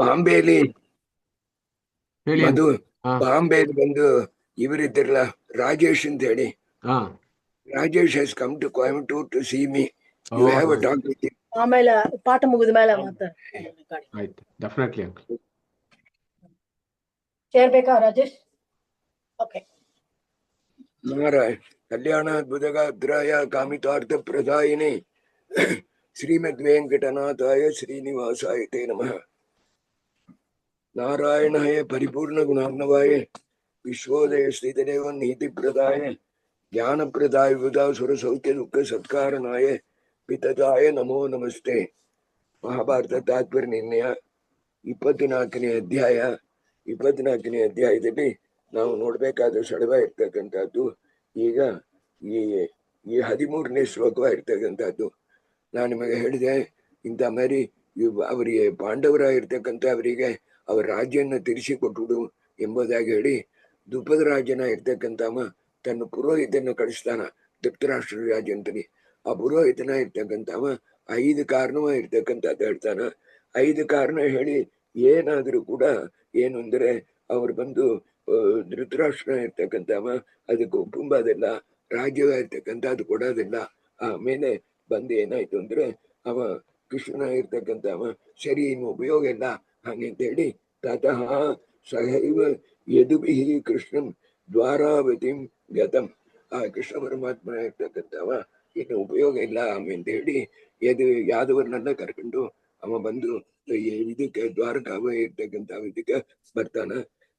ಬಾಂಬೆಲಿ ಹೇಳಿ ಅಂತ. ಮಧು, ಹಾ ಬಾಂಬೆಲಿ ಬಂದು ಇವರಿದ್ದಿರಲ್ಲ, ರಾಜೇಶ್ ಅಂತ ಹೇಳಿ. ಹಾ Rajesh has come to Coimbatore to see me. You have a ಹೌದೌದು. talk with him. ಆಮೇಲೆ ಪಾಠ ಮುಗಿದ ಮೇಲೆ ಮಾತಾಡ. ಆಯ್ತು, ಡೆಫಿನೆಟ್ಲಿ ಅಂಕಲ್. ಸೇರ್ಬೇಕಾ ರಾಜೇಶ್? ಓಕೆ. ನಾರಾಯಣ ಕಲ್ಯಾಣಾದ್ಭುತಗಾತ್ರಾಯ ಕಾಮಿತಾರ್ಥಪ್ರದಾಯಿನೇ ಶ್ರೀಮದ್ ವೆಂಕಟನಾಥಾಯ ಶ್ರೀನಿವಾಸಾಯ ತೇ ನಮಃ. ನಾರಾಯಣಾಯ ಪರಿಪೂರ್ಣ ಗುಣಾರ್ಣವಾಯ ವಿಶ್ವೋದಯ ಸ್ಥಿತದೇವ ನೀತಿಪ್ರದಾಯ ಜ್ಞಾನಪ್ರದಾಯ ವಿಭುಧಾಸುರ ಸೌಖ್ಯ ದುಃಖ ಸತ್ಕಾರಣಾಯ ಪಿತದಾಯ ನಮೋ ನಮಸ್ತೆ. ಮಹಾಭಾರತ ತಾತ್ಪರ್ಯ ನಿರ್ಣಯ 24ನೇ ಅಧ್ಯಾಯ. 24ನೇ ಅಧ್ಯಾಯದಲ್ಲಿ ನಾವು ನೋಡ್ಬೇಕಾದ ಸಡವ ಇರ್ತಕ್ಕಂಥದ್ದು ಈಗ ಈ 13ನೇ ಶ್ಲೋಕವಾಗಿರ್ತಕ್ಕಂಥದ್ದು. ನಾನು ನಿಮಗೆ ಹೇಳಿದೆ, ಇಂಥ ಮರಿ ಅವರಿಗೆ ಪಾಂಡವರ ಇರ್ತಕ್ಕಂಥ ಅವರಿಗೆ ಅವರ ರಾಜ್ಯನ ತಿರ್ಸಿ ಕೊಟ್ಟುಡು ಎಂಬುದಾಗಿ ಹೇಳಿ, ದ್ರುಪದ ರಾಜನ ಇರ್ತಕ್ಕಂಥವ ತನ್ನ ಪುರೋಹಿತನ ಕಳಿಸ್ತಾನ ಧೃತರಾಷ್ಟ್ರ ರಾಜ ಅಂತನಿ. ಆ ಪುರೋಹಿತನ ಇರ್ತಕ್ಕಂಥವ 5 ಕಾರಣವ ಇರ್ತಕ್ಕಂಥದ್ದು ಹೇಳ್ತಾನ. 5 ಕಾರಣ ಹೇಳಿ ಏನಾದರೂ ಕೂಡ ಏನು ಅಂದ್ರೆ ಅವ್ರು ಬಂದು ಧೃತರಾಷ್ಟ್ರ ಇರ್ತಕ್ಕಂಥವ ಅದಕ್ಕೆ ಒಪ್ಪುಂಬದಿಲ್ಲ, ರಾಜ್ಯವ ಇರ್ತಕ್ಕಂಥದ್ದು ಕೊಡೋದಿಲ್ಲ. ಆಮೇಲೆ ಬಂದು ಏನಾಯ್ತು ಅಂದ್ರೆ ಅವ ಕೃಷ್ಣನ ಇರ್ತಕ್ಕಂಥವ ಸರಿ ಇನ್ನು ಉಪಯೋಗ ಇಲ್ಲ ಹಾಗಂತ ಹೇಳಿ ತತಃ ಸಹೈವ ಯದುಭಿ ಕೃಷ್ಣಂ ದ್ವಾರಾವತಿಂ ಗತಂ. ಆ ಕೃಷ್ಣ ಪರಮಾತ್ಮನ ಇರ್ತಕ್ಕಂಥವ ಇನ್ನು ಉಪಯೋಗ ಇಲ್ಲ ಅಂತ ಹೇಳಿ ಯಾದವರನ್ನೆಲ್ಲ ಕರ್ಕೊಂಡು ಅವ ಬಂದು ಇದಕ್ಕೆ ದ್ವಾರಕಾವ ಇರ್ತಕ್ಕಂಥ ಇದಕ್ಕೆ ಬರ್ತಾನ.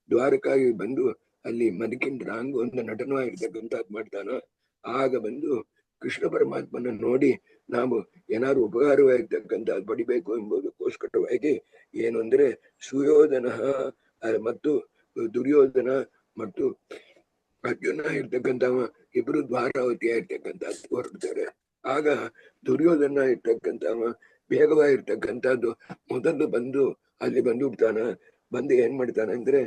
ದ್ವಾರಕಾಗಿ ಬಂದು ಅಲ್ಲಿ ಮನಕಿನ್ ರಾಂಗ್ ಒಂದು ನಟನವಾಗಿರ್ತಕ್ಕಂಥದ್ದು ಮಾಡ್ತಾನ. ಆಗ ಬಂದು ಕೃಷ್ಣ ಪರಮಾತ್ಮನ ನೋಡಿ ನಾವು ಏನಾದ್ರು ಉಪಕಾರವಾಗಿರ್ತಕ್ಕಂಥದ್ದು ಪಡಿಬೇಕು ಎಂಬುದಕ್ಕೋಸ್ಕರವಾಗಿ ಏನು ಅಂದ್ರೆ ಸುಯೋಧನ ಮತ್ತು ದುರ್ಯೋಧನ ಮತ್ತು ಅರ್ಜುನ ಇರ್ತಕ್ಕಂಥವ ಇಬ್ರು ದ್ವಾರಾವತಿಯ ಇರ್ತಕ್ಕಂಥದ್ದು ಹೊರಡ್ತಾರೆ. ಆಗ ದುರ್ಯೋಧನ ಇರ್ತಕ್ಕಂಥವ ಬೇಗವಾಗಿರ್ತಕ್ಕಂಥದ್ದು ಮೊದಲು ಬಂದು ಅಲ್ಲಿ ಬಂದು ಬಿಡ್ತಾನ. ಬಂದು ಏನ್ ಮಾಡ್ತಾನೆ ಅಂದ್ರೆ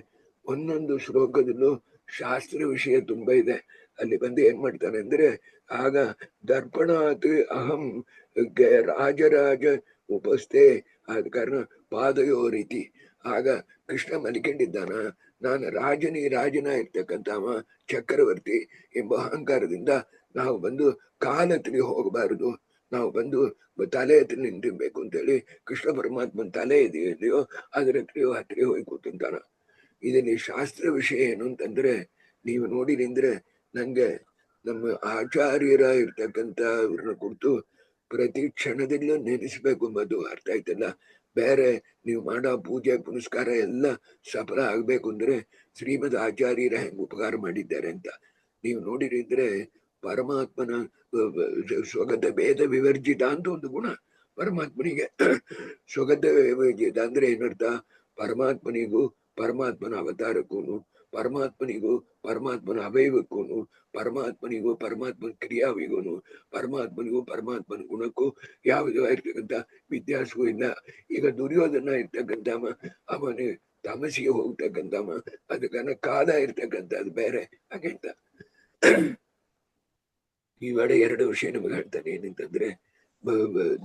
ಒಂದೊಂದು ಶ್ಲೋಕದಲ್ಲೂ ಶಾಸ್ತ್ರ ವಿಷಯ ತುಂಬಾ ಇದೆ. ಅಲ್ಲಿ ಬಂದು ಏನ್ ಮಾಡ್ತಾನೆ ಅಂದ್ರೆ ಆಗ ದರ್ಪಣಾತ್ ಅಹಂ ರಾಜರಾಜ ಉಪಸ್ಥೆ ಆದ ಕಾರಣ ಪಾದಯೋ ರೀತಿ. ಆಗ ಕೃಷ್ಣ ಮಲಿಕೊಂಡಿದ್ದಾನ, ನಾನು ರಾಜನ ಇರ್ತಕ್ಕಂಥವ ಚಕ್ರವರ್ತಿ ಎಂಬ ಅಹಂಕಾರದಿಂದ ನಾವು ಬಂದು ಕಾಲತ್ರಿ ಹೋಗಬಾರದು, ನಾವು ಬಂದು ತಲೆ ಹತ್ರ ನಿಂತಿರ್ಬೇಕು ಅಂತೇಳಿ ಕೃಷ್ಣ ಪರಮಾತ್ಮನ ತಲೆ ಇದೆಯೋ ಅದ್ರ ಹತ್ರ ಹೋಗಿ ಕೂತಂತಾನ. ಇದರಲ್ಲಿ ಶಾಸ್ತ್ರ ವಿಷಯ ಏನು ಅಂತಂದ್ರೆ ನೀವು ನೋಡಿರಿ ಅಂದ್ರೆ ನಂಗೆ ನಮ್ಮ ಆಚಾರ್ಯರ ಇರ್ತಕ್ಕಂಥ ಅವ್ರನ್ನ ಕುರಿತು ಪ್ರತಿ ಕ್ಷಣದಲ್ಲೂ ನೆನೆಸ್ಬೇಕು ಎಂಬುದು ಅರ್ಥ ಆಯ್ತಲ್ಲ. ಬೇರೆ ನೀವು ಮಾಡೋ ಪೂಜೆ ಪುನಸ್ಕಾರ ಎಲ್ಲ ಸಫಲ ಆಗ್ಬೇಕು ಅಂದ್ರೆ ಶ್ರೀಮದ್ ಆಚಾರ್ಯರ ಹೆಂಗ್ ಉಪಕಾರ ಮಾಡಿದ್ದಾರೆ ಅಂತ ನೀವು ನೋಡಿರಿದ್ರೆ, ಪರಮಾತ್ಮನ ಸ್ವಗತ ಭೇದ ವಿವರ್ಜಿತ ಅಂತ ಒಂದು ಗುಣ ಪರಮಾತ್ಮನಿಗೆ. ಸ್ವಗತ ವಿವರ್ಜಿತ ಅಂದ್ರೆ ಏನರ್ಥ? ಪರಮಾತ್ಮನಿಗೂ ಪರಮಾತ್ಮನ ಅವತಾರಕ್ಕೂ, ಪರಮಾತ್ಮನಿಗೂ ಪರಮಾತ್ಮನ ಅವಯವಕ್ಕೂನು, ಪರಮಾತ್ಮನಿಗೂ ಪರಮಾತ್ಮನ ಕ್ರಿಯಾವಿಗೂ, ಪರಮಾತ್ಮನಿಗೂ ಪರಮಾತ್ಮನ ಗುಣಕ್ಕೂ ಯಾವುದೋ ಇರ್ತಕ್ಕಂಥ ವ್ಯತ್ಯಾಸವೂ ಇಲ್ಲ. ಈಗ ದುರ್ಯೋಧನ ಇರ್ತಕ್ಕಂಥವ ಅವನು ತಮಸಿಗೆ ಹೋಗ್ತಕ್ಕಂಥವ, ಅದಕ್ಕನ್ನ ಕಾದ ಇರ್ತಕ್ಕಂಥದ್ದು ಬೇರೆ ಹಾಗೆಂತ. ಈ ವೇಳೆ 2 ವಿಷಯ ನಮಗೆ ಹೇಳ್ತಾನೆ. ಏನಂತಂದ್ರೆ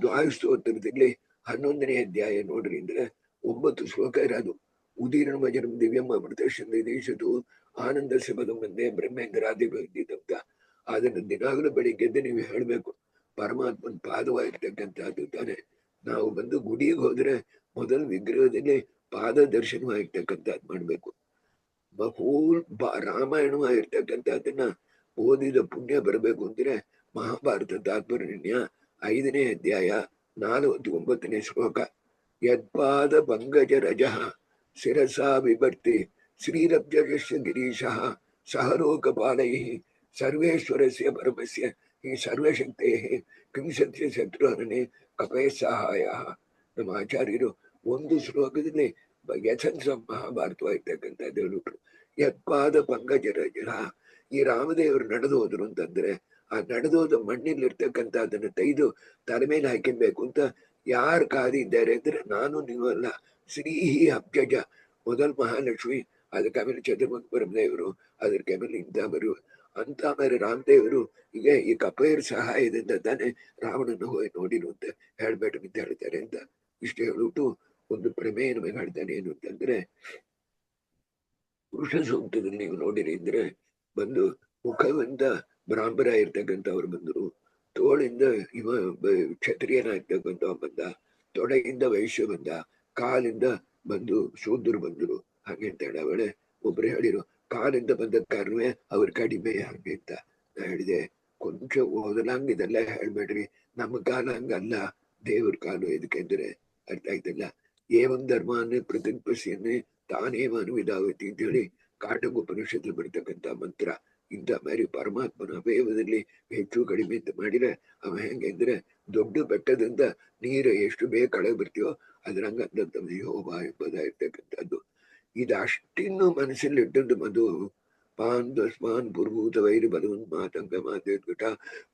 ದ್ವಾಯುಸ್ತೋತ್ರದಲ್ಲಿ 11ನೇ ಅಧ್ಯಾಯ ನೋಡ್ರಿ ಅಂದ್ರೆ 9 ಶ್ಲೋಕ ಇರೋದು. ಉದೀರ್ಣ ಭಜನಂ ದಿವ್ಯಂ ಅಮೃತೇಶು ಆನಂದ ಸಿಬದು ಮಂದೆ ಬ್ರಹ್ಮೇಂದ್ರಾದಿತ. ಅದನ್ನು ದಿನಾಗಲೂ ಬೆಳಿಗ್ಗೆದ್ದು ನೀವು ಹೇಳ್ಬೇಕು. ಪರಮಾತ್ಮನ ಪಾದವಾಗಿರ್ತಕ್ಕಂಥದ್ದು ತಾನೆ. ನಾವು ಬಂದು ಗುಡಿಗೆ ಹೋದ್ರೆ ಮೊದಲು ವಿಗ್ರಹದಲ್ಲಿ ಪಾದ ದರ್ಶನವಾಗಿರ್ತಕ್ಕಂಥದ್ದು ಮಾಡ್ಬೇಕು. ಬಹುಲ್ ರಾಮಾಯಣವಾಗಿರ್ತಕ್ಕಂಥದ್ದನ್ನ ಓದಿದ ಪುಣ್ಯ ಬರಬೇಕು ಅಂದ್ರೆ ಮಹಾಭಾರತ ತಾತ್ಪರ್ಯ 5ನೇ ಅಧ್ಯಾಯ 49ನೇ ಶ್ಲೋಕ. ಯತ್ಪಾದ ಪಂಕಜ ರಜ ಶಿರಸಾ ವಿಭರ್ತಿ ಶ್ರೀರಬ್ಜ ಗಿರೀಶ ಸಹಲೋಕಪಾಲೈ ಸರ್ವೇಶ್ವರಸ್ಯ ಪರಮಸ್ಯ ಈ ಸರ್ವಶಕ್ತೇ ಕಿಂಸತ್ಯ ಶತ್ರುಹರಣೆ ಕಪೇ ಸಹಾಯ. ನಮ್ಮ ಆಚಾರ್ಯರು ಒಂದು ಶ್ಲೋಕದಲ್ಲಿ ಎಸೆನ್ಸ್ ಆಫ್ ಮಹಾಭಾರತವಾಗಿರ್ತಕ್ಕಂಥದ್ದು ಹೇಳ್ಬಿಟ್ರು. ಯತ್ಪಾದ ಪಂಕಜ ರಜ. ಈ ರಾಮದೇವರು ನಡೆದು ಹೋದ್ರು ಅಂತಂದ್ರೆ ಆ ನಡೆದೋದ ಮಣ್ಣಿಲಿರ್ತಕ್ಕಂಥ ಅದನ್ನ ತೆಗೆದು ತಲೆ ಮೇಲೆ ಹಾಕಿನ್ಬೇಕು ಅಂತ ಯಾರು ಕಾದಿದ್ದಾರೆ ಅಂದ್ರೆ ನಾನು ನೀವಲ್ಲ, ಶ್ರೀಹಿ ಅಬ್ಜಜ. ಮೊದಲು ಮಹಾಲಕ್ಷ್ಮಿ, ಅದಕ್ಕೆ ಆಮೇಲೆ ಚತುರ್ಮುಖ ಬ್ರಹ್ಮದೇವರು, ಅದಕ್ಕೆ ಆಮೇಲೆ ಇಂಥ ಬರು ಅಂತ ಆಮೇಲೆ ರಾಮದೇವರು. ಈಗ ಈ ಕಪೇರ್ ಸಹಾಯದಿಂದ ತಾನೇ ರಾವಣನ ಹೋಗಿ ನೋಡಿರು ಅಂತ ಹೇಳ್ಬೇಡ ಅಂತ ಹೇಳ್ತಾರೆ ಅಂತ ಇಷ್ಟು ಹೇಳ್ಬಿಟ್ಟು ಒಂದು ಪ್ರಮೇಯ ನಮಗೆ ಹೇಳ್ತಾನೆ. ಏನು ಅಂತಂದ್ರೆ, ಪುರುಷ ಸೂಕ್ತದಲ್ಲಿ ನೀವು ನೋಡಿರಿ ಇದ್ರೆ ಬಂದು ಮುಖದಿಂದ ಬ್ರಾಹ್ಮಣ ಇರ್ತಕ್ಕಂಥವ್ರು ಬಂದರು, ತೋಳಿಂದ ಇವ ಕ್ಷತ್ರಿಯನಾಗಿರ್ತಕ್ಕಂಥವ ಬಂದ, ತೊಡೆಯಿಂದ ವೈಶ್ಯ ಬಂದ, ಕಾಲಿಂದ ಬಂದು ಶೂದ್ರರು ಬಂದರು. ಹಾಗೆ ಅಂತ ಹೇಳವಳೆ ಒಬ್ರು ಹೇಳಿರು, ಕಾಲಿಂದ ಬಂದ ಕಾರಣವೇ ಅವ್ರ ಕಡಿಮೆ ಹಾಗೆ ಅಂತ. ನಾ ಹೇಳಿದೆ, ಕೊಂಚ ಓದಲಂಗ ಇದೆಲ್ಲ ಹೇಳ್ಬೇಡ್ರಿ, ನಮ್ಮ ಕಾಲ ಹಂಗಲ್ಲ, ದೇವ್ರ ಕಾಲು. ಎದಕ್ಕೆಂದ್ರೆ ಅರ್ಥ ಆಯ್ತಲ್ಲ, ಏವಂ ಧರ್ಮಾನ್ನೇ ಪ್ರತಿಪಸ್ಯನ್ನೇ ತಾನೇವ ಅನುವಿಧಾವತಿ ಅಂತ ಹೇಳಿ ಕಾಟಕೋಪನಿಷತ್ತು ಬರ್ತಕ್ಕಂಥ ಮಂತ್ರ. ಇಂಥ ಮಾರಿ ಪರಮಾತ್ಮನ ಅವಯವದಲ್ಲಿ ಹೆಚ್ಚು ಕಡಿಮೆ ಅಂತ ಮಾಡಿದ್ರೆ ಅವ ಹೆಂಗೆ ಅಂದ್ರೆ, ದೊಡ್ಡ ಬೆಟ್ಟದಿಂದ ನೀರು ಎಷ್ಟು ಬೇಗ ಕಳೆ ಬರ್ತೀವೋ ಅದ್ರಂಗ ಯೋಗ ಎಂಬುದಾಗಿರ್ತಕ್ಕಂಥದ್ದು. ಇದು ಅಷ್ಟಿನ್ನು ಮನಸ್ಸಲ್ಲಿ ಇಟ್ಟದ್ದು ಮಧು ಪಾನ್ ದಸ್ಮಾನ್ ಪುರ್ಭೂತ ವೈರಿ ಬಲವನ್ ಮಾತಂಗ ಮಾತೇಟ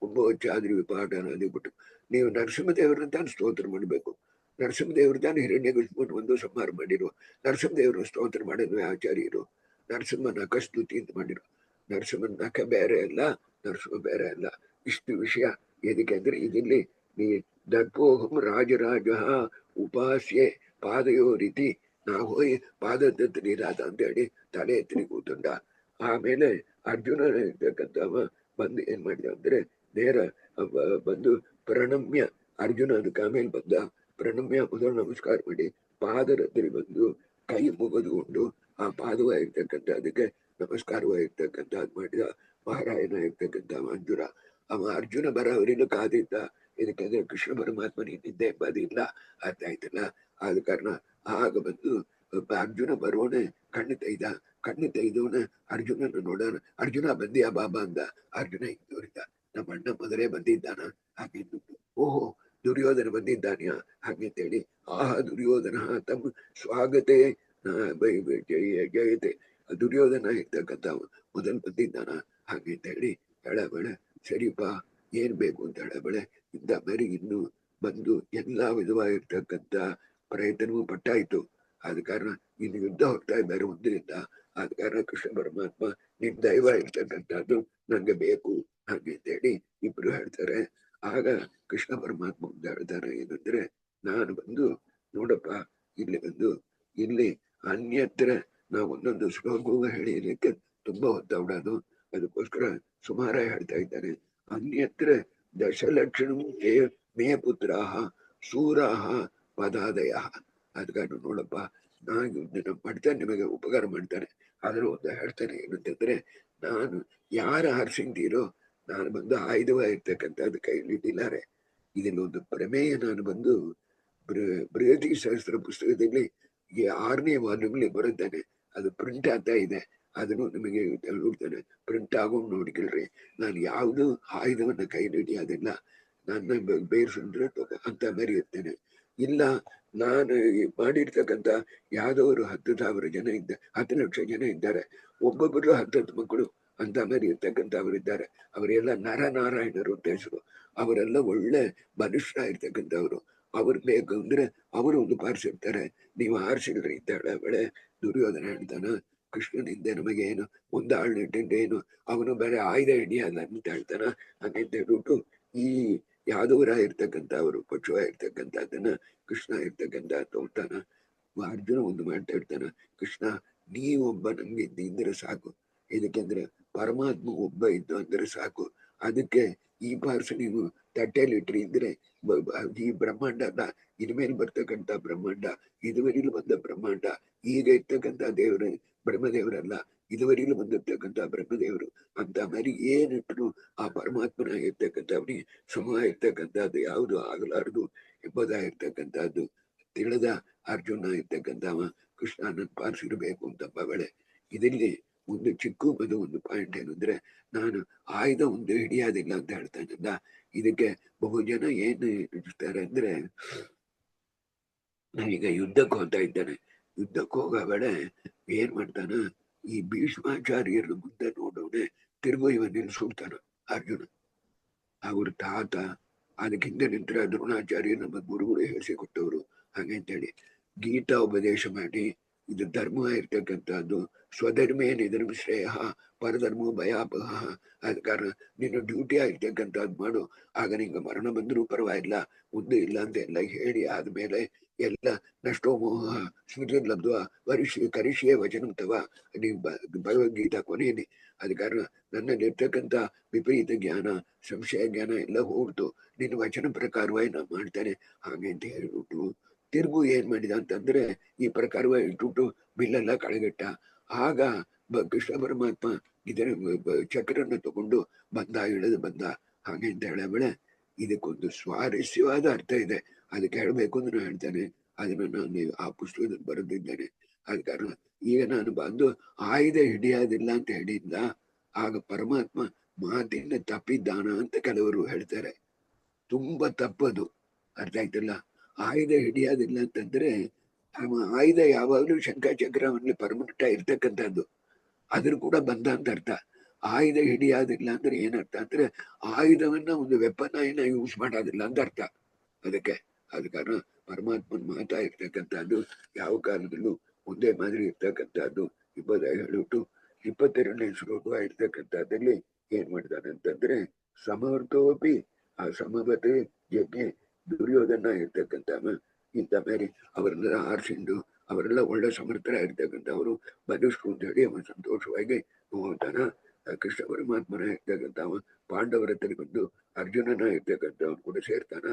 ಕುಂಭೋಚ್ಚಾದ್ರಿ ವಿಪಾಠನ ಬಿಟ್ಟು ನೀವು ನರಸಿಂಹದೇವರನ್ನ ತಾನು ಸ್ತೋತ್ರ ಮಾಡಬೇಕು. ನರಸಿಂಹದೇವರು ತಾನು ಹಿರಣ್ಯಕಶಿಪುವನ್ನು ಒಂದು ಸಂಹಾರ ಮಾಡಿರು. ನರಸಿಂಹದೇವರು ಸ್ತೋತ್ರ ಮಾಡಿದ್ವಿ ಆಚಾರ್ಯರು. ನರಸಿಂಹ ನಖಸ್ತುತಿ ಅಂತ ಮಾಡಿರು. ನರಸಿಂಹನ ನಖ ಬೇರೆ ಅಲ್ಲ, ನರಸಿಂಹ ಬೇರೆ ಅಲ್ಲ. ಇಷ್ಟು ವಿಷಯ ಎದಕ್ಕೆ ಅಂದ್ರೆ, ಇದರಲ್ಲಿ ನೀ ದರ್ಪೋಹಂ ರಾಜರಾಜ ಉಪಾಸ್ಯೆ ಪಾದಯೋ ರೀತಿ ನಾವು ಹೋಗಿ ಪಾದದ ನೀರಾದ ಅಂತ ಹೇಳಿ ತಲೆ ಎತ್ತಿ ಕೂತಂಡ. ಆಮೇಲೆ ಅರ್ಜುನ ಇರ್ತಕ್ಕಂಥವ ಬಂದು ಏನ್ ಮಾಡಿದ ಅಂದ್ರೆ, ನೇರ ಬಂದು ಪ್ರಣಮ್ಯ, ಅರ್ಜುನ ಅದಕ್ಕೆ ಆಮೇಲೆ ಬಂದ ಪ್ರಣಮ್ಯ ಮೊದಲು ನಮಸ್ಕಾರ ಮಾಡಿ ಪಾದರದ್ರಿ ಬಂದು ಕೈ ಮುಗಿದುಕೊಂಡು ಆ ಪಾದವಾಗಿರ್ತಕ್ಕಂಥ ಅದಕ್ಕೆ ನಮಸ್ಕಾರವಾಗಿರ್ತಕ್ಕಂಥದ್ದು ಮಾಡಿದ ಮಹಾರಾಯನ ಇರ್ತಕ್ಕಂಥ ಅರ್ಜುನ. ಅವ ಅರ್ಜುನ ಬರೋವರಿಗೂ ಕಾದಿದ್ದ. ಇದಕ್ಕೆ ಕೃಷ್ಣ ಪರಮಾತ್ಮನ ನಿದ್ದೆ ಎಂಬುದಿಲ್ಲ, ಅರ್ಥ ಆಯ್ತಲ್ಲ. ಆದ ಕಾರಣ ಆಗ ಬಂದು ಅರ್ಜುನ ಬರೋಣ ಕಣ್ಣು ತೆಗೆದವನ ಅರ್ಜುನನ ನೋಡೋಣ. ಅರ್ಜುನ ಬಂದಿಯಾ ಬಾಬಾ ಅಂದ. ಅರ್ಜುನ ಹಿಂದೂರಿದ್ದ, ನಮ್ಮ ಅಣ್ಣ ಮೊದಲೇ ಬಂದಿದ್ದಾನ ಹಾಗೆ. ಓಹೋ, ದುರ್ಯೋಧನ ಬಂದಿದ್ದಾನ್ಯ ಹಾಗೆ ಅಂತೇಳಿ, ಆಹ ದುರ್ಯೋಧನ ತಮ್ಮ ಸ್ವಾಗತೆ ಜಯತೆ, ದುರ್ಯೋಧನ ಇರ್ತಕ್ಕಂಥ ಮೊದಲು ಬಂದಿದ್ದಾನ ಹಾಗೆ ಅಂತ ಹೇಳಿ ಹೇಳಬೇಡ. ಸರಿಪಾ, ಏನ್ ಬೇಕು ಅಂತ ಹೇಳಬೇಳೆ. ಇಂಥ ಮೇರೆ ಇನ್ನು ಬಂದು ಎಲ್ಲಾ ವಿಧವಾಗಿರ್ತಕ್ಕಂಥ ಪ್ರಯತ್ನವೂ ಪಟ್ಟಾಯ್ತು. ಆದ ಕಾರಣ ಇನ್ನು ಯುದ್ಧ ಹೋಗ್ತಾ ಇದ್ದಾರೆ ಒಂದರಿಂದ. ಆದ ಕಾರಣ ಕೃಷ್ಣ ಪರಮಾತ್ಮ ನಿನ್ ದೈವ ಇರ್ತಕ್ಕಂಥದ್ದು ನಂಗೆ ಬೇಕು ಹಾಗೆ ಅಂತೇಳಿ ಇಬ್ರು ಹೇಳ್ತಾರೆ. ಆಗ ಕೃಷ್ಣ ಪರಮಾತ್ಮ ಮುಂದೆ ಹೇಳ್ತಾರೆ ಏನಂದ್ರೆ, ನಾನು ಬಂದು ನೋಡಪ್ಪ, ಇಲ್ಲಿ ಅನ್ಯತ್ರ ನಾವು ಒಂದೊಂದು ಶ್ಲೋಕವೂ ಹೇಳಿಲಿಕ್ಕೆ ತುಂಬಾ ಹೊತ್ತಾಡೋದು. ಅದಕ್ಕೋಸ್ಕರ ಸುಮಾರ ಹೇಳ್ತಾ ಇದ್ದಾರೆ. ಅನ್ಯತ್ರ ದಶಲಕ್ಷಣ ಮೇ ಪುತ್ರಾಹ ಸೂರಾಹ ಪದಾದಯ. ಅದಕ್ಕೆ ನೋಡಪ್ಪ, ನಾನು ಮಾಡ್ತೇನೆ, ನಿಮಗೆ ಉಪಕಾರ ಮಾಡ್ತಾನೆ. ಆದ್ರೂ ಒಂದು ಹೇಳ್ತಾನೆ ಏನಂತಂದ್ರೆ, ನಾನು ಯಾರ ಆರಿಸಿದ್ದೀರೋ ನಾನು ಬಂದು ಆಯುಧವಾಗಿರ್ತಕ್ಕಂಥದ್ದು ಕೈಲಿಟ್ಟಿದ್ದಾರೆ. ಇದನ್ನ ಒಂದು ಪ್ರಮೇಯ ನಾನು ಬಂದು ಬೃಹತಿ ಸಹಸ್ರ ಪುಸ್ತಕದಲ್ಲಿ 6ನೇ ವಾಲ್ಯೂಮ್ಲಿ ಬರುತ್ತಾನೆ. ಅದು ಪ್ರಿಂಟ್ ಆಗ್ತಾ ಇದೆ, ಅದನ್ನು ನಿಮಗೆ ನೋಡ್ತಾನೆ. ಪ್ರಿಂಟ್ ಆಗೋಂಗ್ ನೋಡ್ಕೊಳ್ರಿ. ನಾನು ಯಾವುದು ಆಯುಧವನ್ನ ಕೈಲಿ ಹಿಡಿಯೋದಿಲ್ಲ. ನನ್ನ ಬೇರ್ಸಂದ್ರೆ ಅಂತ ಮರೆಯುತ್ತೇನೆ. ಇಲ್ಲ, ನಾನು ಮಾಡಿರ್ತಕ್ಕಂಥ ಯಾವ್ದವರು 10,000 ಜನ 10 ಲಕ್ಷ ಜನ ಇದ್ದಾರೆ, ಒಬ್ಬೊಬ್ಬರು 10 ಮಕ್ಕಳು ಅಂತ ಮೇಲೆ ಇರ್ತಕ್ಕಂಥವ್ರಿದ್ದಾರೆ. ಅವರೆಲ್ಲ ನರನಾರಾಯಣರು ಅಂತ ಹೆಸರು. ಅವರೆಲ್ಲ ಒಳ್ಳೆ ಬಲಿಷ್ಠ ಇರ್ತಕ್ಕಂಥವ್ರು. ಅವ್ರು ಬೇಕು ಅಂದ್ರೆ ಅವರು ಒಂದು ಪಾರಿಸಿರ್ತಾರೆ, ನೀವು ಆರಿಸಿಲ್ರಿ ಅಂತ ಹೇಳಬೇಳೆ. ದುರ್ಯೋಧನ ಹೇಳ್ತಾನ, ಕೃಷ್ಣನಿಂದ ನಮಗೆ ಏನು, ಒಂದು ಆಳ್ನಿಟ್ಟೇನು, ಅವನು ಬೇರೆ ಆಯುಧ ಹಿಡಿಯಲ್ಲ ಅಂತ ಹೇಳ್ತಾನ. ಹಂಗಂತ ಹೇಳ್ಬಿಟ್ಟು ಈ ಯಾದವರ ಇರ್ತಕ್ಕಂಥವ್ರು ಪಕ್ಷವ ಇರ್ತಕ್ಕಂಥದ್ದನ್ನ ಕೃಷ್ಣ ಇರ್ತಕ್ಕಂಥ ತೋತಾನ. ಅರ್ಜುನ ಒಂದು ಮಾಡ್ತಾ ಇರ್ತಾನ, ಕೃಷ್ಣ ನೀವೊಬ್ಬ ನಮ್ಗೆ ಇದ್ದಿದ್ರೆ ಸಾಕು. ಇದಕ್ಕೆಂದ್ರೆ ಪರಮಾತ್ಮ ಒಬ್ಬ ಇದ್ದು ಅಂದ್ರೆ ಸಾಕು. ಅದಕ್ಕೆ ಈ ಪಾರ್ಸ ನೀವು ತಟ್ಟೆಯಲ್ಲಿ ಇಟ್ರಿ ಇದ್ರೆ ಈ ಬ್ರಹ್ಮಾಂಡ ಅಲ್ಲ, ಇನ್ಮೇಲೆ ಬರ್ತಕ್ಕಂಥ ಬ್ರಹ್ಮಾಂಡ, ಇದುವರೆಗೂ ಬಂದ ಬ್ರಹ್ಮಾಂಡ, ಈಗ ಇರ್ತಕ್ಕಂಥ ದೇವರು ಬ್ರಹ್ಮದೇವರಲ್ಲ, ಇದುವರೆಗೂ ಬಂದಿರ್ತಕ್ಕಂಥ ಬ್ರಹ್ಮದೇವರು ಅಂತ ಮರಿ ಏನಿಟ್ರು ಆ ಪರಮಾತ್ಮನ ಇರ್ತಕ್ಕಂಥವ್ರಿಗೆ ಸಮ ಇರ್ತಕ್ಕಂಥದ್ದು ಯಾವುದು ಆಗಲಾರದು ಎಂಬುದಾಗಿರ್ತಕ್ಕಂಥದ್ದು ತಿಳಿದ ಅರ್ಜುನ ಇರ್ತಕ್ಕಂಥವ ಕೃಷ್ಣನನ್ನು ಪಾರಿಸಿರ್ಬೇಕು ಅಂತ ಬಳೆ. ಇದರಲ್ಲಿ ಒಂದು ಚಿಕ್ಕ ಮದು ಒಂದು ಪಾಯಿಂಟ್ ಏನಂದ್ರೆ, ನಾನು ಆಯುಧ ಒಂದು ಹಿಡಿಯೋದಿಲ್ಲ ಅಂತ ಹೇಳ್ತಾನಲ್ಲ. ಇದಕ್ಕೆ ಬಹು ಜನ ಏನು ಇರ್ತಾರೆ ಅಂದ್ರೆ, ನಾನೀಗ ಯುದ್ಧಕ್ಕೆ ಹೋಗ್ತಾ ಇದ್ದಾನೆ, ಯುದ್ಧಕ್ಕೆ ಹೋಗಬೇಡ ಏನ್ ಮಾಡ್ತಾನ, ಈ ಭೀಷ್ಮಾಚಾರ್ಯರ ಮುಂದೆ ನೋಡೋನೆ ತಿರುಗು ಇವ ನಿಲ್ಸುಡ್ತಾನ ಅರ್ಜುನ. ಅವ್ರ ತಾತ ಅದಕ್ಕೆ ಹಿಂದೆ ನಿಂತರ ದ್ರೋಣಾಚಾರ್ಯ ನಮ್ಮ ಗುರುಗಳು ಹೇಳಿಸಿಕೊಟ್ಟವರು ಹಾಗೆ ಅಂತೇಳಿ ಗೀತಾ ಉಪದೇಶ ಮಾಡಿ ಇದು ಧರ್ಮ ಇರ್ತಕ್ಕಂಥದ್ದು. ಸ್ವಧರ್ಮೇ ನಿಧರ್ಮ ಶ್ರೇಯ ಪರಧರ್ಮ ಭಯಾಪಹ. ಆದ ಕಾರಣ ನೀನು ಡ್ಯೂಟಿ ಆಗಿರ್ತಕ್ಕಂಥದ್ದು ಮಾಡು, ಆಗ ನಿಂಗೆ ಮರಣ ಬಂದರೂ ಪರವಾಗಿಲ್ಲ, ಮುಂದೆ ಇಲ್ಲ ಅಂತ ಎಲ್ಲ ಹೇಳಿ ಆದ್ಮೇಲೆ ಎಲ್ಲ ನಷ್ಟೋ ಮೋಹ ಸ್ಮೃತಿ ಲಬ್ಧ್ವ ಕರಿಷ್ಯೆ ವಚನ ತವ, ನೀವು ಭಗವದ್ಗೀತಾ ಕೊನೆಯಲ್ಲಿ. ಆದ ಕಾರಣ ನನ್ನಲ್ಲಿರ್ತಕ್ಕಂಥ ವಿಪರೀತ ಜ್ಞಾನ ಸಂಶಯ ಜ್ಞಾನ ಎಲ್ಲ ಹೋಗ್ತು, ನಿನ್ನ ವಚನ ಪ್ರಕಾರವಾಗಿ ನಾ ಮಾಡ್ತೇನೆ ಹಾಗೆ ಅಂತ ಹೇಳ್ಬಿಟ್ಟು ತಿರುಗು ಏನ್ ಮಾಡಿದ ಅಂತಂದ್ರೆ ಈ ಪ್ರಕಾರವಾಗಿ ಇಟ್ಬಿಟ್ಟು ಬಿಲ್ಲೆಲ್ಲ ಕಳೆಗಟ್ಟ. ಆಗ ಕೃಷ್ಣ ಪರಮಾತ್ಮ ಇದರ ಚಕ್ರನ ತಗೊಂಡು ಬಂದ, ಇಳಿದು ಬಂದ ಹಾಗೆ ಅಂತ ಹೇಳಬೇಳೆ. ಇದಕ್ಕೊಂದು ಸ್ವಾರಸ್ಯವಾದ ಅರ್ಥ ಇದೆ, ಅದಕ್ಕೆ ಹೇಳ್ಬೇಕು ಅಂದ್ರೆ ನಾನು ಹೇಳ್ತೇನೆ. ಅದನ್ನ ನಾನು ಆ ಪುಸ್ತಕದಲ್ಲಿ ಬರೆದಿದ್ದೇನೆ. ಆದ ಕಾರಣ ಈಗ ನಾನು ಬಂದು ಆಯುಧ ಹಿಡಿಯೋದಿಲ್ಲ ಅಂತ ಹೇಳಿದ್ದ, ಆಗ ಪರಮಾತ್ಮ ಮಾತಿಂದ ತಪ್ಪಿದ್ದಾನ ಅಂತ ಕೆಲವರು ಹೇಳ್ತಾರೆ. ತುಂಬಾ ತಪ್ಪದು, ಅರ್ಥ ಆಯ್ತಲ್ಲ. ಆಯುಧ ಹಿಡಿಯೋದಿಲ್ಲ ಅಂತಂದ್ರೆ ಆಯುಧ ಯಾವಾಗ್ಲೂ ಶಂಖಚಕ್ರವನ್ನೇ ಪರ್ಮನೆಂಟ್ ಇರ್ತಕ್ಕಂಥದ್ದು, ಅದ್ರ ಕೂಡ ಬಂದ ಅಂತ ಅರ್ಥ. ಆಯುಧ ಹಿಡಿಯೋದಿಲ್ಲ ಅಂದ್ರೆ ಏನರ್ಥ ಅಂದ್ರೆ ಆಯುಧವನ್ನ ಒಂದು ವೆಪನ್ ಆಯಿನ ಯೂಸ್ ಮಾಡೋದಿಲ್ಲ ಅಂತ ಅರ್ಥ ಅದಕ್ಕೆ. ಅದ ಕಾರಣ ಪರಮಾತ್ಮನ ಮಾತಾ ಇರ್ತಕ್ಕಂಥದ್ದು ಯಾವ ಕಾಲದಲ್ಲೂ ಒಂದೇ ಮಾದರಿ ಇರ್ತಕ್ಕಂಥದ್ದು. ಹೇಳ್ಬಿಟ್ಟು 22ನೇ ಶ್ಲೋಕ ಇರ್ತಕ್ಕಂಥದ್ದಲ್ಲಿ ಏನ್ ಮಾಡ್ತಾನೆ ಅಂತಂದ್ರೆ ಸಮರ್ಥೋಪಿ ಆ ಸಮವತೆ ಯಜ್ಞೆ ದುರ್ಯೋಧನ ಇರ್ತಕ್ಕಂಥವ ಇಂಥ ಮೇರಿ ಅವರೆಲ್ಲ ಆರ್ಸಿಂಡು ಅವರೆಲ್ಲ ಒಳ್ಳೆ ಸಮರ್ಥರ ಇರ್ತಕ್ಕಂಥವ್ರು ಬದುಷ್ಟು ಅಂತ ಹೇಳಿ ಅವನು ಸಂತೋಷವಾಗಿ ಹೋಗ್ತಾನ. ಕೃಷ್ಣ ಪರಮಾತ್ಮನ ಇರ್ತಕ್ಕಂಥವ ಪಾಂಡವರ ಹತ್ರ ಬಂದು ಅರ್ಜುನನ ಇರ್ತಕ್ಕಂಥವನು ಕೂಡ ಸೇರ್ತಾನ.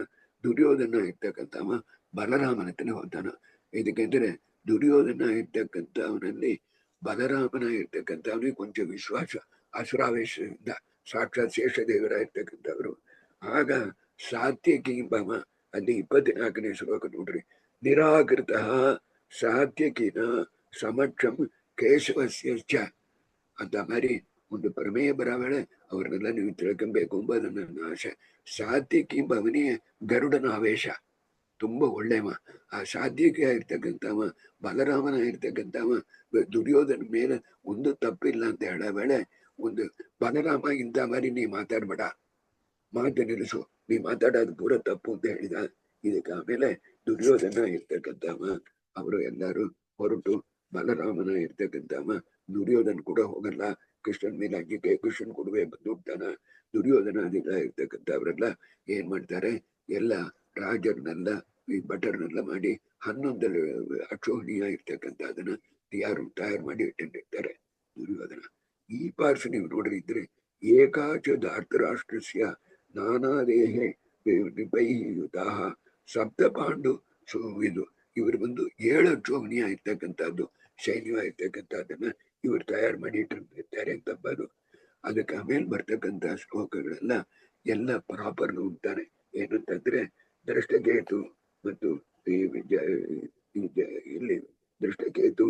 ದುರ್ಯೋಧನ ಇರ್ತಕ್ಕಂಥವ ಬಲರಾಮನ ಹತ್ರ ಹೋಗ್ತಾನ. ಇದಕ್ಕೆಂದ್ರೆ ದುರ್ಯೋಧನ ಇರ್ತಕ್ಕಂಥವನಲ್ಲಿ ಬಲರಾಮನ ಇರ್ತಕ್ಕಂಥವನಿಗೆ ಕೊಂಚ ವಿಶ್ವಾಸ, ಅಸುರಾವೇಶದಿಂದ ಸಾಕ್ಷಾತ್ ಶೇಷದೇವರ ಇರ್ತಕ್ಕಂಥವ್ರು. ಆಗ ಸಾತ್ಯಕಿ ಭಮ ಅಲ್ಲಿ 24ನೇ ಶ್ಲೋಕ ನೋಡ್ರಿ. ನಿರಾಕೃತ ಸಾತ್ಯಕಿನ ಸಮಕ್ಷಂ ಕೇಶವಸ್ಯ ಅಂತ ಮಾರಿ ಒಂದು ಪ್ರಮೇಯ ಬರವೇಳೆ ಅವ್ರನ್ನೆಲ್ಲ ನೀವು ತಿಳ್ಕೊಬೇಕು ಎಂಬುದು ನನ್ನ ಆಶೆ. ಸಾತ್ಯಕಿ ಭವನಿಯ ಗರುಡನ ಆವೇಶ ತುಂಬಾ ಒಳ್ಳೆವ. ಆ ಸಾತ್ಯಕಿ ಇರ್ತಕ್ಕಂಥವ ಬಲರಾಮನ ಇರ್ತಕ್ಕಂಥವ ದುರ್ಯೋಧನ ಮೇಲೆ ಒಂದು ತಪ್ಪಿಲ್ಲ ಅಂತ ಹೇಳ ವೇಳೆ ಒಂದು ಬಲರಾಮ ಇಂಥ ಮಾರಿ ನೀ ಮಾತಾಡ್ಬೇಡ, ಮಾತು ನಿಲ್ಲಿಸು, ನೀ ಮಾತಾಡೋದು ಪೂರ ತಪ್ಪು ಅಂತ ಹೇಳಿದ. ಇದಕ್ಕೆ ಆಮೇಲೆ ದುರ್ಯೋಧನ ಇರ್ತಕ್ಕಂಥವ ಅವರು ಎಲ್ಲರೂ ಹೊರಟು ಬಲರಾಮನ ಇರ್ತಕ್ಕಂಥವ ದುರ್ಯೋಧನ ಕೂಡ ಹೋಗಲ್ಲ, ಕೃಷ್ಣನ್ ಮೇಲೆ ಅಂಜಿಕೆ, ಕೃಷ್ಣನ್ ಕೊಡುವೆ ಬಂದುಬಿಡ್ತಾನ. ದುರ್ಯೋಧನ ಅದೆಲ್ಲ ಇರ್ತಕ್ಕಂಥವ್ರೆಲ್ಲ ಏನ್ ಮಾಡ್ತಾರೆ, ಎಲ್ಲ ರಾಜರನ್ನೆಲ್ಲ ಈ ಭಟರ್ನೆಲ್ಲ ಮಾಡಿ 11 ಅಕ್ಷೋಹಿಣಿಯ ಇರ್ತಕ್ಕಂಥ ಅದನ್ನ ತಯಾರು ಮಾಡಿ ಇಟ್ಟಿರ್ತಾರೆ ದುರ್ಯೋಧನ. ಈ ಪಾರ್ಶ್ವ ನೀವು ನೋಡ್ರಿ ಇದ್ರೆ ಏಕಾಚ ಧಾರ್ತರಾಷ್ಟ್ರಸ್ಯ ನಾನಾ ದೇಹೆ ನಿಪೈಯುತಾಹ ಸಪ್ತ ಪಾಂಡು ಇದು ಇವರು ಬಂದು 7 ಅಕ್ಷೋಹಿಣಿಯ ಇರ್ತಕ್ಕಂಥದ್ದು ಸೈನ್ಯ ಇರ್ತಕ್ಕಂಥದ್ದನ್ನ ಇವರು ತಯಾರು ಮಾಡಿ ಇಟ್ಟಿರ್ತಾರೆ ಅಂತ ಬಂದು. ಅದಕ್ಕೆ ಆಮೇಲೆ ಬರ್ತಕ್ಕಂಥ ಶ್ಲೋಕಗಳೆಲ್ಲ ಎಲ್ಲ ಪ್ರಾಪರ್ ನೋಡ್ತಾನೆ. ಏನಂತಂದ್ರೆ ದೃಷ್ಟಕೇತು ಮತ್ತು ಇಲ್ಲಿ ದೃಷ್ಟಕೇತು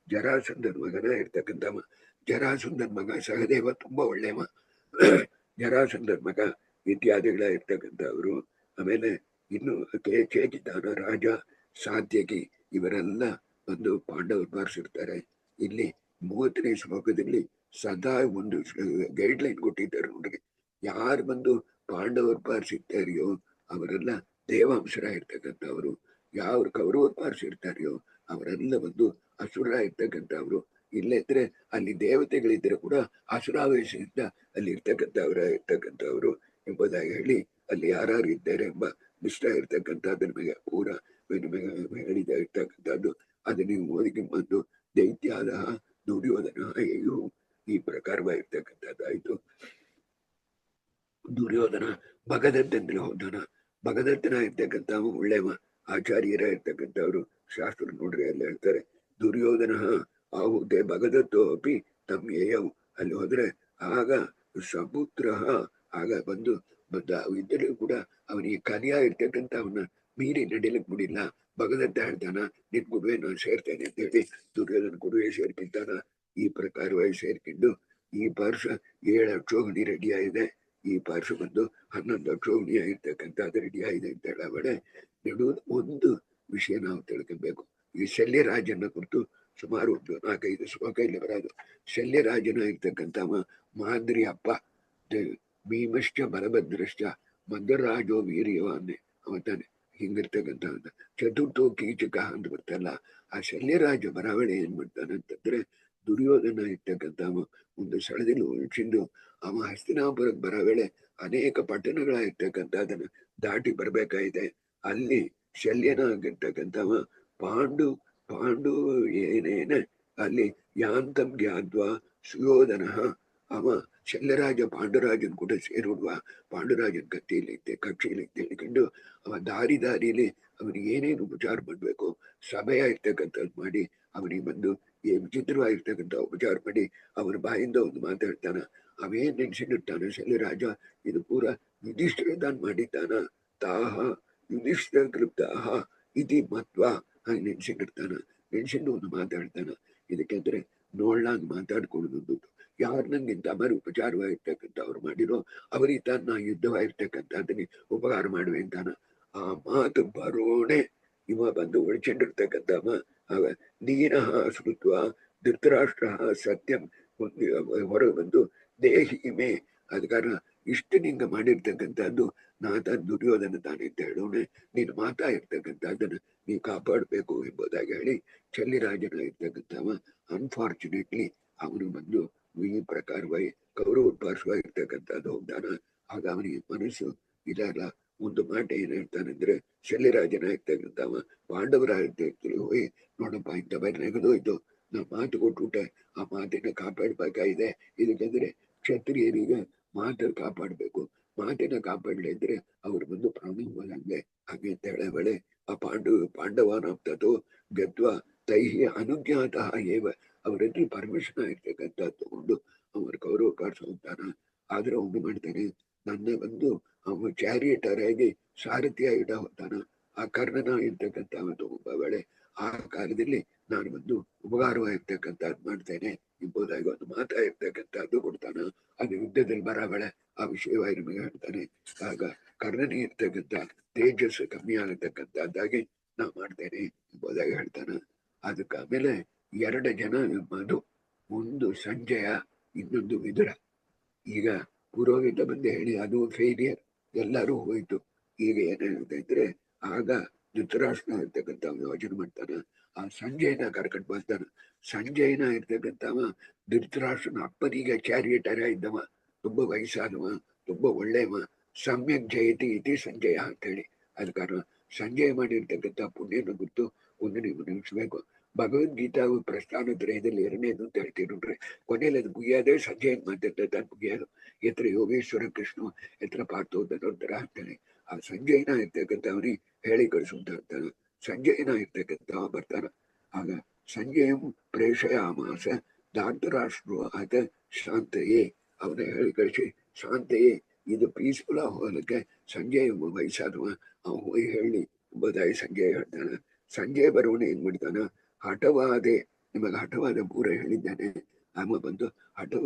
ಜರಾಸಂಧನ ಮಗನ ಇರ್ತಕ್ಕಂಥವ. ಜರಾಸಂಧನ ಮಗ ಸಹದೇವ ತುಂಬಾ ಒಳ್ಳೆವ, ಜರಾಸಂಧನ ಮಗ ಇತ್ಯಾದಿಗಳ ಇರ್ತಕ್ಕಂಥವ್ರು. ಆಮೇಲೆ ಇನ್ನು ಚೇಕಿತಾನ ರಾಜ ಸಾತ್ಯಕಿ ಇವರೆಲ್ಲ ಒಂದು ಪಾಂಡವರು ಬಾರಿಸಿರ್ತಾರೆ. ಇಲ್ಲಿ 30ನೇ ಶ್ಲೋಕದಲ್ಲಿ ಸದಾ ಒಂದು ಗೈಡ್ ಲೈನ್ ಕೊಟ್ಟಿದ್ದಾರೆ ನೋಡ್ರಿ. ಯಾರು ಬಂದು ಪಾಂಡವರು ಬಾರಿಸಿರ್ತಾರೆಯೋ ಅವರೆಲ್ಲ ದೇವಾಂಶರ ಇರ್ತಕ್ಕಂಥವ್ರು, ಯಾವ ಕೌರವರು ಬಾರಿಸಿರ್ತಾರೆಯೋ ಅವರೆಲ್ಲ ಬಂದು ಅಸುರ ಇರ್ತಕ್ಕಂಥವ್ರು. ಇಲ್ಲದ್ರೆ ಅಲ್ಲಿ ದೇವತೆಗಳಿದ್ರೆ ಕೂಡ ಅಸುರಾವೇಶದಿಂದ ಅಲ್ಲಿ ಇರ್ತಕ್ಕಂಥವ್ರು ಎಂಬುದಾಗಿ ಹೇಳಿ ಅಲ್ಲಿ ಯಾರು ಇದ್ದಾರೆ ಎಂಬ ನಿಷ್ಠ ಇರ್ತಕ್ಕಂಥದ್ದು ನಿಮಗೆ ಪೂರ ನಿಮಗೆ ಹೇಳಿದ ಇರ್ತಕ್ಕಂಥದ್ದು. ಅದು ನೀವು ಓದಿಕೊಂಡು ದೈತ್ಯಾದ ದುರ್ಯೋಧನ ಅಯ್ಯೋ ಈ ಪ್ರಕಾರವಾಗಿರ್ತಕ್ಕಂಥದ್ದಾಯ್ತು. ದುರ್ಯೋಧನ ಭಗದತ್ತಂದ್ರೆ ಹೋದನ. ಭಗದತ್ತನ ಇರ್ತಕ್ಕಂಥವ ಒಳ್ಳೆವ, ಆಚಾರ್ಯರ ಇರ್ತಕ್ಕಂಥವ್ರು ಶಾಸ್ತ್ರ ನೋಡ್ರಿ ಅಲ್ಲಿ ಹೇಳ್ತಾರೆ. ದುರ್ಯೋಧನ ಆಹುತೆ ಭಗದತ್ತೋ ಅಪಿ ತಮ್ಯೇಯವು ಅಲ್ಲಿ ಹೋದ್ರೆ ಆಗ ಸಮುದ್ರ ಆಗ ಬಂದು ಇದ್ದರೂ ಕೂಡ ಅವನಿಗೆ ಕಲಿಯ ಇರ್ತಕ್ಕಂಥ ಅವನ್ನ ಮೀರಿ ನಡಿಲಿಕ್ಕೆ ಬಿಡಿಲ್ಲ. ಭಗದತ್ತ ಹೇಳ್ತಾನ ನಿನ್ ಗುರುವೆ ನಾನು ಸೇರ್ತೇನೆ ಅಂತ ಹೇಳಿ ದುರ್ಯೋಧನ ಗುರುವೆ ಸೇರ್ಕಿಂತಾನ. ಈ ಪ್ರಕಾರವಾಗಿ ಸೇರ್ಕೊಂಡು ಈ ಪಾರ್ಶ್ವ 7 ಅಕ್ಷೋಹಿಣಿ ರೆಡಿ ಆಗಿದೆ, ಈ ಪಾರ್ಶ್ವ ಬಂದು 11 ಅಕ್ಷೋಹಿಣಿ ಆಗಿರ್ತಕ್ಕಂಥದ್ದು ರೆಡಿ ಆಗಿದೆ ಅಂತ ಹೇಳಬೇಡ. ನಡುವುದು ಒಂದು ವಿಷಯ ನಾವು ತಿಳ್ಕೊಬೇಕು. ಈ ಶಲ್ಯರಾಜನ ಕುರಿತು ಸುಮಾರು ಒಂದು 4-5 ಶ್ಲೋಕ ಇಲ್ಲಿ ಬರೋದು. ಶಲ್ಯರಾಜನ ಇರ್ತಕ್ಕಂಥವ ಮಾದ್ರಿ ಅಪ್ಪ ಭೀಮಶ್ಚ ಬಲಭದ್ರಶ್ಚ ಮಧ್ಯರಾಜೋ ವೀರ್ಯವಾನ್ನೇ ಅವತಾನೆ. ಹಿಂಗಿರ್ತಕ್ಕಂಥ ಚತುರ್ಥೋ ಕೀಚಕ ಅಂತ ಬರ್ತಲ್ಲ, ಆ ಶಲ್ಯರಾಜ ಬರಾವಳಿ ಏನ್ ಮಾಡ್ತಾನೆ ಅಂತಂದ್ರೆ, ದುರ್ಯೋಧನ ಇರ್ತಕ್ಕಂಥ ಒಂದು ಸ್ಥಳದಲ್ಲಿ ಉಳಿಸಿದ್ದು ಅವ ಹಸ್ತಿನಾಪುರಕ್ಕೆ ಬರೋ ವೇಳೆ ಅನೇಕ ಪಟ್ಟಣಗಳಾಗಿರ್ತಕ್ಕಂಥ ಅದನ್ನ ದಾಟಿ ಬರ್ಬೇಕಾಗಿದೆ. ಅಲ್ಲಿ ಶಲ್ಯನಾಗಿರ್ತಕ್ಕಂಥವ ಪಾಂಡು ಏನೇನ ಅಲ್ಲಿ ಯಾಂತಂ ಜ್ಞಾದ್ವಾ ಸುಯೋಧನ ಅವ ಶಲ್ಯರಾಜ ಪಾಂಡುರಾಜನ್ ಕೂಡ ಸೇರಿಡುವ ಪಾಂಡುರಾಜನ್ ಕಕ್ಷೆಯಲ್ಲಿ ಹೇಳಿಕೊಂಡು ಅವ ದಾರಿಲಿ ಅವನಿಗೆ ಏನೇನು ಉಪಚಾರ ಮಾಡ್ಬೇಕು ಸಭೆಯ ಇರ್ತಕ್ಕಂಥದ್ದು ಮಾಡಿ ಅವನಿಗೆ ಬಂದು ವಿಚಿತ್ರವಾಗಿರ್ತಕ್ಕಂಥ ಉಪಚಾರ ಮಾಡಿ ಅವನ ಬಾಯಿಂದ ಒಂದು ಮಾತಾಡ್ತಾನ. ಅವೇನ್ ನೆನ್ಸಿಟ್ಟಿರ್ತಾನ ಶಲ್ಯರಾಜ, ಇದು ಪೂರ ಯುಧಿಷ್ಠಿರದಾನ್ ಮಾಡಿದ್ದಾನ. ತಾಹ ಯುಧಿಷ್ಠಿರ ಕೃಪ್ತಾಹ ಇತಿ ಮತ್ವ ಹಾಗೆ ನೆನ್ಸಿಟ್ಟು ಒಂದು ಮಾತಾಡ್ತಾನ. ಇದಕ್ಕೆಂದ್ರೆ ನೋಡ್ಲಾಂಗ್ ಮಾತಾಡ್ಕೊಳ್ಳೋದು ಯಾರು ನಂಗಿಂತ ಬರೀ ಉಪಚಾರವಾಗಿರ್ತಕ್ಕಂಥ ಅವ್ರು ಮಾಡಿರೋ ಅವರಿಗೆ ನಾ ಯುದ್ಧವಾಗಿರ್ತಕ್ಕಂಥ ಅದನ್ನೇ ಉಪಕಾರ ಮಾಡುವೆ ಅಂತಾನ. ಆ ಮಾತು ಬರೋಣೆ ಇವ ಬಂದು ಒಳಚಂಡಿರ್ತಕ್ಕಂಥವ ಆಗ ನೀನಃ ಸ್ಮೃತ್ವ ಧೃತರಾಷ್ಟ್ರ ಸತ್ಯಂ ಹೊರಗೆ ಬಂದು ದೇಹಿಮೆ ಅದ ಕಾರಣ ಇಷ್ಟು ನಿಂಗ ಮಾಡಿರ್ತಕ್ಕಂಥದ್ದು ದುರ್ಯೋಧನ ತಾನೆ ಅಂತ ಹೇಳೋಣ, ನೀನು ಮಾತಾ ಇರ್ತಕ್ಕಂಥದ್ದನ್ನ ನೀ ಕಾಪಾಡ್ಬೇಕು ಎಂಬುದಾಗಿ ಹೇಳಿ ಶಲ್ಯರಾಜನ ಇರ್ತಕ್ಕಂಥವ ಅನ್ಫಾರ್ಚುನೇಟ್ಲಿ ಅವನು ಬಂದು ಈ ಪ್ರಕಾರವಾಗಿ ಕೌರವ ಪಾರ್ಶ್ವಾಗಿರ್ತಕ್ಕಂಥದ್ದು ಹೋಗ್ತಾನ. ಆಗ ಅವನಿಗೆ ಮನಸ್ಸು ಇದಲ್ಲ, ಒಂದು ಮಾಟ ಏನ್ ಹೇಳ್ತಾನಂದ್ರೆ ಶಲ್ಯರಾಜನ ಇರ್ತಕ್ಕಂಥವ ಪಾಂಡವರ ಹೋಗಿ ನೋಡಪ್ಪ ಇಂಥ ಬರೀ ನೆಗೆದೋಯ್ತು, ನಾ ಮಾತು ಕೊಟ್ಟುಬಿಟ್ಟೆ, ಆ ಮಾತಿನ ಕಾಪಾಡ್ಬೇಕಾಗಿದೆ. ಇದಕ್ಕೆಂದ್ರೆ ಕ್ಷತ್ರಿಯರಿಗೆ ಮಾತನ್ನು ಕಾಪಾಡ್ಬೇಕು, ಮಾತಿನ ಕಾಪಾಡ್ಲಿದ್ರೆ ಅವ್ರು ಬಂದು ಪ್ರಾಣ ಹೋದಂಗೆ ಹಾಗೆ ಅಂತ ಹೇಳಬೇಳೆ. ಆ ಪಾಂಡವನಾಪ್ತೋ ಗತ್ವ ತೈಹಿ ಅನುಜ್ಞಾತ ಏವ ಅವರಲ್ಲಿ ಪರ್ಮಿಷನ್ ಆಗಿರ್ತಕ್ಕಂಥ ತಗೊಂಡು ಅವರ ಕೌರವ ಕಾರ್ಸ ಹೋಗ್ತಾನ. ಆದ್ರೆ ಅವನು ಮಾಡ್ತಾನೆ, ನನ್ನ ಬಂದು ಅವ ಚಾರಿಯಟರ್ ಆಗಿ ಸಾರಥಿಯಾಗಿಡ ಹೋಗ್ತಾನ. ಆ ಕರ್ಣನ ಇರ್ತಕ್ಕಂಥ ತಗೊಂಬ ವೇಳೆ ಆ ಕಾಲದಲ್ಲಿ ನಾನು ಬಂದು ಉಪಕಾರವಾಗಿರ್ತಕ್ಕಂಥದ್ದು ಮಾಡ್ತೇನೆ ಎಂಬುದಾಗಿ ಒಂದು ಮಾತಾಗಿರ್ತಕ್ಕಂಥದ್ದು ಕೊಡ್ತಾನ. ಅದು ಯುದ್ಧದಲ್ಲಿ ಬರಬೇಳೆ ಆ ವಿಷಯವಾಗಿ ನಮಗೆ ಹೇಳ್ತಾನೆ. ಆಗ ಕರ್ಣನಿ ಇರ್ತಕ್ಕಂಥ ತೇಜಸ್ಸು ಕಮ್ಮಿ ಆಗತಕ್ಕಂಥದ್ದಾಗಿ ನಾ ಮಾಡ್ತೇನೆ ಎಂಬುದಾಗಿ ಹೇಳ್ತಾನ. ಅದಕ್ಕೆ ಆಮೇಲೆ 2 ಜನ ಅದು ಒಂದು ಸಂಜಯ ಇನ್ನೊಂದು ವಿದುರ. ಈಗ ಪುರೋಹಿತ ಬಂದು ಹೇಳಿ ಅದು ಫೇಲಿಯರ್, ಎಲ್ಲರೂ ಹೋಯ್ತು. ಈಗ ಏನಾಗುತ್ತೆ ಇದ್ರೆ ಆಗ ಧೃತರಾಷ್ಟ್ರ ಇರ್ತಕ್ಕಂಥ ಯೋಚನೆ ಮಾಡ್ತಾನ, ಆ ಸಂಜಯನ ಕರ್ಕೊಂಡು ಬರ್ತಾನ. ಸಂಜಯನ ಇರ್ತಕ್ಕಂಥವ ಧೃತರಾಷ್ಟ್ರನ ಅಪ್ಪನಿಗೆ ಚಾರಿಯಟರ ಇದ್ದವ, ತುಂಬಾ ವಯಸ್ಸಾದವ, ತುಂಬಾ ಒಳ್ಳೆಯವ. ಸಮ್ಯಕ್ ಜಯತಿ ಇತಿ ಸಂಜಯ ಅಂತ ಹೇಳಿ. ಅದ ಕಾರಣ ಸಂಜಯ ಮಾಡಿರ್ತಕ್ಕಂಥ ಪುಣ್ಯನ ಗುರ್ತು ಒಂದು ನೀವು ನೆನೆಸ್ಬೇಕು. ಭಗವದ್ಗೀತಾ ಪ್ರಸ್ಥಾನತ್ರಯದಲ್ಲಿ 2ನೇದು ಅಂತ ಹೇಳ್ತೀವಿ ನೋಡ್ರಿ, ಕೊನೆಯಲ್ಲಿ ಅದು ಮುಗಿಯೋದೇ ಸಂಜಯನ್ ಮಾತಾಡ್ತಾ ಮುಗಿಯೋದು. ಎತ್ರ ಯೋಗೇಶ್ವರ ಕೃಷ್ಣ ಎತ್ರ ಪಾರ್ಥೋದರ ಅಂತಾನೆ. ಆ ಸಂಜಯನ ಇರ್ತಕ್ಕಂಥವನಿಗೆ ಹೇಳಿ ಕಳಿಸುವಂತ ಹೇಳ್ತಾನೆ. ಸಂಜಯನ ಇರ್ತಕ್ಕಂಥವ ಬರ್ತಾನ. ಆಗ ಸಂಜಯಂ ಪ್ರೇಷಯಾಮಾಸ ಧಾರ್ತರಾಷ್ಟ್ರು ಆತ ಶಾಂತಯೇ, ಅವನ ಹೇಳಿ ಕಳಿಸಿ ಶಾಂತಯೇ ಇದು ಪೀಸ್ಫುಲ್ ಹೋಗಲಿಕ್ಕೆ ಸಂಜಯ್ ವಯಸ್ಸಾದವ ಅವ ಹೋಗಿ ಹೇಳಿ ಎಂಬುದಾಗಿ ಸಂಜಯ್ ಹೇಳ್ತಾನೆ. ಸಂಜಯ್ ಬರೋಣ ಏನ್ ಮಾಡ್ತಾನ, ಹಠವಾದೆ ನಿಮಗೆ ಹಠವಾದ ಪೂರ ಹೇಳಿದ್ದಾನೆ. ಅಮ್ಮ ಬಂದು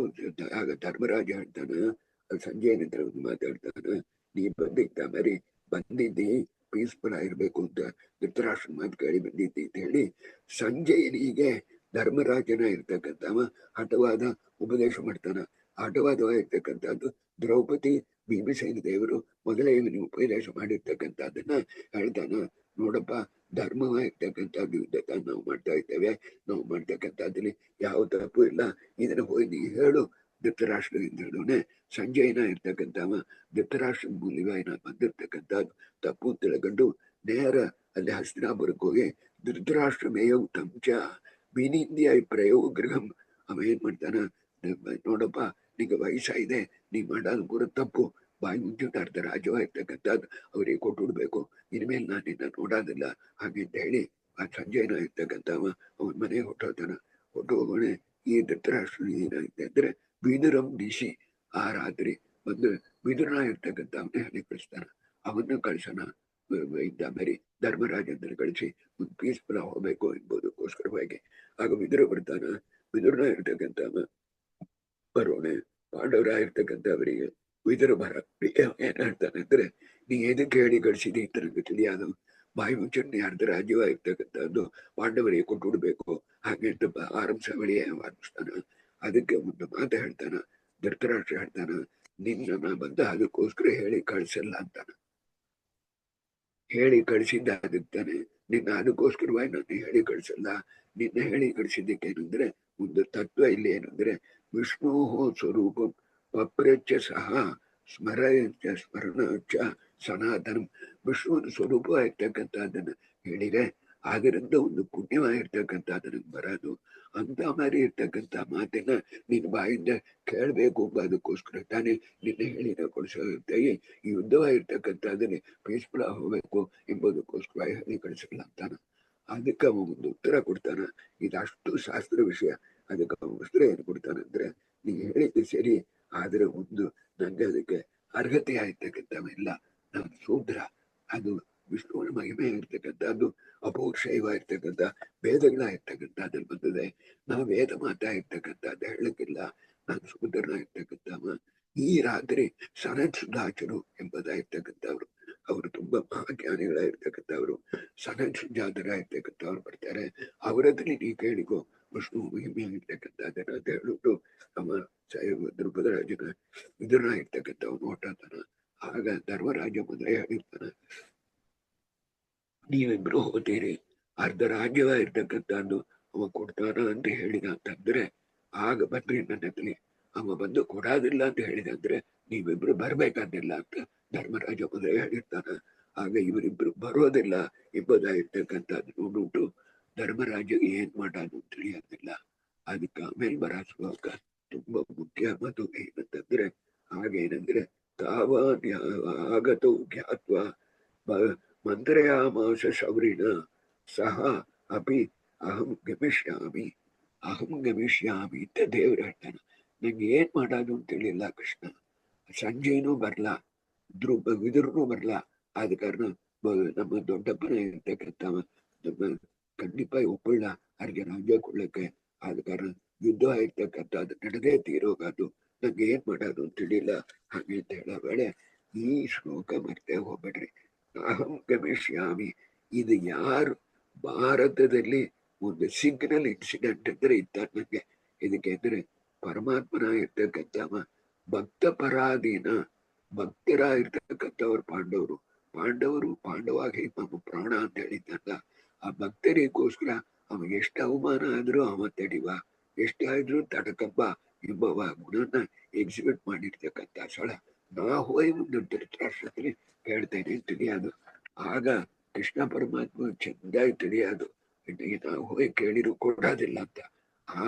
ಆಗ ಧರ್ಮರಾಜ ಹೇಳ್ತಾನ, ಸಂಜಯನ ಹತ್ರ ಒಂದು ಮಾತಾಡ್ತಾನ, ನೀ ಬಂದಿದ್ದ ಮರಿ ಬಂದಿದ್ದಿ ಪೀಸ್ಫುಲ್ ಆಗಿರ್ಬೇಕು ಅಂತ ಧೃತರಾಷ್ಟ್ರ ಮಾತು ಕೇಳಿ ಬಂದಿದ್ದಿ ಅಂತ ಹೇಳಿ ಸಂಜಯನಿಗೆ ಧರ್ಮರಾಜನ ಇರ್ತಕ್ಕಂಥವ ಹಠವಾದ ಉಪದೇಶ ಮಾಡ್ತಾನ. ಹಠವಾದವಾಗಿರ್ತಕ್ಕಂಥದ್ದು ದ್ರೌಪದಿ ಭೀಮಸೇನ ದೇವರು ಮೊದಲೇ ನೀವು ಉಪದೇಶ ಮಾಡಿರ್ತಕ್ಕಂಥದ್ದನ್ನ ಹೇಳ್ತಾನ. ನೋಡಪ್ಪ, ಧರ್ಮವಾಗಿರ್ತಕ್ಕಂಥದ್ದು ಯುದ್ಧ ನಾವು ಮಾಡ್ತಾ ಇದ್ದೇವೆ, ನಾವು ಮಾಡ್ತಕ್ಕಂಥದ್ದಲ್ಲಿ ಯಾವ ತಪ್ಪು ಇಲ್ಲ, ಇದನ್ನ ಹೋಗಿ ನೀ ಹೇಳು ಧೃತರಾಷ್ಟ್ರದಿಂದ ಹೇಳೋನೆ. ಸಂಜಯನ ಇರ್ತಕ್ಕಂಥವ ಧೃತರಾಷ್ಟ್ರ ಮೂಲವಾಗಿ ಬಂದಿರ್ತಕ್ಕಂಥದ್ದು ತಪ್ಪು ತಿಳ್ಕೊಂಡು ನೇರ ಅಲ್ಲಿ ಹಸ್ತಿನಾಪುರಕ್ಕೆ ಹೋಗಿ ಧೃತರಾಷ್ಟ್ರ ಮೇಯವು ತಂಚ ವಿನಿಂದ್ಯ ಪ್ರಯೋಗ ಗೃಹಂ. ಅವ ಏನ್ ಮಾಡ್ತಾನ, ನೋಡಪ್ಪ ನಿಂಗೆ ವಯಸ್ಸಾಗಿದೆ, ನೀ ಮಾಡೋದು ಪೂರ ತಪ್ಪು, ಬಾಯಿ ಮುಂಚಿಟ್ಟಾರ್ಥ ರಾಜ್ಯವಾಗಿರ್ತಕ್ಕಂಥದ್ದು ಅವ್ರಿಗೆ ಕೊಟ್ಟು ಬಿಡ್ಬೇಕು, ಇನ್ಮೇಲೆ ನಾನು ನಿನ್ನ ನೋಡೋದಿಲ್ಲ ಹಾಗೆ ಅಂತ ಹೇಳಿ ಆ ಸಂಜಯನ ಇರ್ತಕ್ಕಂಥವ ಅವನ ಮನೆಗೆ ಹೊಟ್ಟೋತಾನ. ಹೊಟ್ಟು ಹೋಗೋಣ. ಈ ಧೃತರಾಷ್ಟ್ರ ಏನಾಗುತ್ತೆ ಅಂದ್ರೆ ವಿದುರಂ ನಿಶಿ ಆ ರಾತ್ರಿ ಬಂದು ವಿದುರನ ಇರ್ತಕ್ಕಂಥ ಅವನೇ ಹೇಳಿ ಕಳಿಸ್ತಾನ. ಅವನ್ನ ಕಳ್ಸೋಣ ಇದ್ದ ಮರಿ ಧರ್ಮರಾಜಂದ್ರ ಕಳಿಸಿ ಒಂದು ಪೀಸ್ಫುಲ್ ಹೋಗ್ಬೇಕು ಎಂಬುದಕ್ಕೋಸ್ಕರವಾಗಿ. ಆಗ ವಿದುರ ಬರ್ತಾನ. ವಿದುರನ ಇರ್ತಕ್ಕಂಥ ಬರೋಣ ಪಾಂಡವರ ಇರ್ತಕ್ಕಂಥವರಿಗೆ ವಿದುರ ಬರ ಏನ್ ಹೇಳ್ತಾನೆ ಅಂದ್ರೆ, ನೀ ಎದಕ್ಕೆ ಹೇಳಿ ಕಳಿಸಿದಿ ಈ ತನಕ ತಿಳಿಯಾದ, ಬಾಯಿ ಮುಚ್ಚನ್ನು ಯಾರ್ದ ರಾಜ್ಯವಾಗಿರ್ತಕ್ಕಂಥದ್ದು ಪಾಂಡವರಿಗೆ ಕೊಟ್ಟು ಬಿಡ್ಬೇಕು ಹಾಗೆ ಆರಂಭಿಸಬಳಿಯೇ ಆರಂಭಿಸ್ತಾನ. ಅದಕ್ಕೆ ಒಂದು ಮಾತು ಹೇಳ್ತಾನ. ಧೃತರಾಷ್ಟ್ರ ಹೇಳ್ತಾನ, ನಿನ್ನ ಬಂದ ಅದಕ್ಕೋಸ್ಕರ ಹೇಳಿ ಕಳ್ಸಲ್ಲ ಅಂತಾನ. ಹೇಳಿ ಕಳಿಸಿದ್ದ ಅದಕ್ಕೆ ತಾನೆ. ನಿನ್ನ ಅದಕ್ಕೋಸ್ಕರವಾಗಿ ನಾನು ಹೇಳಿ ಕಳಿಸಲ್ಲ. ನಿನ್ನ ಹೇಳಿ ಕಳಿಸಿದ್ದಕ್ಕೆ ಏನಂದ್ರೆ ಒಂದು ತತ್ವ ಇಲ್ಲಿ ಏನಂದ್ರೆ ವಿಷ್ಣು ಸ್ವರೂಪ ಪಪ್ರಚ್ಚ ಸಹ ಸ್ಮರಚ ಸ್ಮರಣಚ್ಚ ಸನಾತನಂ. ವಿಷ್ಣುವಿನ ಸ್ವರೂಪವಾಗಿರ್ತಕ್ಕಂಥದ್ದನ್ನು ಹೇಳಿದ್ರೆ ಅದರಿಂದ ಒಂದು ಪುಣ್ಯವಾಗಿರ್ತಕ್ಕಂಥದ್ದನ್ನು ಬರೋದು. ಅಂತ ಮಾರಿ ಇರ್ತಕ್ಕಂಥ ಮಾತನ್ನ ನಿನ್ನ ಬಾಯಿಂದ ಕೇಳಬೇಕು ಅದಕ್ಕೋಸ್ಕರ ತಾನೇ ನಿನ್ನ ಹೇಳಿನ ಕೊಡಿಸೋದಾಗಿ ಈ ಯುದ್ಧವಾಗಿರ್ತಕ್ಕಂಥದ್ದನ್ನೇ ಪೀಸ್ಫುಲ್ ಹೋಗ್ಬೇಕು ಎಂಬುದಕ್ಕೋಸ್ಕರ ಹೇಳಿ ಕಳಿಸಲ್ಲ ಅಂತಾನ. ಅದಕ್ಕೆ ಅವ ಒಂದು ಉತ್ತರ ಕೊಡ್ತಾನ. ಇದಷ್ಟು ಶಾಸ್ತ್ರ ವಿಷಯ. ಅದಕ್ಕೆ ಅವ ಉತ್ತರ ಏನು ಕೊಡ್ತಾನಂದ್ರೆ, ನೀ ಹೇಳಿದ್ದು ಸರಿ, ಆದ್ರೆ ಒಂದು ನಂಗೆ ಅದಕ್ಕೆ ಅರ್ಹತೆ ಆಯ್ತಕ್ಕಂಥವಿಲ್ಲ. ನಾನು ಶೂದ್ರ. ಅದು ವಿಷ್ಣುವಿನ ಮಹಿಮೆ ಇರ್ತಕ್ಕಂಥದ್ದು ಅಪೌರುಷೇಯ ಇರ್ತಕ್ಕಂಥ ವೇದಗಳಾಗಿರ್ತಕ್ಕಂಥದ್ದಲ್ಲಿ ಬಂದಿದೆ. ನಾವು ವೇದ ಮಾತಾ ಇರ್ತಕ್ಕಂಥದ್ದು ಹೇಳಕ್ಕಿಲ್ಲ. ನಾನು ಶೂದ್ರನಾಗಿರ್ತಕ್ಕಂಥವ. ಈ ರಾತ್ರಿ ಸನತ್ ಸುಧಾಚರು ಎಂಬುದಾಗಿರ್ತಕ್ಕಂಥವ್ರು, ಅವರು ತುಂಬಾ ಮಹಾಜ್ಞಾನಿಗಳಾಗಿರ್ತಕ್ಕಂಥವ್ರು, ಸನತ್ ಸುಜಾತರಾಗಿರ್ತಕ್ಕಂಥವ್ರು ಬರ್ತಾರೆ. ಅವರದ್ರಲ್ಲಿ ನೀ ಕೇಳಿಕೋ ವಿಷ್ಣು ಮಹಿಮೆ ಆಗಿರ್ತಕ್ಕಂಥದ್ದನ್ನ ಅಂತ ಹೇಳ್ಬಿಟ್ಟು ನಮ್ಮ ದ್ರುಪದ ರಾಜನ ಇದನ್ನಾಗಿರ್ತಕ್ಕಂಥವ್ನು ಹೊಟ್ಟಾನ. ಆಗ ಧರ್ಮರಾಜ ಮೊದಲೇ ಹೇಳಿರ್ತಾನ, ನೀವಿಬ್ರು ಹೋಗ್ತೀರಿ, ಅರ್ಧ ರಾಜ್ಯವಾಗಿರ್ತಕ್ಕಂಥದ್ದು ಅವ ಕೊಡ್ತಾನ ಅಂತ ಹೇಳಿದ ಅಂತಂದ್ರೆ ಆಗ ಬನ್ರಿ ನನ್ನ ಹತ್ರ. ಅವ ಬಂದು ಕೊಡೋದಿಲ್ಲ ಅಂತ ಹೇಳಿದಂದ್ರೆ ನೀವಿಬ್ರು ಬರ್ಬೇಕಾದಿಲ್ಲ ಅಂತ ಧರ್ಮರಾಜ ಮೊದಲೇ ಹೇಳಿರ್ತಾನ. ಆಗ ಇವರಿಬ್ರು ಬರೋದಿಲ್ಲ ಎಂಬುದಾಗಿರ್ತಕ್ಕಂಥದ್ದು ನೋಡ್ಬಿಟ್ಟು ಧರ್ಮರಾಜ ಏನ್ ಮಾಡೋದು ತಿಳಿಯೋದಿಲ್ಲ. ಅದಕ್ಕೆ ಆಮೇಲೆ ಬರೋ ಶ್ಲೋಕ ತುಂಬಾ ಮುಖ್ಯ. ಮತ್ತು ಏನಂತಂದ್ರೆ ಹಾಗೇನಂದ್ರೆ ತಾವಾನ್ ಆಗತೋ ಜ್ಞಾತ್ವ ಮಂತ್ರಯಾಮಾಸ ಶೌರಿಣ ಸಹ ಅಪಿ ಅಹಂ ಗಮಿಷ್ಯಾಮಿ ಅಂತ ದೇವ್ರು ಹೇಳ್ತಾನ. ನಂಗೆ ಏನ್ ಮಾಡೋದು ಅಂತ ಹೇಳಿಲ್ಲ ಕೃಷ್ಣ. ಸಂಜೆನೂ ಬರ್ಲಾ, ವಿದುರ್ನೂ ಬರ್ಲಾ. ಆದ ಕಾರಣ ನಮ್ಮ ದೊಡ್ಡಪ್ಪನ ಇರ್ತಕ್ಕಂಥ ನಮ್ಮ ಖಂಡಿತ ಒಪ್ಪಳ್ಳ ಅವ್ರಿಗೆ ರಾಜ್ಯ ಕೊಡ್ಲಿಕ್ಕೆ. ಆದ ಕಾರಣ ಯುದ್ಧ ಆಗಿರ್ತಕ್ಕಂಥದ್ದು ನಡೆದೇ ತೀರೋಗಾದು. ನಂಗೆ ಏನ್ ಮಾಡೋದು ಅಂತ ತಿಳಿಲ್ಲ. ಹಾಗೆ ಅಂತ ಹೇಳೋ ವೇಳೆ ಈ ಶ್ಲೋಕ ಮರ್ತೇ ಹೋಗ್ಬೇಡ್ರಿ. ಅಹಂ ಗಮಿಷ್ಯಾಮಿ ಇದು ಯಾರು ಭಾರತದಲ್ಲಿ ಒಂದು ಸಿಗ್ನಲ್ ಇನ್ಸಿಡೆಂಟ್ ಅಂದ್ರೆ ಇತ್ತ ನಂಗೆ. ಇದಕ್ಕೆ ಅಂದ್ರೆ ಪರಮಾತ್ಮನ ಇರ್ತಕ್ಕಂಥವ ಭಕ್ತ ಪರಾಧೀನ ಭಕ್ತರ ಇರ್ತಕ್ಕಂಥವ್ರು ಪಾಂಡವರು ಪಾಂಡವಾಗಿ ನಮ್ಮ ಪ್ರಾಣ ಅಂತ ಹೇಳಿದ್ದಾಗ ಆ ಭಕ್ತರಿಗೋಸ್ಕರ ಅವ ಎಷ್ಟು ಅವಮಾನ ಆದ್ರೂ ಅವ ತಡಿವ, ಎಷ್ಟಾದ್ರೂ ತಡಕಬ್ಬ ಎಂಬವ ಗುಣನ ಎಕ್ಸಿಬಿಟ್ ಮಾಡಿರ್ತಕ್ಕಂಥ ಸ್ಥಳ. ನಾ ಹೋಗಿ ಒಂದು ಧೃತರಾಷ್ಟ್ರದಲ್ಲಿ ಹೇಳ್ತೇನೆ ತಿಳಿಯೋದು. ಆಗ ಕೃಷ್ಣ ಪರಮಾತ್ಮ ಚೆಂದಾಗಿ ತಿಳಿಯೋದು, ನಾವು ಹೋಗಿ ಕೇಳಿರು ಕೊಡೋದಿಲ್ಲ ಅಂತ.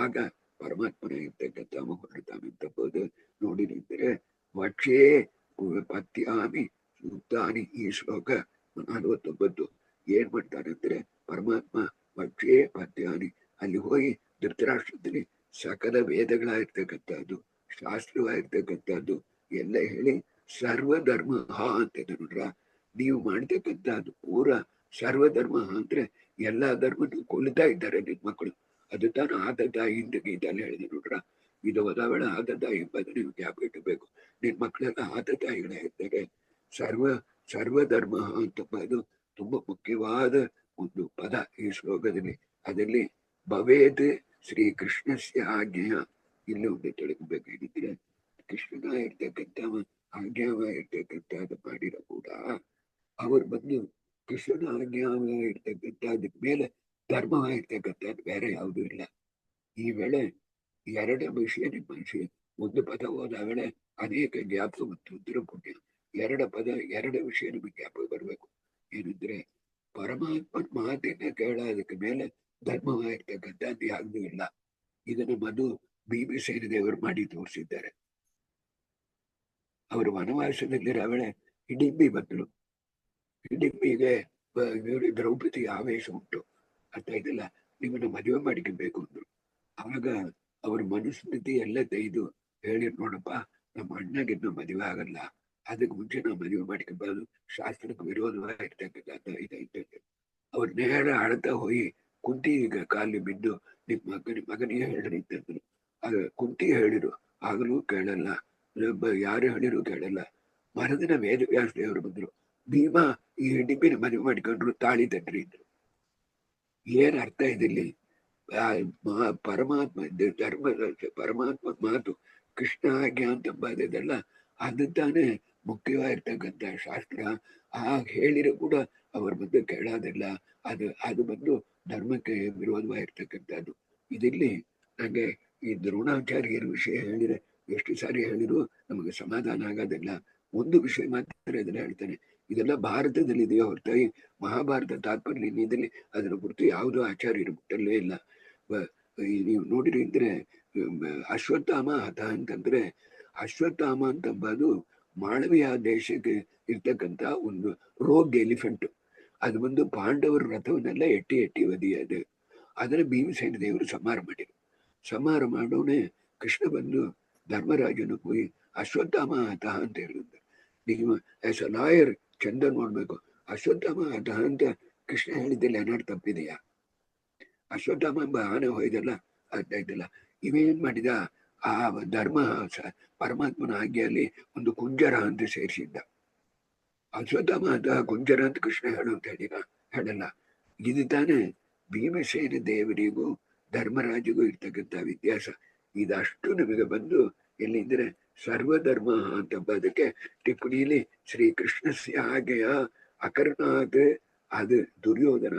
ಆಗ ಪರಮಾತ್ಮನ ಇರ್ತಕ್ಕಂಥ ಹೊರತಾನಂತಬಹುದು ನೋಡಿದ್ರೆ ವಕ್ಷೇ ಪತ್ಯಾಮಿ ಸೂಕ್ತಾನಿ. ಈ ಶ್ಲೋಕ 49 ಏನ್ ಮಾಡ್ತಾನಂದ್ರೆ ಪರಮಾತ್ಮ ವಕ್ಷೇ ಪತ್ಯಾನಿ ಅಲ್ಲಿ ಹೋಗಿ ಧೃತರಾಷ್ಟ್ರದಲ್ಲಿ ಸಕಲ ವೇದಗಳಾಗಿರ್ತಕ್ಕಂಥದ್ದು ಶಾಸ್ತ್ರವಾಗಿರ್ತಕ್ಕಂಥದ್ದು ಎಲ್ಲ ಹೇಳಿ ಸರ್ವಧರ್ಮ ಅಂತ ನೋಡ್ರ. ನೀವು ಮಾಡ್ತಕ್ಕಂಥದ್ದು ಪೂರ ಸರ್ವಧರ್ಮ ಅಂದ್ರೆ ಎಲ್ಲಾ ಧರ್ಮದ್ದು ಕೊಲ್ತಾ ಇದ್ದಾರೆ ನಿನ್ ಮಕ್ಕಳು. ಅದು ತಾನು ಆದದ ಹಿಂದೆ ಗೀತಲ್ಲಿ ಹೇಳಿದೆ ನೋಡ್ರ. ಇದು ಒದವಳ ಆದದ ಎಂಬುದನ್ನು ನೀವು ಜ್ಞಾಪಕ ಇಟ್ಟಬೇಕು. ನಿನ್ ಮಕ್ಕಳೆಲ್ಲ ಆದತಾಯಿಗಳೇ ಇರ್ತಾರೆ. ಸರ್ವಧರ್ಮ ಅಂತಂಬುದು ತುಂಬಾ ಮುಖ್ಯವಾದ ಒಂದು ಪದ ಈ ಶ್ಲೋಕದಲ್ಲಿ. ಅದರಲ್ಲಿ ಭವೇತ್ ಶ್ರೀ ಕೃಷ್ಣಸ್ಯ ಆಜ್ಞೆಯ ಇಲ್ಲಿ ಒಂದು ತಿಳ್ಕೊಬೇಕಾಗಿದ್ರೆ ಕೃಷ್ಣನ ಇರ್ತಕ್ಕಂಥ ಆಜ್ಞಾವ ಇರ್ತಕ್ಕಂಥದ್ದು ಮಾಡಿರೋ ಕೂಡ ಅವರು ಬಂದು ಕೃಷ್ಣನ ಆಜ್ಞಾವ ಇರ್ತಕ್ಕಂಥದಕ್ಕೆ ಮೇಲೆ ಧರ್ಮವಾಗಿರ್ತಕ್ಕಂಥದ್ದು ಬೇರೆ ಯಾವುದೂ ಇಲ್ಲ. ಈ ವೇಳೆ ಎರಡು ವಿಷಯ ನಿಮ್ಮ ವಿಷಯ. ಒಂದು ಪದ ಹೋದ ವೇಳೆ ಅನೇಕ ಜ್ಞಾಪಕ ಮತ್ತು ಉತ್ತರ ಪುಣ್ಯ. ಎರಡು ವಿಷಯ ನಿಮಗೆ ಜ್ಞಾಪಕ ಬರಬೇಕು. ಏನಂದ್ರೆ ಪರಮಾತ್ಮನ ಮಾತಿನ ಕೇಳೋದಕ್ಕೆ ಮೇಲೆ ಧರ್ಮವಾಗಿರ್ತಕ್ಕಂಥದ್ದು ಯಾವುದೂ ಇಲ್ಲ. ಇದನ್ನು ಮಧು ಭೀಮಸೇನ ದೇವರು ಮಾಡಿ ತೋರಿಸಿದ್ದಾರೆ. ಅವರು ವನವಾಸದಲ್ಲಿರೋ ವೇಳೆ ಹಿಡಿಂಬಿ ಬಂದರು. ಹಿಡಿಂಬಿಗೆ ದ್ರೌಪದಿ ಆವೇಶ ಉಂಟು. ಅರ್ಥ ಇದೆಲ್ಲ, ನಿಮ್ಮನ್ನು ಮದುವೆ ಮಾಡಿಕೊಬೇಕು ಅಂದ್ರು. ಆಗ ಅವ್ರ ಮನುಸ್ಮೃತಿ ಎಲ್ಲ ತೆಗೆದು ಹೇಳಿ, ನೋಡಪ್ಪ ನಮ್ಮ ಅಣ್ಣಗಿನ್ನು ಮದುವೆ ಆಗಲ್ಲ, ಅದಕ್ಕೆ ಮುಂಚೆ ನಾವು ಮದುವೆ ಮಾಡಿಕೊಬಾರ್ದು, ಶಾಸ್ತ್ರಕ್ಕೆ ವಿರೋಧವಾಗಿರ್ತಕ್ಕಂಥ ಇದೈತೆ. ಅವ್ರ ನೇರ ಆಳ್ತಾ ಹೋಗಿ ಕುಂತಿ ಈಗ ಕಾಲಿ ಬಿದ್ದು ನಿಮ್ಮ ಮಗನಿಗೆ ಹೇಳ್ರಿ ಅಂತಂದ್ರು. ಆಗ ಕುಂತಿ ಹೇಳಿರು, ಆಗಲೂ ಕೇಳಲ್ಲ, ಯಾರು ಹೇಳಿರು ಕೇಳಲ್ಲ. ಮರದಿನ ವೇದವ್ಯಾಸ ದೇವರು ಬಂದ್ರು. ಭೀಮ ಈ ಹಿಡಿಬಿನ ಮದುವೆ ಮಾಡಿಕೊಂಡ್ರು, ತಾಳಿ ತಟ್ರಿ ಇದ್ರು. ಏನ್ ಅರ್ಥ ಇದಿಲ್ಲಿ? ಪರಮಾತ್ಮ ಪರಮಾತ್ಮ ಮಾತು ಕೃಷ್ಣ ಆಜ್ಞೆ ಅಂತಂಬದಲ್ಲ, ಅದು ತಾನೇ ಮುಖ್ಯವಾಗಿರ್ತಕ್ಕಂಥ ಶಾಸ್ತ್ರ. ಆ ಹೇಳಿರೋ ಕೂಡ ಅವ್ರ ಬಂದು ಕೇಳೋದಿಲ್ಲ. ಅದು ಬಂದು ಧರ್ಮಕ್ಕೆ ವಿರೋಧವಾಗಿರ್ತಕ್ಕಂಥದ್ದು. ಇದಿಲ್ಲಿ ನಂಗೆ ಈ ದ್ರೋಣಾಚಾರ್ಯರ ವಿಷಯ ಹೇಳಿದ್ರೆ ಎಷ್ಟು ಸಾರಿ ಹೇಳಿದ್ರು ನಮಗೆ ಸಮಾಧಾನ ಆಗೋದಿಲ್ಲ. ಒಂದು ವಿಷಯ ಮಾತ್ರ ಇದನ್ನ ಹೇಳ್ತೇನೆ, ಇದೆಲ್ಲ ಭಾರತದಲ್ಲಿ ಇದೆಯೋ ಹೊರತಾಗಿ ಮಹಾಭಾರತ ತಾತ್ಪರ್ಯ ಇದರಲ್ಲಿ ಅದರ ಕುರಿತು ಯಾವುದೋ ಆಚಾರ್ಯರು ಬಿಟ್ಟಲ್ಲೇ ಇಲ್ಲ. ನೀವು ನೋಡಿರಿ ಇದ್ರೆ ಅಶ್ವತ್ಥಾಮ ಹತ ಅಂತಂದ್ರೆ, ಅಶ್ವತ್ಥಾಮ ಅಂತಂಬದು ಮಾಳವಿಯ ದೇಶಕ್ಕೆ ಇರ್ತಕ್ಕಂಥ ಒಂದು ರೋಗ್ ಎಲಿಫೆಂಟ್. ಅದು ಬಂದು ಪಾಂಡವರ ರಥವನ್ನೆಲ್ಲ ಎಟ್ಟಿ ಒದಿಯೋದು. ಅದರ ಭೀಮಸೇನ ದೇವರು ಸಂಹಾರ ಮಾಡಿದ್ರು. ಸಂಹಾರ ಮಾಡೋನೆ ಕೃಷ್ಣ ಬಂದು ಧರ್ಮರಾಜನು ಹೋಗಿ ಅಶ್ವತ್ಥಾಮ ಹತ ಅಂತ ಹೇಳಿದ್ರು. ನೀವು ಆಸ್ ಅ ಲಾಯರ್ ಚಂದ ನೋಡ್ಬೇಕು, ಅಶ್ವತ್ಥಾಮ ಹತ ಅಂತ ಕೃಷ್ಣ ಹೇಳಿದ್ದಲ್ಲಿ ಏನಾದ್ರು ತಪ್ಪಿದೆಯಾ? ಅಶ್ವತ್ಥಾಮ ಎಂಬ ಆನೆ ಹೋಯ್ದಲ್ಲ ಅದಾಯ್ತಲ್ಲ, ಇವೇನ್ ಮಾಡಿದ, ಆ ಧರ್ಮ ಪರಮಾತ್ಮನ ಆಜ್ಞೆಯಲ್ಲಿ ಒಂದು ಕುಂಜರ ಅಂತ ಸೇರಿಸಿದ್ದ. ಅಶ್ವತ್ಥಾಮ ಹತ ಕುಂಜರ ಅಂತ ಕೃಷ್ಣ ಹೇಳು ಅಂತ ಹೇಳಲ್ಲ. ಇದು ತಾನೇ ಭೀಮಸೇನ ದೇವರಿಗೂ ಧರ್ಮರಾಜಿಗೂ ಇರ್ತಕ್ಕಂಥ ವ್ಯತ್ಯಾಸ. ಇದಷ್ಟು ನಿಮಗೆ ಬಂದು ಎಲ್ಲಿದ್ರೆ ಸರ್ವಧರ್ಮ ಅಂತ ಅದಕ್ಕೆ ಟಿಪ್ಪಣಿಯಲ್ಲಿ ಶ್ರೀಕೃಷ್ಣಸ್ಯ ಆಜ್ಞೆಯ ಅಕರ್ಣಾತ್ ಅದು ದುರ್ಯೋಧನ.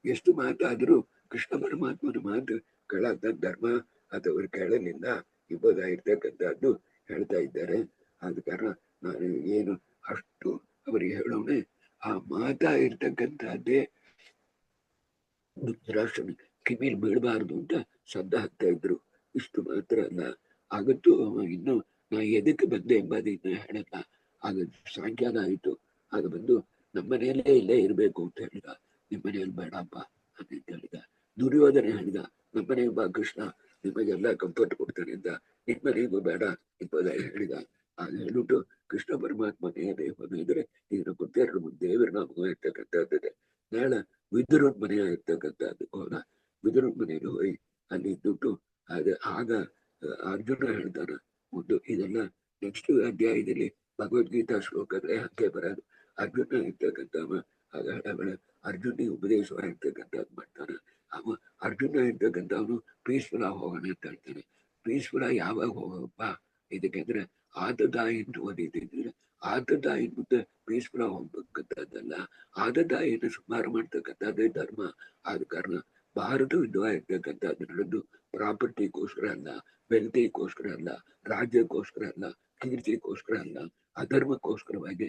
ಎಷ್ಟು ಮಾತಾದರೂ ಕೃಷ್ಣ ಪರಮಾತ್ಮನ ಮಾತು ಕೇಳದ ಧರ್ಮ ಅಥವಾ ಕೇಳಲಿಲ್ಲ ಎಂಬುದಾಗಿರ್ತಕ್ಕಂಥದ್ದು ಹೇಳ್ತಾ ಇದ್ದಾರೆ. ಆದ ಕಾರಣ ನಾನು ಏನು ಅಷ್ಟು ಅವರಿಗೆ ಹೇಳೋಣ, ಆ ಮಾತಾ ಇರ್ತಕ್ಕಂಥದ್ದೇ ಧೃತರಾಷ್ಟ್ರನ ಕಿವಿಲ್ ಬೀಳಬಾರ್ದು ಅಂತ ಶಬ್ದ ಹಾಕ್ತಾ ಇದ್ರು. ಇಷ್ಟು ಮಾತ್ರ ಅಲ್ಲ, ಆಗತ್ತೂ ಇನ್ನು ನಾ ಎದಕ್ಕೆ ಬಂದೆ ಎಂಬುದನ್ನ ಹೇಳಲ್ಲ. ಆಗ ಸಾಯಂಕಾಲ ಆಯಿತು. ಆಗ ಬಂದು ನಮ್ಮನೆಯಲ್ಲೇ ಇಲ್ಲೇ ಇರಬೇಕು ಅಂತ ಹೇಳಿದ. ನಿಮ್ಮನೆಯಲ್ಲಿ ಬೇಡಪ್ಪ ಅಂತ ಹೇಳಿದ. ದುರ್ಯೋಧನ ಹೇಳಿದ, ನಮ್ಮನೆ ಬಾ ಕೃಷ್ಣ, ನಿಮಗೆಲ್ಲ ಕಂಫರ್ಟ್ ಕೊಡ್ತಾನೆ ಅಂತ, ನಿಮ್ಮನೆಗೂ ಬೇಡ ಎಂಬುದಾಗಿ ಹೇಳಿದ. ಆಗ ಹೇಳ್ಬಿಟ್ಟು ಕೃಷ್ಣ ಪರಮಾತ್ಮನೇ ಹೋದ್ರೆ ಇದನ್ನು ಗೊತ್ತಿರೋ ದೇವರ ನಾಮ ಇರ್ತಕ್ಕಂಥದ್ದಿದೆ. ನಾಳೆ ವಿದುರನ್ ಮನೆ ಇರ್ತಕ್ಕಂಥದ್ದು ಹೋದ. ವಿದುರನ್ ಮನೆಯಲ್ಲಿ ಹೋಗಿ ಅಲ್ಲಿ ಇದ್ದುಟ್ಟು ಆಗ ಅರ್ಜುನ ಹೇಳ್ತಾನ ಒಂದು, ಇದೆಲ್ಲ ನೆಕ್ಸ್ಟ್ ಅಧ್ಯಾಯದಲ್ಲಿ ಭಗವದ್ಗೀತಾ ಶ್ಲೋಕದ್ರೆ ಹಂಗೆ ಬರೋದು. ಅರ್ಜುನ ಇರ್ತಕ್ಕಂಥವ ಆಗ ಅರ್ಜುನಿಗೆ ಉಪದೇಶವಾಗಿರ್ತಕ್ಕಂಥದ್ದು ಮಾಡ್ತಾನೆ. ಅರ್ಜುನ ಇರ್ತಕ್ಕಂಥವನು ಪೀಸ್ಫುಲ್ ಆಗಿ ಹೋಗೋಣ ಅಂತ ಹೇಳ್ತಾನೆ. ಪೀಸ್ಫುಲ್ ಆಗಿ ಯಾವಾಗ ಹೋಗಪ್ಪ? ಇದಕ್ಕೆಂದ್ರೆ ಆತದಾಯಿನ್ನು ಓದಿದ್ರೆ ಆತದಾಯಿ ಮುಂದೆ ಪೀಸ್ಫುಲ್ ಆಗಿ ಹೋಗ್ಬೇಕಂತದ್ದಲ್ಲ, ಆತದಾಯಿಯನ್ನು ಸುಮಾರು ಮಾಡ್ತಕ್ಕಂಥದ್ದೇ ಧರ್ಮ. ಆದ ಕಾರಣ ಭಾರತ ಯುದ್ಧವಾಗಿರ್ತಕ್ಕಂಥದ್ದು ನಡೆದು ಪ್ರಾಪರ್ಟಿಗೋಸ್ಕರ ಅಲ್ಲ, ವೆಲ್ತಿಗೋಸ್ಕರ ಅಲ್ಲ, ರಾಜ್ಯಕ್ಕೋಸ್ಕರ ಅಲ್ಲ, ಕೀರ್ತಿಗೋಸ್ಕರ ಅಲ್ಲ, ಅಧರ್ಮಕ್ಕೋಸ್ಕರವಾಗಿ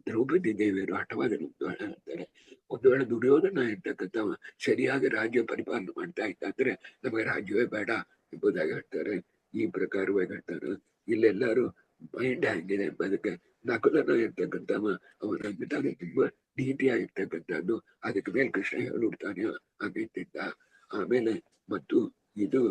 ದ್ರೌಪದಿ ದೇವಿಯರು ಹಠವಾದಲ್ಲಿ ಹೇಳ್ತಾರೆ. ಒಂದು ವೇಳೆ ದುರ್ಯೋಧನ ಇರ್ತಕ್ಕಂಥವ ಸರಿಯಾಗಿ ರಾಜ್ಯ ಪರಿಪಾಲನೆ ಮಾಡ್ತಾ ಇದ್ದ ಅಂದ್ರೆ ನಮಗೆ ರಾಜ್ಯವೇ ಬೇಡ ಎಂಬುದಾಗಿ ಹೇಳ್ತಾರೆ. ಈ ಪ್ರಕಾರವಾಗಿ ಹೇಳ್ತಾರೆ. ಇಲ್ಲೆಲ್ಲರೂ ಮೈಂಡ್ ಹ್ಯಾಂಗಿದೆ ಎಂಬುದಕ್ಕೆ ನಕುಲನ ಇರ್ತಕ್ಕಂಥವ ಅವನ ತಾನೇ ತುಂಬಾ ನೀತಿಯಾಗಿರ್ತಕ್ಕಂಥದ್ದು. ಅದಕ್ಕೆ ಮೇಲೆ ಕೃಷ್ಣ ಹೇಳಿಡ್ತಾನೆ ಆಗಿದ್ದ. ಆಮೇಲೆ ಮತ್ತು ಇದು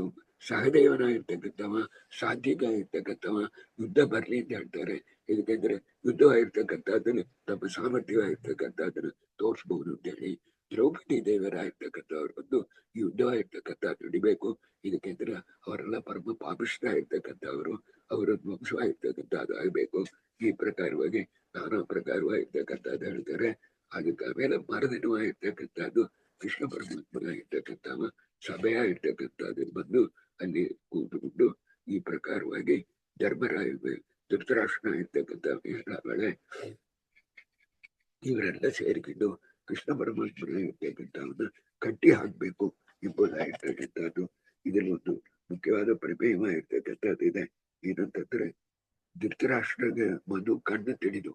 ಸಹದೇವನ ಇರ್ತಕ್ಕಂಥವ, ಸಾತ್ವಿಕ ಇರ್ತಕ್ಕಂಥವ ಯುದ್ಧ ಬರ್ಲಿ ಅಂತ ಹೇಳ್ತಾರೆ. ಇದಕ್ಕೆಂದ್ರೆ ಯುದ್ಧವಾಗಿರ್ತಕ್ಕಂಥದ್ದನ್ನು ತಮ್ಮ ಸಾಮರ್ಥ್ಯವಾಗಿರ್ತಕ್ಕಂಥದ್ದನ್ನು ತೋರಿಸ್ಬಹುದು ಅಂತ ಹೇಳಿ ದ್ರೌಪದಿ ದೇವರ ಇರ್ತಕ್ಕಂಥವ್ರು ಬಂದು ಯುದ್ಧವಾಗಿರ್ತಕ್ಕಂಥ ನುಡಿಬೇಕು. ಇದಕ್ಕೆಂದ್ರೆ ಅವರೆಲ್ಲ ಪರಮ ಪಾಪಿಷ್ಟ ಇರ್ತಕ್ಕಂಥವ್ರು, ಅವರ ವಂಶವಾಗಿರ್ತಕ್ಕಂಥದ್ದು ಆಗಬೇಕು. ಈ ಪ್ರಕಾರವಾಗಿ ನಾನಾ ಪ್ರಕಾರವಾಗಿರ್ತಕ್ಕಂಥದ್ದು ಹೇಳ್ತಾರೆ. ಅದಕ್ಕೆ ಆಮೇಲೆ ಮರದಿನವಾಗಿರ್ತಕ್ಕಂಥದ್ದು ಕೃಷ್ಣ ಪರಮಾತ್ಮನಾಗಿರ್ತಕ್ಕಂಥವ ಸಭೆಯಾಗಿರ್ತಕ್ಕಂಥದ್ದು ಬಂದು ಅಲ್ಲಿ ಕೂತುಕೊಂಡು ಈ ಪ್ರಕಾರವಾಗಿ ಧರ್ಮರಾಯ ಧೃತರಾಷ್ಟ್ರನ ಇರ್ತಕ್ಕಂಥ ವೇಳೆ ಇವರೆಲ್ಲ ಸೇರಿಕೊಂಡು ಕೃಷ್ಣ ಪರಮಾತ್ಮನ ಇರ್ತಕ್ಕಂಥವನ್ನ ಕಟ್ಟಿ ಹಾಕ್ಬೇಕು ಎಂಬುದಾಗಿರ್ತಕ್ಕಂಥದ್ದು ಇದರಲ್ಲಿ ಒಂದು ಮುಖ್ಯವಾದ ಪ್ರಮೇಯ ಇರ್ತಕ್ಕಂಥದ್ದು ಇದೆ. ಏನಂತಂದ್ರೆ ಧೃತರಾಷ್ಟ್ರಗೆ ಒಂದು ಕಣ್ಣು ತಿಳಿದು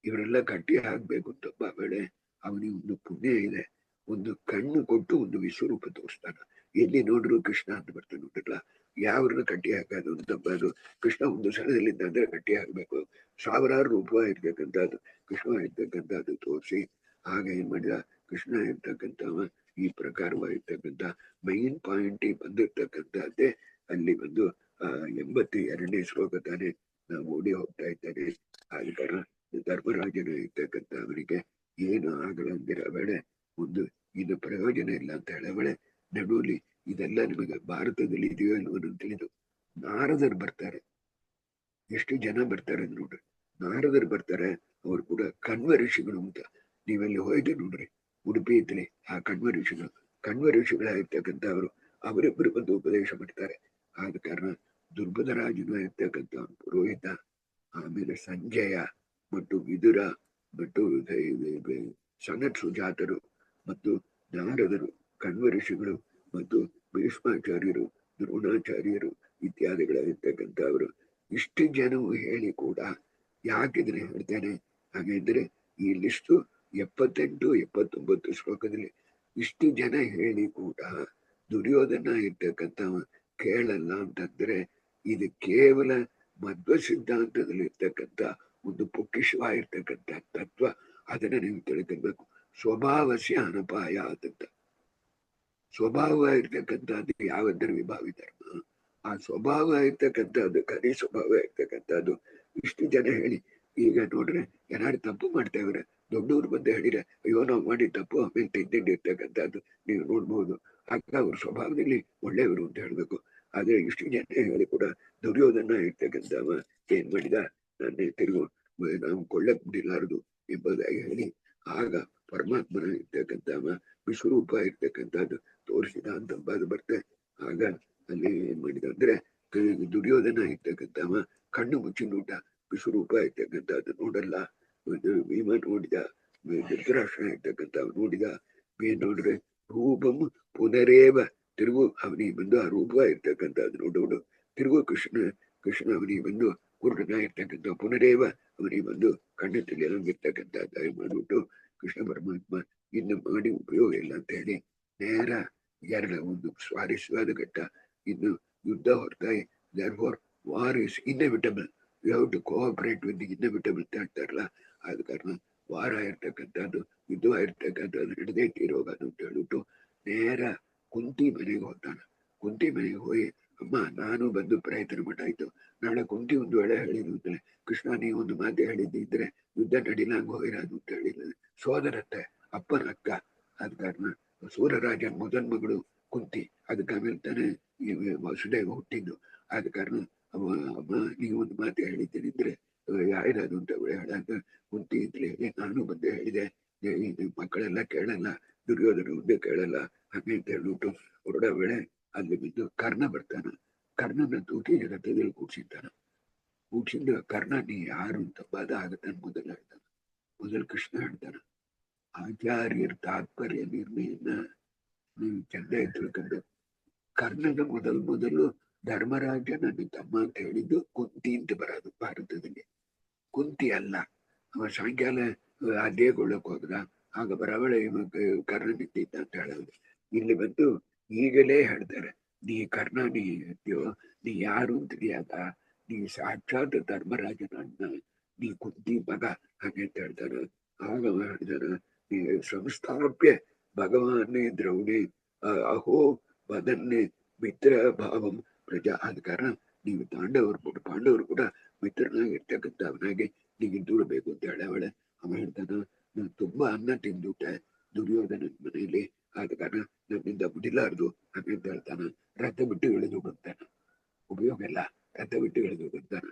ಇವರೆಲ್ಲ ಕಟ್ಟಿ ಹಾಕ್ಬೇಕು ಅಂತಂಬ ವೇಳೆ ಅವನಿಗೆ ಒಂದು ಪುಣ್ಯ ಇದೆ. ಒಂದು ಕಣ್ಣು ಕೊಟ್ಟು ಒಂದು ವಿಶ್ವರೂಪ ತೋರಿಸ್ತಾನ. ಎಲ್ಲಿ ನೋಡ್ರು ಕೃಷ್ಣ ಅಂತ ಬರ್ತಾನೆ ನೋಡಿಲ್ಲ. ಯಾವ್ರನ್ನ ಕಟ್ಟಿ ಹಾಕೋದು ಅಂತಂಬದು ಕೃಷ್ಣ ಒಂದು ಸಲದಲ್ಲಿದ್ದ ಅಂದ್ರೆ ಕಟ್ಟಿ ಹಾಕ್ಬೇಕು. ಸಾವಿರಾರು ರೂಪ ಇರ್ತಕ್ಕಂಥದ್ದು ಕೃಷ್ಣ ಇರ್ತಕ್ಕಂಥದ್ದು ತೋರಿಸಿ ಆಗ ಏನ್ ಮಾಡಿದ, ಕೃಷ್ಣ ಇರ್ತಕ್ಕಂಥವ ಈ ಪ್ರಕಾರವಾಗಿರ್ತಕ್ಕಂಥ ಮೈನ್ ಪಾಯಿಂಟ್ ಬಂದಿರ್ತಕ್ಕಂಥದ್ದೇ ಅಲ್ಲಿ ಒಂದು 82ನೇ ಶ್ಲೋಕ ತಾನೆ ನಾವು ಓಡಿ ಹೋಗ್ತಾ ಇದ್ದೇನೆ. ಆದ ಕಾರಣ ಧರ್ಮರಾಜನ ಇರ್ತಕ್ಕಂಥ ಅವರಿಗೆ ಏನು ಆಗಲಂದಿರ ವೇಳೆ ಒಂದು ಇನ್ನು ಪ್ರಯೋಜನ ಇಲ್ಲ ಅಂತ ಹೇಳಬೇಳೆ ನಡುವಲ್ಲಿ ಇದೆಲ್ಲ ನಿಮಗೆ ಭಾರತದಲ್ಲಿ ಇದೆಯೋ ಇಲ್ವೋ ತಿಳಿದು ನಾರದರು ಬರ್ತಾರೆ. ಎಷ್ಟು ಜನ ಬರ್ತಾರೆ ನೋಡ್ರಿ, ನಾರದರು ಬರ್ತಾರೆ. ಅವ್ರು ಕೂಡ ಕಣ್ವ ಋಷಿಗಳು ಅಂತ ನೀವೆಲ್ಲಿ ಹೋಯ್ತು ನೋಡ್ರಿ ಉಡುಪಿ ಇದ್ದಲ್ಲಿ ಆ ಕಣ್ವ ಋಷಿಗಳಾಗಿರ್ತಕ್ಕಂಥವ್ರು ಅವರಿಬ್ಬರು ಬಂದು ಉಪದೇಶ ಮಾಡ್ತಾರೆ. ಆದ ಕಾರಣ ದುರ್ಬದ ರಾಜನು ಇರ್ತಕ್ಕಂಥ ಪುರೋಹಿತ, ಆಮೇಲೆ ಸಂಜಯ ಮತ್ತು ವಿದುರ ಮತ್ತು ಸನತ್ ಸುಜಾತರು ಮತ್ತು ನಾರದರು, ಕಣ್ವ ಋಷಿಗಳು ಮತ್ತು ಭೀಷ್ಮಾಚಾರ್ಯರು, ದ್ರೋಣಾಚಾರ್ಯರು ಇತ್ಯಾದಿಗಳಾಗಿರ್ತಕ್ಕಂಥವರು. ಇಷ್ಟು ಜನವು ಹೇಳಿ ಕೂಡ ಯಾಕಿದ್ರೆ ಹೇಳ್ತೇನೆ ಹಾಗಿದ್ರೆ ಈ ಲಿಸ್ಟು 78-79 ಶ್ಲೋಕದಲ್ಲಿ ಇಷ್ಟು ಜನ ಹೇಳಿ ಕೂಡ ದುರ್ಯೋಧನ ಇರ್ತಕ್ಕಂಥವ ಕೇಳಲ್ಲ ಅಂತಂದ್ರೆ ಇದು ಕೇವಲ ಮಧ್ವ ಸಿದ್ಧಾಂತದಲ್ಲಿ ಇರ್ತಕ್ಕಂಥ ಒಂದು ಪೊಕ್ಕಿಷವಾಗಿರ್ತಕ್ಕಂಥ ತತ್ವ. ಅದನ್ನ ನೀವು ತಿಳ್ಕೊಳ್ಬೇಕು. ಸ್ವಭಾವಸ್ಯ ಅನಪಾಯ ಅಂತ. ಸ್ವಭಾವ ಇರ್ತಕ್ಕಂಥದ್ದು ಯಾವಂದ್ರೆ ವಿಭಾವಿ ಧರ್ಮ. ಆ ಸ್ವಭಾವ ಇರ್ತಕ್ಕಂಥದ್ದು ಕರಿ ಸ್ವಭಾವ ಇರ್ತಕ್ಕಂಥದ್ದು ಇಷ್ಟು ಜನ ಹೇಳಿ ಈಗ ನೋಡ್ರೆ ಏನಾದ್ರು ತಪ್ಪು ಮಾಡ್ತೇವ್ರೆ ದೊಡ್ಡವ್ರು ಬಂದು ಹೇಳಿದ್ರೆ ಅಯ್ಯೋ ನಾವು ಮಾಡಿ ತಪ್ಪು ಆಮೇಲೆ ತಿಂದಿರ್ತಕ್ಕಂಥದ್ದು ನೀವು ನೋಡ್ಬೋದು. ಆಗ ಅವ್ರ ಸ್ವಭಾವದಲ್ಲಿ ಒಳ್ಳೆಯವರು ಅಂತ ಹೇಳ್ಬೇಕು. ಆದ್ರೆ ಇಷ್ಟು ಜನ ಹೇಳಿ ಕೂಡ ದುರ್ಯೋಧನ ಇರ್ತಕ್ಕಂಥವ ಏನ್ ಮಾಡಿದ, ನನ್ನ ತಿರುಗು ನಾವು ಕೊಳ್ಳಕ್ ಬಿಡಿಲಾರದು ಎಂಬುದಾಗಿ ಹೇಳಿ ಆಗ ಪರಮಾತ್ಮನ ಇರ್ತಕ್ಕಂಥವ ವಿಶ್ವರೂಪ ಇರ್ತಕ್ಕಂಥದ್ದು ತೋರಿಸಿದ ಅಂತ ಬರ್ತೆ. ಆಗ ಅಲ್ಲಿ ಏನ್ ಮಾಡಿದ ಅಂದ್ರೆ ದುರ್ಯೋಧನ ಇರ್ತಕ್ಕಂಥವ ಕಣ್ಣು ಮುಚ್ಚಿನೂಟ ವಿಶ್ವರೂಪ ಇರ್ತಕ್ಕಂಥದ್ದು ನೋಡಲ್ಲ. ಭೀಮ ನೋಡಿದ, ಧೃತರಾಷ್ಟ್ರ ಇರ್ತಕ್ಕಂಥವ್ ನೋಡಿದ. ನೋಡ್ರೆ ರೂಪಂ ಪುನರೇವ ತಿರುಗು ಅವನಿಗೆ ಬಂದು ಆ ರೂಪ ಇರ್ತಕ್ಕಂಥದ್ದು ನೋಡೋಡು ತಿರುಗು ಕೃಷ್ಣ ಅವನಿಗೆ ಬಂದು ಕುರುಡನ ಇರ್ತಕ್ಕಂಥ ಪುನರೇವ ಅವನಿಗೆ ಬಂದು ಕಣ್ಣು ತಿಳಿಯಲಾಗಿರ್ತಕ್ಕಂಥದ್ದು ಮಾಡ್ಬಿಟ್ಟು ಕೃಷ್ಣ ಪರಮಾತ್ಮ ಇನ್ನು ಮಾಡಿ ಉಪಯೋಗ ಇಲ್ಲ ಅಂತ ಹೇಳಿ ನೇರ ಒಂದು ಸ್ವಾರಸ್ಯವಾದ ಘಟ್ಟ. ಇನ್ನು ಯುದ್ಧ ಹೊರತಾಗಿ therefore war is inevitable, you have to cooperate with the inevitable ಅಂತ ಹೇಳ್ತಾರಲ್ಲ. ಆದ ಕಾರಣ ವಾರ ಇರ್ತಕ್ಕಂಥದ್ದು ಯುದ್ಧ ಇರ್ತಕ್ಕಂಥದ್ದು ನಡೆದೇ ತೀರೋಗದು ಅಂತ ಹೇಳ್ಬಿಟ್ಟು ನೇರ ಕುಂತಿ ಮನೆಗೆ ಹೋಗ್ತಾನೆ. ಕುಂತಿ ಮನೆಗೆ ಹೋಗಿ ಅಮ್ಮ ನಾನು ಬಂದು ಪ್ರಯತ್ನ ಮಾಡಾಯ್ತು, ನಾಳೆ ಕುಂತಿ ಒಂದು ವೇಳೆ ಹೇಳಿದ್ರು ಅಂದ್ರೆ ಕೃಷ್ಣ ನೀವು ಒಂದು ಮಾತೆ ಹೇಳಿದ್ದಿದ್ರೆ ಯುದ್ಧ ನಡಿಲಂಗ ಹೋಗಿರೋದು ಅಂತ ಹೇಳಿಲ್ಲ. ಸೋದರತ್ತೆ ಅಪ್ಪನ ಅಕ್ಕ. ಆದ ಕಾರಣ ಸೂರರಾಜನ ಮೊದಲ ಮಗಳು ಕುಂತಿ, ಅದಕ್ಕೆ ಆಮೇಲೆ ತಾನೆ ವಸುದೇವ ಹುಟ್ಟಿದ್ದು. ಆದ ಕಾರಣ ಅಮ್ಮ ನೀವು ಒಂದು ಮಾತು ಹೇಳಿದ್ದೇನಿದ್ರೆ ಯಾರಿರೋದು ಅಂತ ಹೇಳಾಗ ಕುಂತಿ ಅಂತ ಹೇಳಿ ನಾನು ಬಂದು ಹೇಳಿದೆ ಮಕ್ಕಳೆಲ್ಲ ಕೇಳಲ್ಲ, ದುರ್ಯೋಧನ ಮುಂದೆ ಕೇಳಲ್ಲ ಹಾಗೆ ಅಂತ ಹೇಳ್ಬಿಟ್ಟು ಹೊರಡ ವೇಳೆ ಅಲ್ಲಿ ಬಿದ್ದು ಕರ್ಣ ಬರ್ತಾನ. ಕರ್ಣನ ತೂಕಿ ರಥದಲ್ಲಿ ಕೂಡ್ಸಿದ್ದಾನ. ಕೂಡ್ಸಿದ್ದು ಕರ್ಣ ನೀ ಯಾರು ಅಂತ ಬಾಧ ಆಗತ್ತಾನ. ಮೊದಲು ಕೃಷ್ಣ ಹೇಳ್ತಾನ ಆಚಾರ್ಯರ ತಾತ್ಪರ್ಯ ನಿರ್ಣಯನ ನೀವು ಚೆನ್ನಾಗಿ ತಿಳ್ಕೊಬೇಕು. ಕರ್ಣನ ಮೊದಲು ಧರ್ಮರಾಜ ನನ್ನ ತಮ್ಮ ಅಂತ ಹೇಳಿದ್ದು ಕುಂತಿ ಅಂತ ಬರೋದು ಭಾರತದಲ್ಲಿ. ಕುಂತಿ ಅಲ್ಲ. ಅವ ಸಾಯಂಕಾಲ ಅಧ್ಯಯಗೊಳ್ಳಕ್ ಹೋದ್ರ ಆಗ ಬರವಳೆ ಕರ್ಣ ನಿಂತಿದ್ದ ಅಂತ ಹೇಳೋದು. ಇಲ್ಲಿ ಬಂದು ಈಗಲೇ ಹೇಳ್ತಾರೆ ನೀ ಕರ್ಣ ನೀ ನೀ ಯಾರು ಅಂತ ತಿಳಿಯಾಗ ನೀ ಸಾಕ್ಷಾತ್ ಧರ್ಮರಾಜನ ಅಣ್ಣ, ನೀ ಕುಂತಿ ಮಗ ಹಾಗೆ ಅಂತ ಹೇಳ್ತಾರ. ಆಗ ಹೇಳಿದಾರ ನೀ ಸಂಸ್ಥಾಪ್ಯ ಭಗವಾನ್ ದ್ರೌಣಿ ಅಹೋ ವದನ್ನೇ ಮಿತ್ರ ಭಾವಂ ಪ್ರಜಾ. ಆದ ಕಾರಣ ನೀವು ಪಾಂಡವರು ಕೂಡ ಮಿತ್ರನಾಗಿರ್ತಕ್ಕಂಥ ಅವನಾಗೆ ನೀವು ದೂರಬೇಕು ಅಂತ ಹೇಳವಳೆ. ಅವ ಹೇಳ್ತಾನ ನಾನು ತುಂಬಾ ಅನ್ನ ತಿಂದುಬಿಟ್ಟೆ ದುರ್ಯೋಧನನ ಮನೆಯಲ್ಲಿ, ಆದ ಕಾರಣ ನನ್ನಿಂದ ಬಿಡಿಲಾರ್ದು ಹಾಗೆ ಅಂತ ಹೇಳ್ತಾನ. ರಥ ಬಿಟ್ಟು ಇಳಿದು ಬರ್ತಾನ. ಉಪಯೋಗ ಇಲ್ಲ, ರಥ ಬಿಟ್ಟು ಇಳಿದು ಬರ್ತಾನ.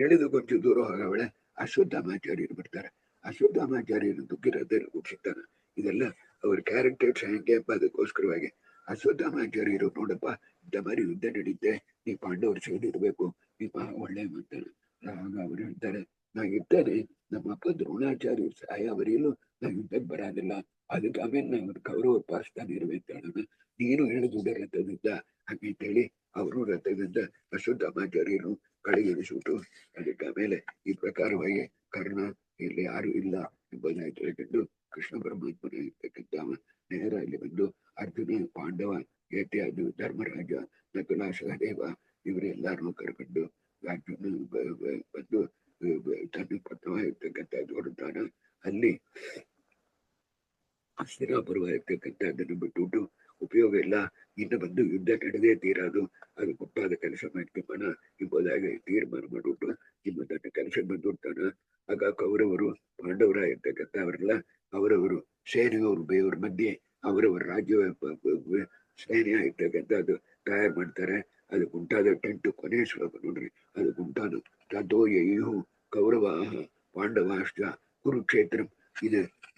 ಎಳೆದು ಕೊಂಚ ದೂರ ಹೋಗವಳೆ ಅಶ್ವತ್ಥಾಮಾಚಾರ್ಯರು ಬರ್ತಾರೆ. ಅಶ್ವತ್ಥಾಮಾಚಾರ್ಯರು ದುಃಖಿ ರಥದಲ್ಲಿ ಕೂಡಿಸಿರ್ತಾನ. ಇದೆಲ್ಲ ಅವ್ರ ಕ್ಯಾರೆಕ್ಟರ್ಸ್ ಹೆಂಗೆ ಎಂಬ ಅದಕ್ಕೋಸ್ಕರವಾಗಿ ಅಶ್ವತ್ಥಾಮಾಚಾರ್ಯರು ನೋಡಪ್ಪ ಇಂಥ ಮಾರಿ ಯುದ್ಧ ನಡೀತೆ, ನೀ ಪಾಂಡವರು ಸೇರಿರ್ಬೇಕು, ನಿಮ್ಮ ಒಳ್ಳೆ ಮಾತಾನೆ. ಆಗ ಅವ್ರು ಹೇಳ್ತಾರೆ ನಾ ಇರ್ತೇನೆ, ನಮ್ಮ ಅಪ್ಪ ದ್ರೋಣಾಚಾರ್ಯರು ಸಹಾಯ ಅವರಿಯಲ್ಲೂ ನಾ ಯುದ್ಧಕ್ಕೆ ಬರೋದಿಲ್ಲ, ಅದಕ್ಕೆ ಆಮೇಲೆ ನಾವು ಕೌರವ ಪಾಸ್ತಾನೆ ಇರ್ಬೇಕು ಹೇಳೋಣ, ನೀನು ಹೇಳಿದ ರಥದಿಂದ ಹಾಗೆ ಹೇಳಿ ಅವರು ರಥದಿಂದ ಅಶ್ವತ್ಥಾಮಾಚಾರ್ಯರು ಕಡೆಗಿಳಿಸ್ಬಿಟ್ಟು ಅದಕ್ಕೆ ಆಮೇಲೆ ಈ ಪ್ರಕಾರವಾಗಿ ಕರ್ಣ ಇಲ್ಲಿ ಯಾರು ಇಲ್ಲ ಎಂಬುದಾಗಿ ತಿಳ್ಕೊಂಡು ಕೃಷ್ಣ ಪರಮಾತ್ಮನ ಇರ್ತಕ್ಕಂಥ ನೇರ ಇಲ್ಲಿ ಬಂದು ಅರ್ಜುನ, ಪಾಂಡವ, ಏತ್ಯಾದಿ ಧರ್ಮರಾಜ, ನಕುಲ, ಸಹದೇವ ಇವರೆಲ್ಲಾರನ್ನು ಕರ್ಕೊಂಡು ಅರ್ಜುನ ಬಂದು ತನ್ನ ಪತ್ರವಾಗಿರ್ತಕ್ಕಂಥದ್ದು ಹೊರತಾನ. ಅಲ್ಲಿ ಹಸ್ತಿನಾಪುರವಾಗಿರ್ತಕ್ಕಂಥದ್ದನ್ನು ಬಿಟ್ಟುಬಿಟ್ಟು ಉಪಯೋಗ ಇಲ್ಲ, ಇನ್ನು ಬಂದು ಯುದ್ಧ ನಡೆದೇ ತೀರೋದು, ಅದು ಗುಪ್ಪಾದ ಕೆಲಸ ಮಾಡ್ಕೊಂಬಣ ಎಂಬುದಾಗಿ ತೀರ್ಮಾನ ಮಾಡಿಬಿಟ್ಟು ಇನ್ನು ತನ್ನ ಕೆಲಸ ಬಂದ್ಬಿಡ್ತಾನ. ಆಗ ಕೌರವರು ಪಾಂಡವರ ಇರ್ತಕ್ಕಂಥವರೆಲ್ಲ ಅವರವರು ಸೇನೆಯವರು ಬೇವ್ರ ಮಧ್ಯೆ ಅವರವರ ರಾಜ್ಯ ಸೇನೆ ಆಗಿರ್ತಕ್ಕಂಥದ್ದು ತಯಾರು ಮಾಡ್ತಾರೆ. ಅದಕ್ಕೆ ಉಂಟಾದ ಟೆಂಟು ಕೊನೆಯ ಶ್ಲೋಕ ನೋಡ್ರಿ, ಅದಕ್ಕೆ ಉಂಟಾದ ತಥೋಯು ಕೌರವ ಪಾಂಡವಾಶ್ಚ ಕುರುಕ್ಷೇತ್ರ.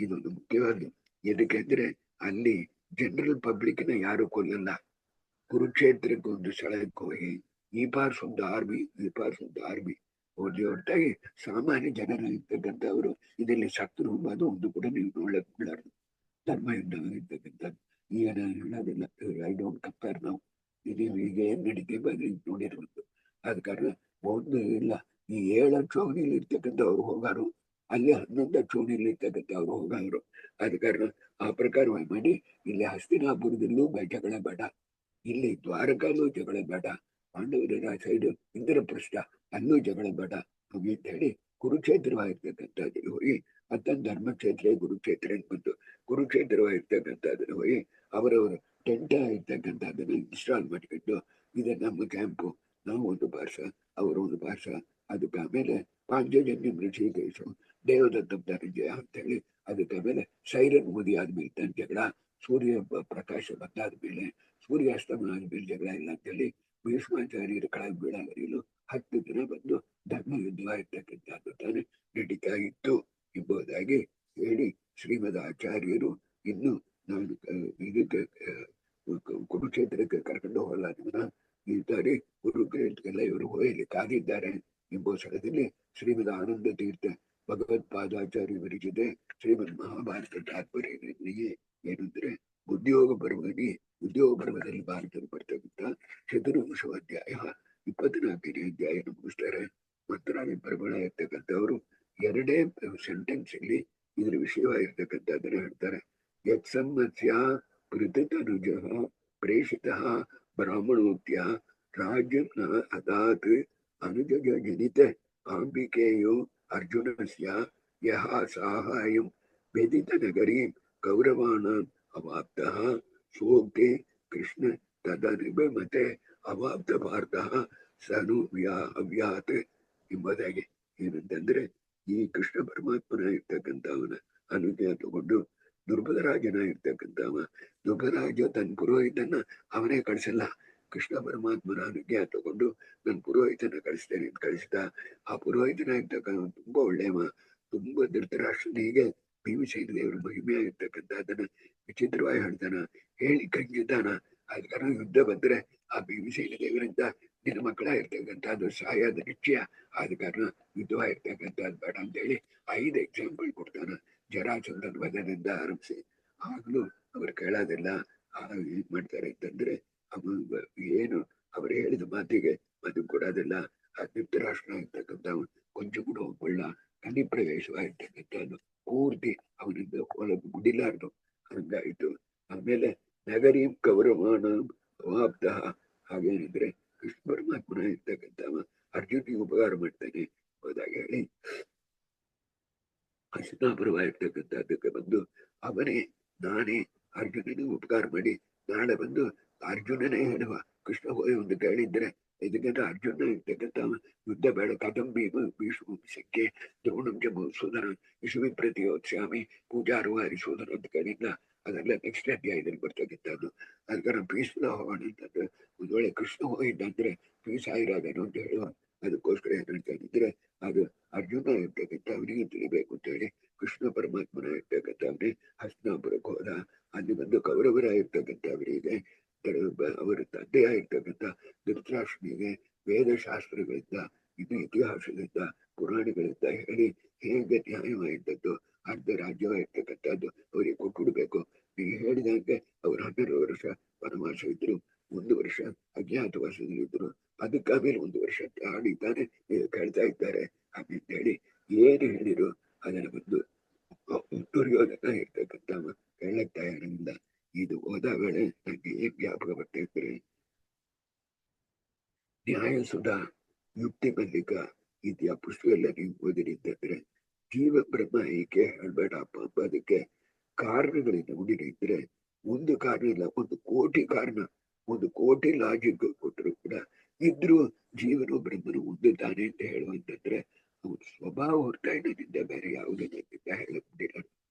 ಇದೊಂದು ಮುಖ್ಯವಾದ. ಎದಕ್ಕೆಂದ್ರೆ ಅಲ್ಲಿ ಜನರಲ್ ಪಬ್ಲಿಕ್ನ ಯಾರು ಕೊಲ್ಲಲ್ಲ. ಕುರುಕ್ಷೇತ್ರಕ್ಕೆ ಒಂದು ಸ್ಥಳಕ್ಕೆ ಹೋಗಿ ಈ ಪಾರ್ಸ್ ಒಂದು ಆರ್ಮಿ ಒಂದು ಹೊರತಾಗಿ ಸಾಮಾನ್ಯ ಜನರಾಗಿರ್ತಕ್ಕಂಥವ್ರು ಇದರಲ್ಲಿ ಸತ್ರು ಅದು ಒಂದು ಕೂಡ ನೀವು ನೋಡಲಾರ್ದು ಧರ್ಮ ಯುದ್ಧವಾಗಿರ್ತಕ್ಕಂಥದ್ದು. ಈಗ ನಾನು ಹೇಳೋದಿಲ್ಲ, ಐ ಡೋಂಟ್ ಕಂಪೇರ್ ನಾವು. ಇದು ಈಗ ಏನ್ ನಡೀತೀವಿ ಅದು ನೋಡಿರ್ಬೋದು. ಆದ ಕಾರಣ ಒಂದು ಇಲ್ಲ, ಈ 7 ಅಕ್ಷೋಹಿಣಿಯಲ್ಲಿ ಇರ್ತಕ್ಕಂಥವ್ರು ಹೋಗಾರು, ಅಲ್ಲಿ 11 ಅಕ್ಷೋಹಿಣಿಯಲ್ಲಿ ಇರ್ತಕ್ಕಂಥವ್ರು ಹೋಗಾರು. ಆದ ಕಾರಣ ಆ ಪ್ರಕಾರವಾಗಿ ಮಾಡಿ ಇಲ್ಲಿ ಹಸ್ತಿನಾಪುರದಲ್ಲೂ ಜಗಳ ಬೇಡ, ಇಲ್ಲಿ ದ್ವಾರಕಾಲೂ ಜಗಳ ಬೇಡ, ಪಾಂಡವರ ಸೈಡ್ ಇಂದ್ರಪ್ರಸ್ಥ ಅಲ್ಲೂ ಜಗಳ ಬೇಡ ಅಂತ ಹೇಳಿ ಕುರುಕ್ಷೇತ್ರವಾಗಿರ್ತಕ್ಕಂಥದ್ದು ಹೋಗಿ ಮತ್ತೊಂದು ಧರ್ಮಕ್ಷೇತ್ರ ಕುರುಕ್ಷೇತ್ರ ಅಂತ ಬಂತು. ಕುರುಕ್ಷೇತ್ರವಾಗಿರ್ತಕ್ಕಂಥದ್ದನ್ನು ಹೋಗಿ ಅವರವರು ಟೆಂಟ್ ಆಗಿರ್ತಕ್ಕಂಥದ್ದನ್ನು ಇನ್ಸ್ಟಾಲ್ ಮಾಡಿಕೊಂಡು ಇದು ನಮ್ಮ ಕ್ಯಾಂಪು, ನಾವು ಒಂದು ಭಾಷ ಅವರು ಒಂದು ಭಾಷ. ಅದಕ್ಕೆ ಆಮೇಲೆ ಪಾಂಚಜನ್ಯ ಋಷಿಕೇಶ ದೇವದತ್ತ ಧನಂಜಯ ಅಂತ ಹೇಳಿ ಅದಕ್ಕೆ ಆಮೇಲೆ ಸೈರನ್ ಮುದಿ ಆದ್ಮೇಲೆ ತನ್ನ ಜಗಳ, ಸೂರ್ಯ ಪ್ರಕಾಶ ಬಂದಾದ್ಮೇಲೆ ಸೂರ್ಯಾಸ್ತಮನ ಆದ್ಮೇಲೆ ಜಗಳ ಇಲ್ಲ ಅಂತೇಳಿ ಭೀಷ್ಮಾಚಾರ್ಯರ ಕೆಳಗೆ ಬೀಳಾಗರಿಲು 10 ದಿನ ಬಂದು ಧರ್ಮ ಯುದ್ಧವಾಗಿರ್ತಕ್ಕಂಥದ್ದು ತಾನೇ ನಡೀತಾ ಇತ್ತು ಎಂಬುದಾಗಿ ಹೇಳಿ ಶ್ರೀಮದ್ ಆಚಾರ್ಯರು ಇನ್ನು ನಾನು ಇದಕ್ಕೆ ಕುರುಕ್ಷೇತ್ರಕ್ಕೆ ಕರ್ಕೊಂಡು ಹೋಗಲ್ಲ ನಿಮ್ಮನ್ನ, ಈ ಬಾರಿ ಕುರುಕ್ಷೇತ್ರಕ್ಕೆಲ್ಲ ಇವರು ಹೋಗಲಿ ಕಾದಿದ್ದಾರೆ ಎಂಬ ಸ್ಥಳದಲ್ಲಿ ಶ್ರೀಮದ್ ಆನಂದ ತೀರ್ಥ ಭಗವತ್ಪಾದಾಚಾರ್ಯ ವಿರಚಿತೆ ಶ್ರೀಮದ್ ಮಹಾಭಾರತ ತಾತ್ಪರ್ಯ ಏನಂದ್ರೆ ಉದ್ಯೋಗ ಪರ್ವದಲ್ಲಿ ಭಾರತದಲ್ಲಿ ಬರ್ತಕ್ಕಂಥ ಚತುರ್ವಿಂಶ ಅಧ್ಯಾಯ 24ನೇ ಅಧ್ಯಾಯ ಮುಗಿಸ್ತಾರೆ. ಮಂತ್ರಾಲಯ ಪರ್ವಣ ಇರ್ತಕ್ಕಂಥವ್ರು 2 ಸೆಂಟೆನ್ಸ್ ಇಲ್ಲಿ ಇದ್ರ ವಿಷಯವಾಗಿರ್ತಕ್ಕಂಥದ್ದನ್ನ ಹೇಳ್ತಾರೆ. ಯತ್ಸಮ್ಮಸ್ಯ ಪೃಥತನುಜ ಪ್ರೇಷಿತ ಬ್ರಾಹ್ಮಣೋಕ್ತ್ಯ ರಾಜ್ಯಂ ನ ಅದಾತ್ ಅನುಜ ಜನಿತ ಅಂಬಿಕೆಯು ಅರ್ಜುನಸ್ಯ ಯಹ ಸಾಹಾಯಂ ವೇದಿತ ನಗರೀ ಕೌರವಾಣಾಂ ಅವಾಪ್ತಃ ಸೋಕ್ತೆ ಕೃಷ್ಣ ತದನುಭಮತೆ ಅವಾಪ್ತ ಭಾರತಃ ಸನು ಅವ್ಯಾತ್ ಎಂಬುದಾಗಿ. ಏನಂತಂದ್ರೆ ಈ ಕೃಷ್ಣ ಪರಮಾತ್ಮನ ಇರ್ತಕ್ಕಂಥವನ ಅನುಜ್ಞೆ ತಗೊಂಡು ದುರ್ಬಲರಾಜನ ಇರ್ತಕ್ಕಂಥವ, ದುರ್ಬಲರಾಜ ತನ್ನ ಪುರೋಹಿತನ ಅವನೇ ಕಳಿಸಲ್ಲ, ಕೃಷ್ಣ ಪರಮಾತ್ಮನ ಅನುಜ್ಞೆ ತಗೊಂಡು ನನ್ನ ಪುರೋಹಿತನ ಕಳಿಸ್ತೇನೆ ಅಂತ ಕಳಿಸಿದ. ಆ ಪುರೋಹಿತನ ಇರ್ತಕ್ಕಂಥ ತುಂಬಾ ಒಳ್ಳೆಯವ, ತುಂಬಾ ಧೃತರಾಷ್ಟ್ರನಿಗೆ ಭೀಮಸೇನ ದೇವರ ಮಹಿಮೆ ಆಗಿರ್ತಕ್ಕಂಥದ್ದನ್ನ ವಿಚಿತ್ರವಾಗಿ ಹೇಳ್ತಾನ, ಹೇಳಿ ಕಂಗಿದ್ದಾನ. ಆದ ಕಾರಣ ಯುದ್ಧ ಬಂದ್ರೆ ಆ ಭೀಮಸೇನ ದೇವರಿಂದ ನಿನ್ನ ಮಕ್ಕಳ ಇರ್ತಕ್ಕಂಥದ್ದು ಸಹಾಯದ ನಿಶ್ಚಯ. ಆದ ಕಾರಣ ಯುದ್ಧವಾಗಿರ್ತಕ್ಕಂಥದ್ದು ಬೇಡ ಅಂತ ಹೇಳಿ 5 ಎಕ್ಸಾಂಪಲ್ ಕೊಡ್ತಾನ ಜರಾಸಂಧನ ವಧದಿಂದ ಆರಂಭಿಸಿ. ಆಗ್ಲೂ ಅವ್ರು ಕೇಳೋದಿಲ್ಲ. ಏನ್ ಮಾಡ್ತಾರೆ ಅಂತಂದ್ರೆ ಏನು ಅವರು ಹೇಳಿದ ಮಾತಿಗೆ ಮದು ಕೊಡೋದಿಲ್ಲ. ಆ ಧೃತರಾಷ್ಟ್ರ ಇರ್ತಕ್ಕಂಥವ್ ಕೊಂಚ ಕೂಡ ಒಳ್ಳ ಕನಿ ಪ್ರವೇಶವಾಗಿರ್ತಕ್ಕಂಥದ್ದು ಪೂರ್ತಿ ಅವನಿಂದ ಒಳಗೆ ಮುಡಿಲಾರ್ದು ಹಂಗಾಯ್ತು. ಆಮೇಲೆ ನಗರೀ ಕೌರವಾಣ ಅವಾಪ್ತಃ, ಹಾಗೇನಿದ್ರೆ ಕೃಷ್ಣ ಪರಮಾತ್ಮನ ಇರ್ತಕ್ಕಂಥವ ಅರ್ಜುನಿಗೆ ಉಪಕಾರ ಮಾಡ್ತಾನೆ ಹೋದಾಗ ಹೇಳಿ ಹಸ್ತಿನಾಪುರವಾಗಿರ್ತಕ್ಕಂಥದ್ದಕ್ಕೆ ಬಂದು ಅವನೇ ನಾನೇ ಅರ್ಜುನನಿಗೆ ಉಪಕಾರ ಮಾಡಿ ನಾಳೆ ಬಂದು ಅರ್ಜುನನೇ ಹೇಳುವ ಕೃಷ್ಣ ಹೋಗಿ ಒಂದು ಕೇಳಿದ್ರೆ ಇದಕ್ಕೆಂದ್ರೆ ಅರ್ಜುನ ಇರ್ತಕ್ಕಂಥ ಯುದ್ಧ ಬೇಡ, ಕಥಂ ಭೀಷ್ಮ ಶಕ್ಯ ದ್ರೋಣಂ ಚ ಮಧುಸೂದನ ವಿಶ್ವವಿ ಪ್ರತಿಯೋತ್ಸ್ಯಾಮಿ ಪೂಜಾರುವ ಹರಿಸೋದನ ಅಂತ ಕೇಳಿಲ್ಲ. ಅದೆಲ್ಲ ನೆಕ್ಸ್ಟ್ ಅಧ್ಯಾಯದಲ್ಲಿ ಬರ್ತಕ್ಕಂಥದ್ದು. ಅದಕ್ಕೆ ಪೀಸ್ಫುಲ್ ಹೋಗೋಣ ಅಂತಂದ್ರೆ ಒಂದ್ ವೇಳೆ ಕೃಷ್ಣ ಹೋಗಿದ್ದಂದ್ರೆ ಪೀಸ್ ಆಗಿರೋದೇನು ಅಂತ ಹೇಳುವ. ಅದಕ್ಕೋಸ್ಕರ ಏನ್ ಹೇಳ್ತಾನಿದ್ರೆ ಅದು ಅರ್ಜುನ ಇರ್ತಕ್ಕಂಥ ಅವನಿಗೆ ತಿಳಿಬೇಕು ಅಂತ ಹೇಳಿ ಕೃಷ್ಣ ಪರಮಾತ್ಮನ ಇರ್ತಕ್ಕಂಥವನೇ ಹಸ್ತಿನಾಪುರಕ್ಕೆ ಹೋದ. ಅಲ್ಲಿ ಬಂದು ಕೌರವರ ಇರ್ತಕ್ಕಂಥವರಿಗೆ ಅವರ ತಂದೆಯಾಗಿರ್ತಕ್ಕಂಥ ಧೃತರಾಷ್ಟ್ರನಿಗೆ ವೇದಶಾಸ್ತ್ರಗಳಿಂದ ಇದು ಇತಿಹಾಸದಿಂದ ಪುರಾಣಗಳಿಂದ ಹೇಳಿ ಹೇಗೆ ನ್ಯಾಯವಾಗಿದ್ದದ್ದು ಅರ್ಧ ರಾಜ್ಯವಾಗಿರ್ತಕ್ಕಂಥದ್ದು ಅವರಿಗೆ ಕೊಟ್ಬಿಡ್ಬೇಕು. ನೀವು ಹೇಳಿದಂಗೆ ಅವರು 12 ವರ್ಷ ವನವಾಸ ಇದ್ರು, 1 ವರ್ಷ ಅಜ್ಞಾತವಾಸದಲ್ಲಿದ್ರು, ಅದಕ್ಕಾಮೇಲೆ 1 ವರ್ಷ ಆಡಿದ್ದಾನೆ ಕೇಳ್ತಾ ಇದ್ದಾರೆ ಅಂತ ಹೇಳಿ ಏನು ಹೇಳಿರು ಅದನ್ನ ಬಂದು ದುರ್ಯೋಧನ ಇರ್ತಕ್ಕಂಥ ಹೇಳಕ್ ತಯಾರಿಲ್ಲ. ಇದು ಹೋದ ವೇಳೆ ನಂಗೆ ಏನ್ ಜ್ಞಾಪಕ ಬರ್ತಾ ಇದ್ರೆ ನ್ಯಾಯಸುಧಾ ಯುಕ್ತಿ ಮಲ್ಲಿಕ ಇದೆಯಾ ಪುಸ್ತಕ ಎಲ್ಲ ನೀವು ಓದಿರಿ ಅಂತಂದ್ರೆ ಜೀವ ಬ್ರಹ್ಮ ಏಕೆ ಹೇಳ್ಬೇಡಪ್ಪ ಅದಕ್ಕೆ ಕಾರಣಗಳಿಂದ ನೋಡಿರಿ ಇದ್ರೆ ಒಂದು ಕಾರಣ ಇಲ್ಲ, 1 ಕೋಟಿ ಕಾರಣ, 1 ಕೋಟಿ ಲಾಜಿಕ್ ಕೊಟ್ಟರು ಕೂಡ ಇದ್ರು ಜೀವನು ಬ್ರಹ್ಮನು ಒಂದು ತಾನೆ ಅಂತ ಹೇಳುವಂತಂದ್ರೆ ಅವನ ಸ್ವಭಾವ ಹೊರತಾಗಿದ್ದರಿಂದ ಬೇರೆ ಯಾವುದನ್ನ ಹೇಳಬಿಟ್ಟಿಲ್ಲ.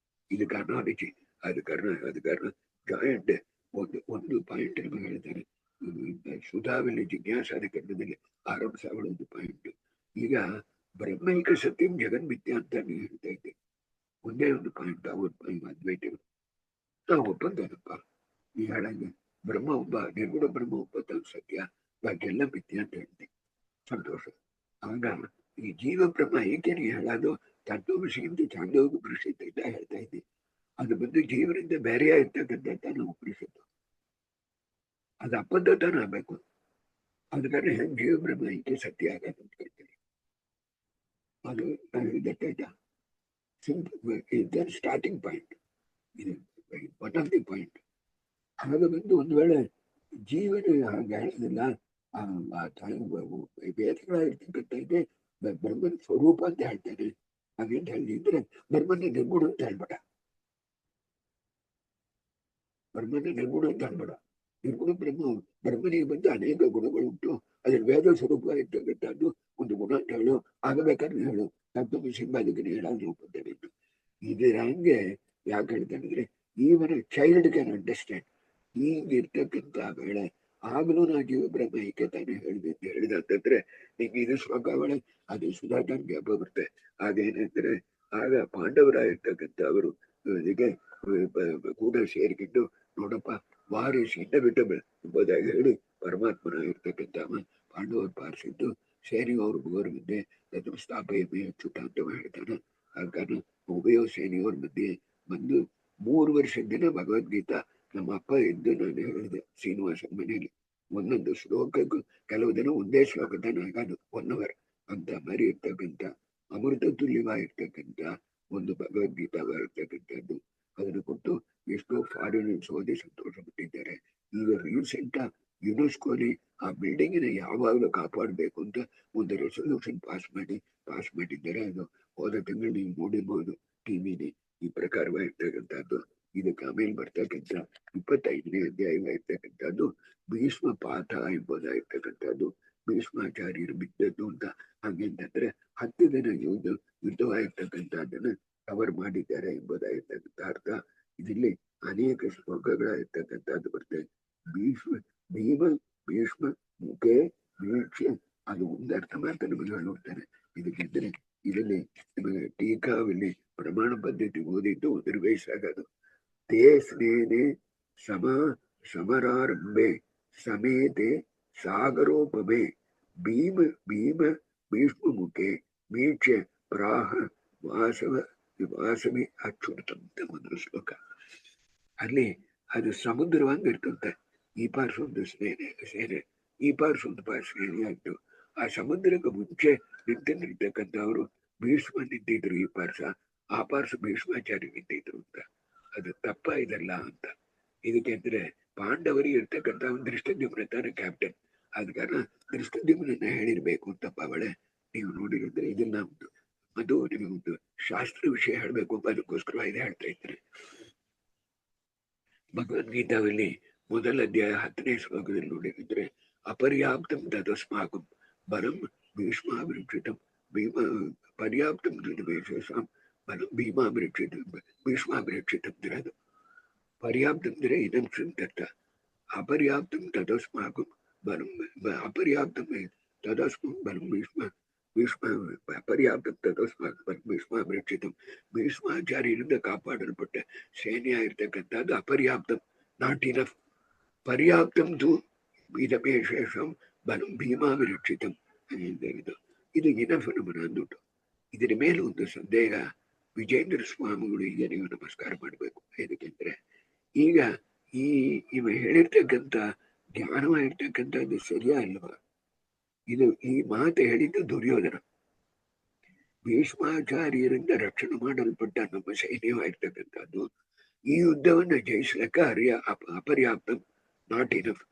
ಇದು ಕಾರಣಾಲಜಿ. ಆದ ಕಾರಣ ಜಾಯಿಂಟ್ ಒಂದು ಪಾಯಿಂಟ್ ನಮಗೆ ಹೇಳ್ತಾರೆ. ಸುಧಾವಿಲ್ಲಿ ಜಿಜ್ಞಾಸಾಧಿಕರಣದಲ್ಲಿ ಆರಂಭಿಸಾಗಳ 1 ಪಾಯಿಂಟ್. ಈಗ ಬ್ರಹ್ಮೈಕ ಸತ್ಯಂ ಜಗನ್ಮಿಥ್ಯ ಅಂತ ನೀವು ಹೇಳ್ತಾ ಇದ್ದೆ, ಒಂದೇ ಒಂದು ಪಾಯಿಂಟ್. ಅದ್ವೈತಗಳು ನಾವು ಒಪ್ಪಂದನಪ್ಪ ಈ ಹೇಳಂಗೆ ಬ್ರಹ್ಮ ಒಬ್ಬ, ನಿರ್ಗುಣ ಬ್ರಹ್ಮ ಒಬ್ಬ ಸತ್ಯ, ಬಾಕಿಯೆಲ್ಲ ಮಿಥ್ಯ ಅಂತ ಹೇಳ್ತೀವಿ. ಸಂತೋಷ. ಆಗ ಈ ಜೀವ ಬ್ರಹ್ಮ ಏಕೆನೆ ಹೇಳೋದು ತತ್ವಮಸಿಗಿಂತ ಚಾಂದೋಗ ಉಪನಿಷತ್ತು ಅಂತ ಹೇಳ್ತಾ ಇದ್ದೆ. ಅದು ಬಂದು ಜೀವನಿಂದ ಬೇರೆ ಇರ್ತಕ್ಕಂಥ ಉಪನಿಷತ್ತು. ಅದು ಅಪದ್ಧತನ ಆಗ್ಬೇಕು. ಅದಕ್ಕೆ ಹೆಂಗ್ ಜೀವ ಬ್ರಹ್ಮ ಐಕ್ಯ ಸತ್ಯ ಆಗಲ್ಲ ಅಂತ ಕೇಳ್ತೀನಿ. ಅದು ಗೊತ್ತಾಯ್ತಾ? ಸಿಂಪಲ್ ಸ್ಟಾರ್ಟಿಂಗ್ ಪಾಯಿಂಟ್ ಇದು, ಒನ್ ಆಫ್ ದಿ ಪಾಯಿಂಟ್. ಆಗ ಬಂದು ಒಂದ್ ವೇಳೆ ಜೀವನ ಹಾಗೆ ಹೇಳೋದಿಲ್ಲ, ವೇದಗಳಾಗಿರ್ತಕ್ಕಂಥ ಇದೆ ಬ್ರಹ್ಮನ ಸ್ವರೂಪ ಅಂತ ಹೇಳ್ತೇನೆ. ಹಾಗೇಂತ ಹೇಳಿದ್ರೆ ಬ್ರಹ್ಮನ ನಿರ್ಗುಣ ಅಂತ ಹೇಳ್ಬೇಡ, ಬ್ರಹ್ಮನ ನಿರ್ಗುಣ ಅಂತ ಹೇಳ್ಬೇಡ. ನಿರ್ಗುಣ ಬ್ರಹ್ಮನಿಗೆ ಬಂದು ಅನೇಕ ಗುಣಗಳುಂಟು. ಅದ್ರ ವೇದ ಸ್ವರೂಪ ಇರ್ತಕ್ಕಂಥದ್ದು ಒಂದು ಗುಣ ಅಂತ ಹೇಳು, ಆಗಬೇಕಾದ್ರೆ ಹೇಳು. ತತ್ವಮಸಿಂಬದಕ್ಕೆ ಹೇಳೋದು ರೂಪದಲ್ಲಿ ಇದರ ಹಂಗೆ ಯಾಕೆ ಹೇಳ್ತಾನಂದ್ರೆ ಈವನ್ ಚೈಲ್ಡ್ ಕ್ಯಾನ್ ಅಂಡರ್ಸ್ಟ್ಯಾಂಡ್. ಹೀಗಿರ್ತಕ್ಕಂಥ ವೇಳೆ ಆಗಲೂ ನಾ ಜೀವ ಬ್ರಹ್ಮ ಐಕ್ಯ ತಾನೇ ಹೇಳಿದೆ ಅಂತ ಹೇಳಿದಂತಂದ್ರೆ ನಿಂಗೆ ಇದು ಶ್ಲೋಕಗಳೇ ಅದು ಸುಧಾಕರ್ ಜ್ಞಾಪ ಬರುತ್ತೆ. ಹಾಗೇನಂದ್ರೆ ಆಗ ಪಾಂಡವರಾಗಿರ್ತಕ್ಕಂಥ ಅವರು ಇದಕ್ಕೆ ಕೂಡ ಸೇರಿಕೊಂಡು ನೋಡಪ್ಪ ವಾರಿಸಿ ಇಂಡಬಿಟಬಲ್ ಎಂಬುದಾಗಿ ಹೇಳಿ ಪರಮಾತ್ಮನ ಇರ್ತಕ್ಕಂಥ ಪಾಂಡವರು ಪಾರಿಸಿದ್ದು ಸೇರಿ ಅವ್ರ ಮೂವರ ಮುಂದೆ ಸ್ಥಾಪನೆ ಅಚ್ಚುತ ಅಂತ ಹೇಳ್ತಾನೆ. ಹಾಗಾಗಿ ಉಭಯ ಸೇನೆಯವ್ರ ಮಧ್ಯೆ ಬಂದು 3 ವರ್ಷದ ದಿನ ಭಗವದ್ಗೀತಾ ನಮ್ಮ ಅಪ್ಪ ಇದ್ದು ನಾನು ಹೇಳಿದೆ ಶ್ರೀನಿವಾಸನ ಮನೆಯಲ್ಲಿ ಒಂದೊಂದು ಶ್ಲೋಕಕ್ಕೂ ಕೆಲವು ದಿನ ಒಂದೇ ಶ್ಲೋಕದ ಆಗೋದು 1 hour ಅಂತ ಮರಿ ಇರ್ತಕ್ಕಂಥ ಅಮೃತ ತುಲ್ಯವಾಗಿರ್ತಕ್ಕಂಥ ಒಂದು ಭಗವದ್ಗೀತಾವಾಗಿರ್ತಕ್ಕಂಥದ್ದು. ಅದನ್ನು ಕೊಟ್ಟು ಎಷ್ಟೋ ಫಾರಿನರ್ಸ್ ಓದಿ ಸಂತೋಷ ಪಟ್ಟಿದ್ದಾರೆ. ಈಗ ರೀಸೆಂಟ್ ಯುನೆಸ್ಕೋಲಿ ಆ ಬಿಲ್ಡಿಂಗಿನ ಯಾವಾಗಲೂ ಕಾಪಾಡಬೇಕು ಅಂತ ಒಂದು ರೆಸೊಲ್ಯೂಷನ್ ಪಾಸ್ ಮಾಡಿದ್ದಾರೆ. ಅದು ಹೋದ ತಿಂಗಳು ನೀವು ನೋಡಿರ್ಬೋದು ಟಿವಿಲಿ ಈ ಪ್ರಕಾರವಾಗಿರ್ತಕ್ಕಂಥದ್ದು. ಇದಕ್ಕೆ ಆಮೇಲೆ ಬರ್ತಕ್ಕಂಥ 25ನೇ ಅಧ್ಯಾಯವಾಗಿರ್ತಕ್ಕಂಥದ್ದು ಭೀಷ್ಮ ಪಾಠ ಎಂಬುದಾಗಿರ್ತಕ್ಕಂಥದ್ದು. ಭೀಷ್ಮಾಚಾರ್ಯರು ಬಿದ್ದದ್ದು ಅಂತ ಹಾಗೆಂತಂದ್ರೆ 10 ದಿನ ಯುದ್ಧವಾಗಿರ್ತಕ್ಕಂಥದ್ದನ್ನ ಕವರ್ ಮಾಡಿದ್ದಾರೆ ಎಂಬುದಾಗಿರ್ತಕ್ಕಂಥ ಅರ್ಥ. ಇದರಲ್ಲಿ ಅನೇಕ ಶ್ಲೋಕಗಳಾಗಿರ್ತಕ್ಕಂಥದ್ದು ಬರ್ತದೆ. ಭೀಷ್ಮ ಮುಖೇ ವೀಕ್ಷೆ ಅದು ಒಂದು ಅರ್ಥ ಮಾತ್ರ ನಮಗೆ ನೋಡ್ತಾರೆ. ಇದಕ್ಕಿದ್ರೆ ಇದರಲ್ಲಿ ನಿಮಗೆ ಟೀಕಾವಲ್ಲಿ ಪ್ರಮಾಣ ಪದ್ಧತಿ ಓದಿದ್ದು ನಿರ್ವಹಿಸಾಗದು. ತೇ ಸ್ನೇನೆ ಸಮರಾರಂಭೆ ಸಮೇತೆ ಸಾಗರೋಪಮೆ ಭೀಷ್ಮ ಮುಖೆ ವೀಕ್ಷೆ ಪ್ರಾಹ ವಾಸವಿ ಅಚ್ಚುತಂ ಅಂತ ಒಂದು ಶ್ಲೋಕ. ಅಲ್ಲಿ ಅದು ಸಮುದ್ರವಾಗಿ ಇರ್ತಂತೆ. ಈ ಪಾರ್ಶ್ವ ಒಂದು ಸೇನೆ ಈ ಪಾರ್ಶ್ವ ಒಂದು ಸೇನೆ ಆಯ್ತು. ಆ ಸಮುದ್ರಕ್ಕೆ ಮುಂಚೆ ನಿಂತಿರ್ತಕ್ಕಂಥವ್ರು ಭೀಷ್ಮ ನಿಂತಿದ್ರು ಈ ಪಾರ್ಶ್ವ, ಆ ಪಾರ್ಶ್ವ ಭೀಷ್ಮಾಚಾರ್ಯ ನಿಂತಿದ್ರು ಅಂತ. ಅದು ತಪ್ಪ ಇದಲ್ಲ ಅಂತ. ಇದಕ್ಕೆ ಅಂದ್ರೆ ಪಾಂಡವರಿಗೆ ಇರ್ತಕ್ಕಂಥ ಒಂದು ದೃಷ್ಟದ್ಯುಮ್ನ ತಾನೆ ಕ್ಯಾಪ್ಟನ್. ಆದ ಕಾರಣ ದೃಷ್ಟದ್ಯುಮ್ನನ್ನ ಹೇಳಿರ್ಬೇಕು ಅಂತಪ್ಪ ಅವಳೆ. ನೀವು ನೋಡಿರಿದ್ರೆ ಇದನ್ನ ಅದು ನಿಮಗೊಂದು ಶಾಸ್ತ್ರ ವಿಷಯ ಹೇಳ್ಬೇಕು ಅಂತ ಅದಕ್ಕೋಸ್ಕರ ಇದು ಹೇಳ್ತಾ ಇದ್ದಾರೆ. ಭಗವದ್ಗೀತಾವಲ್ಲಿ ಮೊದಲ ಅಧ್ಯಾಯ 10ನೇ ಶ್ಲೋಕದಲ್ಲಿ ನೋಡಿದ್ರೆ ಅಪರ್ಯಾಪ್ತಂ ತದಸ್ಮಾಕಂ ಬಲಂ ಭೀಷ್ಮಾಭಿರಕ್ಷಿತಂ ಪರ್ಯಾಪ್ತಂ ವಿಶೇಷಂ ಬಲಂ ಭೀಷ್ಮಾಭಿರಕ್ಷಿತಂ ಅದು ಪರ್ಯಾಪ್ತಂ ಅಂದ್ರೆ ಇದಂ ಶೃಂತರ್ಥ. ಅಪರ್ಯಾಪ್ತಂ ತದಸ್ಮಾಕಂ ಬಲಂ ಅಪರ್ಯಾಪ್ತಂ ತದಸ್ಮಂ ಬಲಂ ಅಪರ್ಯಾಪ್ತಂ ತದಸ್ಮಾಕಂ ಬಲಂ ಭೀಷ್ಮಾಭಿರಕ್ಷಿತಂ. ಭೀಷ್ಮಾಚಾರ್ಯರಿಂದ ಕಾಪಾಡಲ್ಪಟ್ಟ ಸೇನೆ ಆಗಿರ್ತಕ್ಕಂಥದ್ದು ಅಪರ್ಯಾಪ್ತಂ, ನಾಟ್ ಇನಫ್. ಪರ್ಯಾಪ್ತಂ ತು ಇದಮೇ ಶೇಷಂ ಬಲಂ ಭೀಮಾಭಿರಕ್ಷಿತಂ. ಇದು ಇನಫ್ ನಮ್ಮನ ಅಂದ್ಬಿಟ್ಟು ಇದರ ಮೇಲೆ ಒಂದು ಸಂದೇಹ. ವಿಜೇಂದ್ರ ಸ್ವಾಮಿಗಳು ಈಗ ನೀವು ನಮಸ್ಕಾರ ಮಾಡಬೇಕು. ಏಕೆಂದ್ರೆ ಈಗ ಇವ ಹೇಳಿರ್ತಕ್ಕಂಥ ಜ್ಞಾನವಾಗಿರ್ತಕ್ಕಂಥದ್ದು ಸರಿಯಾ ಅಲ್ವಾ? ಇದು ಈ ಮಾತು ಹೇಳಿದ್ದು ದುರ್ಯೋಧನ. ಭೀಷ್ಮಾಚಾರ್ಯರಿಂದ ರಕ್ಷಣೆ ಮಾಡಲ್ಪಟ್ಟ ನಮ್ಮ ಸೈನ್ಯವಾಗಿರ್ತಕ್ಕಂಥದ್ದು ಈ ಯುದ್ಧವನ್ನ ಜಯಿಸ್ಲಕ್ಕ ಅಪರ್ಯಾಪ್ತ, ನಾಟ್ ಇನಫ್.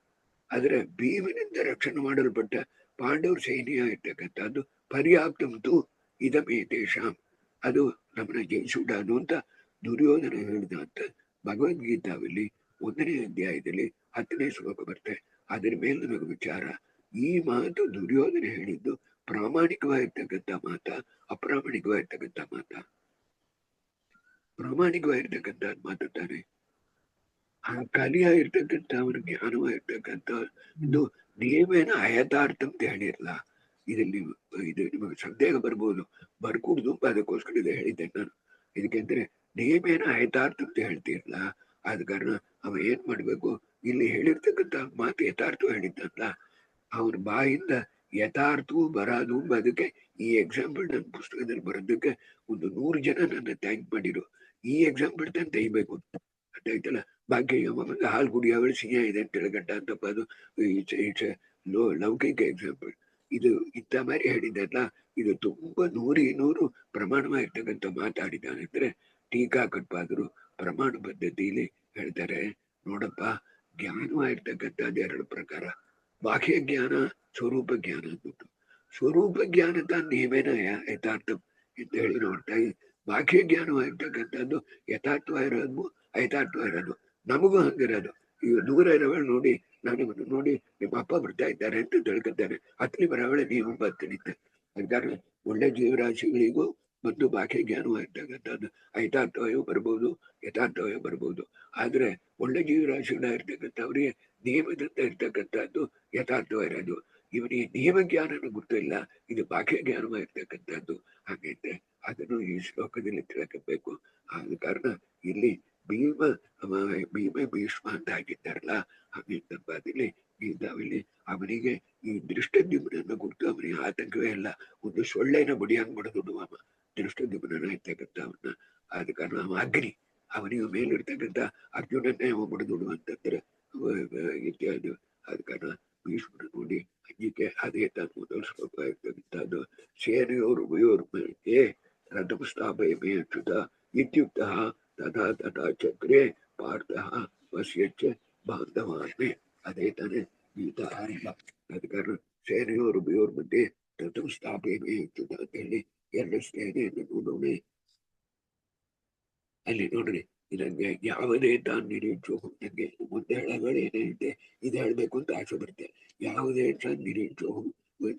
ಆದ್ರೆ ಭೀಮನಿಂದ ರಕ್ಷಣೆ ಮಾಡಲ್ಪಟ್ಟ ಪಾಂಡವ್ರ ಸೈನ್ಯ ಇರ್ತಕ್ಕಂಥದ್ದು ಪರ್ಯಾಪ್ತಂತು ಇದಮೇ ದೇಶಾಂ, ಅದು ನಮ್ಮನ್ನ ಜಯಿಸುಡಾನು ಅಂತ ದುರ್ಯೋಧನ ಹೇಳಿದ ಅಂತ ಭಗವದ್ಗೀತಾವಲ್ಲಿ 1ನೇ ಅಧ್ಯಾಯದಲ್ಲಿ 10ನೇ ಶ್ಲೋಕ ಬರುತ್ತೆ. ಅದರ ಮೇಲೆ ನಮಗೆ ವಿಚಾರ. ಈ ಮಾತು ದುರ್ಯೋಧನ ಹೇಳಿದ್ದು ಪ್ರಾಮಾಣಿಕವಾಗಿರ್ತಕ್ಕಂಥ ಮಾತ, ಅಪ್ರಾಮಾಣಿಕವಾಗಿರ್ತಕ್ಕಂಥ ಮಾತ? ಪ್ರಾಮಾಣಿಕವಾಗಿರ್ತಕ್ಕಂಥ ಮಾತು ತಾನೆ. ಆ ಕಲಿಯಾಗಿರ್ತಕ್ಕಂಥ ಅವನ ಜ್ಞಾನವಾಗಿರ್ತಕ್ಕಂಥ ಇದು ನಿಯಮೇನ ಅಯಥಾರ್ಥ ಅಂತ ಹೇಳಿರಲ್ಲ. ಇದರಲ್ಲಿ ಇದು ನಿಮಗೆ ಸಂದೇಹ ಬರ್ಬೋದು, ಬರ್ಕೂಡ್ದು ಅದಕ್ಕೋಸ್ಕರ ಇದು ಹೇಳಿದ್ದೆ ನಾನು. ಇದಕ್ಕೆಂದ್ರೆ ನಿಯಮೇನ ಅಯಥಾರ್ಥ ಅಂತ ಹೇಳ್ತಿರಲ್ಲ. ಆದ ಕಾರಣ ಅವ ಏನ್ ಮಾಡ್ಬೇಕು, ಇಲ್ಲಿ ಹೇಳಿರ್ತಕ್ಕಂಥ ಮಾತು ಯಥಾರ್ಥ ಹೇಳಿದ್ದಲ್ಲ. ಅವನ ಬಾಯಿಂದ ಯಥಾರ್ಥವು ಬರೋದು ಅದಕ್ಕೆ ಈ ಎಕ್ಸಾಂಪಲ್ ನನ್ನ ಪುಸ್ತಕದಲ್ಲಿ ಬರೋದಕ್ಕೆ ಒಂದು 100 ಜನ ನನ್ನ ಥ್ಯಾಂಕ್ ಮಾಡಿರು. ಈ ಎಕ್ಸಾಂಪಲ್ ತಾನು ತೆಗಿಬೇಕು ಅಂತ ಆಯ್ತಲ್ಲ. ಭಾಗ್ಯ ಹಾಲು ಕುಡಿಯೋಗಳು ಸಿಹಿಯ ಇದೆ ಅಂತ ತಿಳ್ಗಂಟ ಅಂತಪ್ಪ, ಅದು ಇಟ್ಸ್ ಲೌಕಿಕ ಎಕ್ಸಾಂಪಲ್. ಇದು ಇಂಥ ಮಾರಿ ಹೇಳಿದ್ದಲ್ಲ, ಇದು ತುಂಬಾ 100 ಪ್ರಮಾಣವಾಗಿರ್ತಕ್ಕಂಥ ಮಾತಾಡಿದ್ದಾನೆ ಅಂದ್ರೆ ಟೀಕಾಕಟ್ಪಾದರು ಪ್ರಮಾಣ ಪದ್ಧತಿಯಲ್ಲಿ ಹೇಳ್ತಾರೆ. ನೋಡಪ್ಪ, ಜ್ಞಾನವಾಗಿರ್ತಕ್ಕಂಥದ್ದು 2 ಪ್ರಕಾರ, ಬಾಹ್ಯ ಜ್ಞಾನ, ಸ್ವರೂಪ ಜ್ಞಾನ ಅಂದ್ಬಿಟ್ಟು. ಸ್ವರೂಪ ಜ್ಞಾನ ನೇಮೇನ ಯಥಾರ್ಥ ಅಂತ ಹೇಳಿ ನೋಡ್ತಾ ಇದ್ದೀವಿ. ಬಾಹ್ಯ ಜ್ಞಾನವಾಗಿರ್ತಕ್ಕಂಥದ್ದು ಯಥಾರ್ಥವಾಗಿರೋದು, ಅಯಥಾರ್ಥವಾಗಿರೋದು. ನಮಗೂ ಹಂಗಿರೋದು. ಈಗ ದೂರ ಇರೋವಳು ನೋಡಿ, ನಾನು ನೋಡಿ ನಿಮ್ಮ ಅಪ್ಪ ಬರ್ತಾ ಇದ್ದಾರೆ ಅಂತ ತಿಳ್ಕೊತಾರೆ. ಹತ್ತಲಿ ಬರೋವಳೆ ನೀವು ಬರ್ತೀನಿ. ಅದಕ್ಕಾದ್ರೆ ಒಳ್ಳೆ ಜೀವರಾಶಿಗಳಿಗೂ ಒಂದು ಬಾಹ್ಯ ಜ್ಞಾನವಾಗಿರ್ತಕ್ಕಂಥದ್ದು ಅಯಥಾರ್ಥವಾಗಿ ಬರ್ಬೋದು, ಯಥಾರ್ಥವಾಗಿ ಬರ್ಬೋದು. ಆದ್ರೆ ಒಳ್ಳೆ ಜೀವರಾಶಿಗಳಾಗಿರ್ತಕ್ಕಂಥವ್ರಿಗೆ ನಿಯಮದಂತ ಇರ್ತಕ್ಕಂಥದ್ದು ಯಥಾರ್ಥವಾಗಿರೋದು. ಇವನಿಗೆ ನಿಯಮ ಜ್ಞಾನನೂ ಗೊತ್ತಿಲ್ಲ, ಇದು ಬಾಹ್ಯ ಜ್ಞಾನವಾಗಿರ್ತಕ್ಕಂಥದ್ದು ಹಾಗೈತೆ. ಅದನ್ನು ಈ ಶ್ಲೋಕದಲ್ಲಿ ತಿಳ್ಕಬೇಕು. ಆದ ಕಾರಣ ಇಲ್ಲಿ ಭೀಷ್ಮ ಅಂತ ಹಾಕಿದ್ದಾರಲ್ಲ, ಹಾಗಿದ್ದಲ್ಲಿ ಗೀತಾವಲ್ಲಿ ಅವನಿಗೆ ಈ ದೃಷ್ಟದ್ಯುಮ್ನನ್ನ ಕುರಿತು ಅವನಿಗೆ ಆತಂಕವೇ ಇಲ್ಲ. ಒಂದು ಸೊಳ್ಳೆನ ಬಡಿಯಂಗ್ ಬಡದುಡುವ ದೃಷ್ಟದ್ಯುಮ್ನ ಇರ್ತಕ್ಕಂಥ ಅವನ್ನ. ಆದ ಕಾರಣ ಅವ ಅಗ್ನಿ, ಅವನಿಗೆ ಮೇಲಿರ್ತಕ್ಕಂಥ ಅರ್ಜುನನ್ನೇ ಅವ ಬಡದುಡುವಂತಂದ್ರೆ ಇತ್ಯಾದಿ. ಆದ ಕಾರಣ ಭೀಷ್ಮನ ನೋಡಿ ಅಂಜಿಕೆ. ಅದೇ ತಾನು ಮೊದಲು ಶ್ಲೋಕ ಇರ್ತಕ್ಕಂಥದ್ದು ಸೇನೆಯೋರು ಉಭಯೋರ್ ಮಧ್ಯೆ ರಥಂ ಸ್ಥಾಪಯಮೇ ಅಚ್ಯುತ ಇತ್ಯುಕ್ತ ತಥಾ ತಥಾ ಚಕ್ರೆ ಪಾರ್ಥ ವಶ್ಯಚ್ಚ ಬಾಂಧವಾನ್ಮೆ. ಅದೇ ತಾನೇ ಗೀತಾ ಆರಂಭ. ಆದ ಕಾರಣ ಸೇನೆಯೋರು ಉಭಯೋರ್ ಮಧ್ಯೆ ರಥಂ ಸ್ಥಾಪಯಮೇ ಅಚ್ಯುತ ಅಂತ ಹೇಳಿ 2 ಸೇನೆಯನ್ನು ನೋಡೋಣ. ಅಲ್ಲಿ ನೋಡ್ರಿ, ನನಗೆ ಯಾವುದೇ ತಾನು ನಿರೀಕ್ಷು, ನನಗೆ ಮುಂದೆ ಹೇಳಗಳು ಏನೇನಿದೆ ಇದು ಹೇಳ್ಬೇಕು ಅಂತ ಆಸೆ ಬರುತ್ತೆ. ಯಾವುದೇ ತಾನು ನಿರೀಕ್ಷು,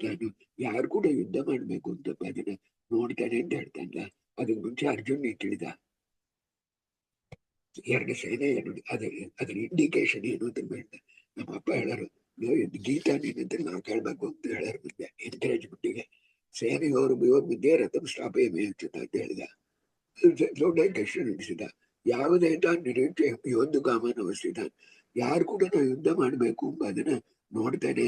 ನಾನು ಯಾರು ಕೂಡ ಯುದ್ಧ ಮಾಡ್ಬೇಕು ಅಂತ ಅದನ್ನ ನೋಡ್ತಾನೆ ಅಂತ ಹೇಳ್ತಾನಲ್ಲ. ಅದಕ್ಕೆ ಮುಂಚೆ ಅರ್ಜುನ್ ತಿಳಿದ 2 ಸೇನೆ ಏನು ಅದ್ರ ಇಂಡಿಕೇಶನ್ ಏನು ಅಂತ ಹೇಳ್ದ. ನಮ್ಮ ಅಪ್ಪ ಹೇಳೋರು, ಗೀತಾ ನೀನಂತ ನಾವು ಕೇಳ್ಬೇಕು ಅಂತ ಹೇಳೋರು ಮುಂದೆ ಎನ್ಕರೇಜ್ಮೆಂಟಿಗೆ. ಸೇನೆಯವರು ಮಧ್ಯೆ ರಥಂ ಸ್ಥಾಪಯಮೇ ಅಚ್ಯುತ ಅಂತ ಹೇಳಿದ. ದೊಡ್ಡ ಕ್ವಶನ್ ನಡೆಸಿದ. ಯಾವುದೇ ತಾನು ನಿರೀಕ್ಷೆ ಒಂದು ಕಾಮನ ಅವಸ್ಥಿತ, ಯಾರು ಕೂಡ ನಾವು ಯುದ್ಧ ಮಾಡ್ಬೇಕು ಅದನ್ನ ನೋಡ್ತಾನೆ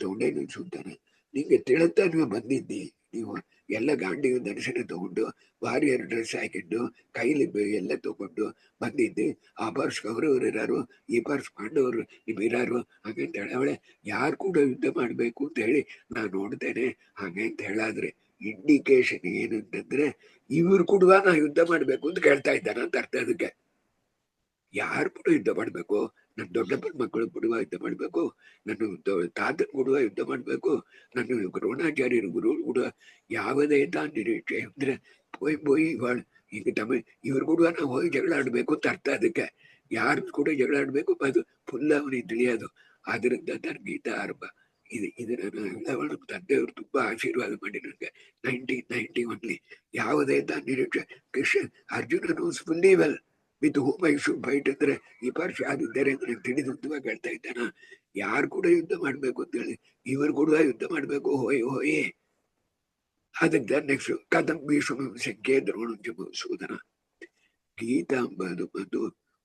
ದೊಡ್ಡ ನಿಲ್ಸುತ್ತಾನೆ. ನಿಂಗೆ ತಿಳುತ್ತಾ ನೀವು ಬಂದಿದ್ದಿ, ನೀವು ಎಲ್ಲ ಗಾಂಡಿ ದರ್ಶನ ತಗೊಂಡು ವಾರಿಯರ್ ಡ್ರೆಸ್ ಹಾಕಿದ್ದು ಕೈಲಿ ಎಲ್ಲ ತಗೊಂಡು ಬಂದಿದ್ದಿ. ಆ ಪಾರ್ಸ್ ಕೌರವರು ಇರಾರು, ಈ ಪಾರ್ಸ್ ಪಾಂಡವರು ನಿಮ್ ಇರಾರು, ಹಾಗಂತ ಹೇಳವಳೆ. ಯಾರು ಕೂಡ ಯುದ್ಧ ಮಾಡ್ಬೇಕು ಅಂತ ಹೇಳಿ ನಾನು ನೋಡ್ತೇನೆ ಹಾಗೆ ಅಂತ ಹೇಳಾದ್ರೆ ಇಂಡಿಕೇಶನ್ ಏನಂತಂದ್ರೆ ಇವ್ರು ಕೂಡ ನಾ ಯುದ್ಧ ಮಾಡ್ಬೇಕು ಅಂತ ಕೇಳ್ತಾ ಇದ್ದಾನ ಅಂತ ಅರ್ಥ. ಅದಕ್ಕೆ ಯಾರು ಕೂಡ ಯುದ್ಧ ಮಾಡ್ಬೇಕು, ನನ್ನ ದೊಡ್ಡಪ್ಪನ ಮಕ್ಕಳು ಕೊಡುವ ಯುದ್ಧ ಮಾಡ್ಬೇಕು, ನನ್ನ ತಾತನ ಕೊಡುವ ಯುದ್ಧ ಮಾಡ್ಬೇಕು, ನನ್ನ ದ್ರೋಣಾಚಾರ್ಯರು ಗುರು ಕೂಡ ಯಾವುದೇ ತಾನು ನಿರೀಕ್ಷೆ ಅಂದ್ರೆ ಬೋಯ್ ಈಗ ಇವ್ರು ಕೂಡ ನಾವು ಹೋಗಿ ಜಗಳ ಆಡ್ಬೇಕು ಅಂತ ಅರ್ಥ. ಅದಕ್ಕೆ ಯಾರು ಕೂಡ ಜಗಳ ಆಡ್ಬೇಕು ಅದು ಫುಲ್ ಅವನಿಗೆ ತಿಳಿಯೋದು. ಆದ್ರಿಂದ ನನ್ನ ಗೀತಾ ಆರಂಭ ಇದನ್ನ ನಮ್ಮ ತಂದೆಯವರು ತುಂಬಾ ಆಶೀರ್ವಾದ ಮಾಡಿ ನನಗೆ 1991 ಯಾವುದೇ ತಾನು ನಿರೀಕ್ಷೆ. ಕೃಷ್ಣ ಅರ್ಜುನನು fully well with whom I should fight ಅಂದ್ರೆ ಈ ಪಾರ್ಶ್ವ ಯಾರಿದ್ದಾರೆ ಅಂದ್ರೆ ತಿಳಿದುವಾಗಿ ಹೇಳ್ತಾ ಇದ್ದಾನ. ಯಾರು ಕೂಡ ಯುದ್ಧ ಮಾಡ್ಬೇಕು ಅಂತ ಹೇಳಿ ಇವರು ಕೂಡ ಯುದ್ಧ ಮಾಡ್ಬೇಕು ಹೋಯೇ. ಅದಕ್ಕೆ ನೆಕ್ಸ್ಟ್ ಕಥಂ ಭೀಷ್ಮ ಸಂಖ್ಯೆ ದ್ರೋಣೋದ್ಯಮಸೂದನ. ಗೀತಾ ಅಂಬದು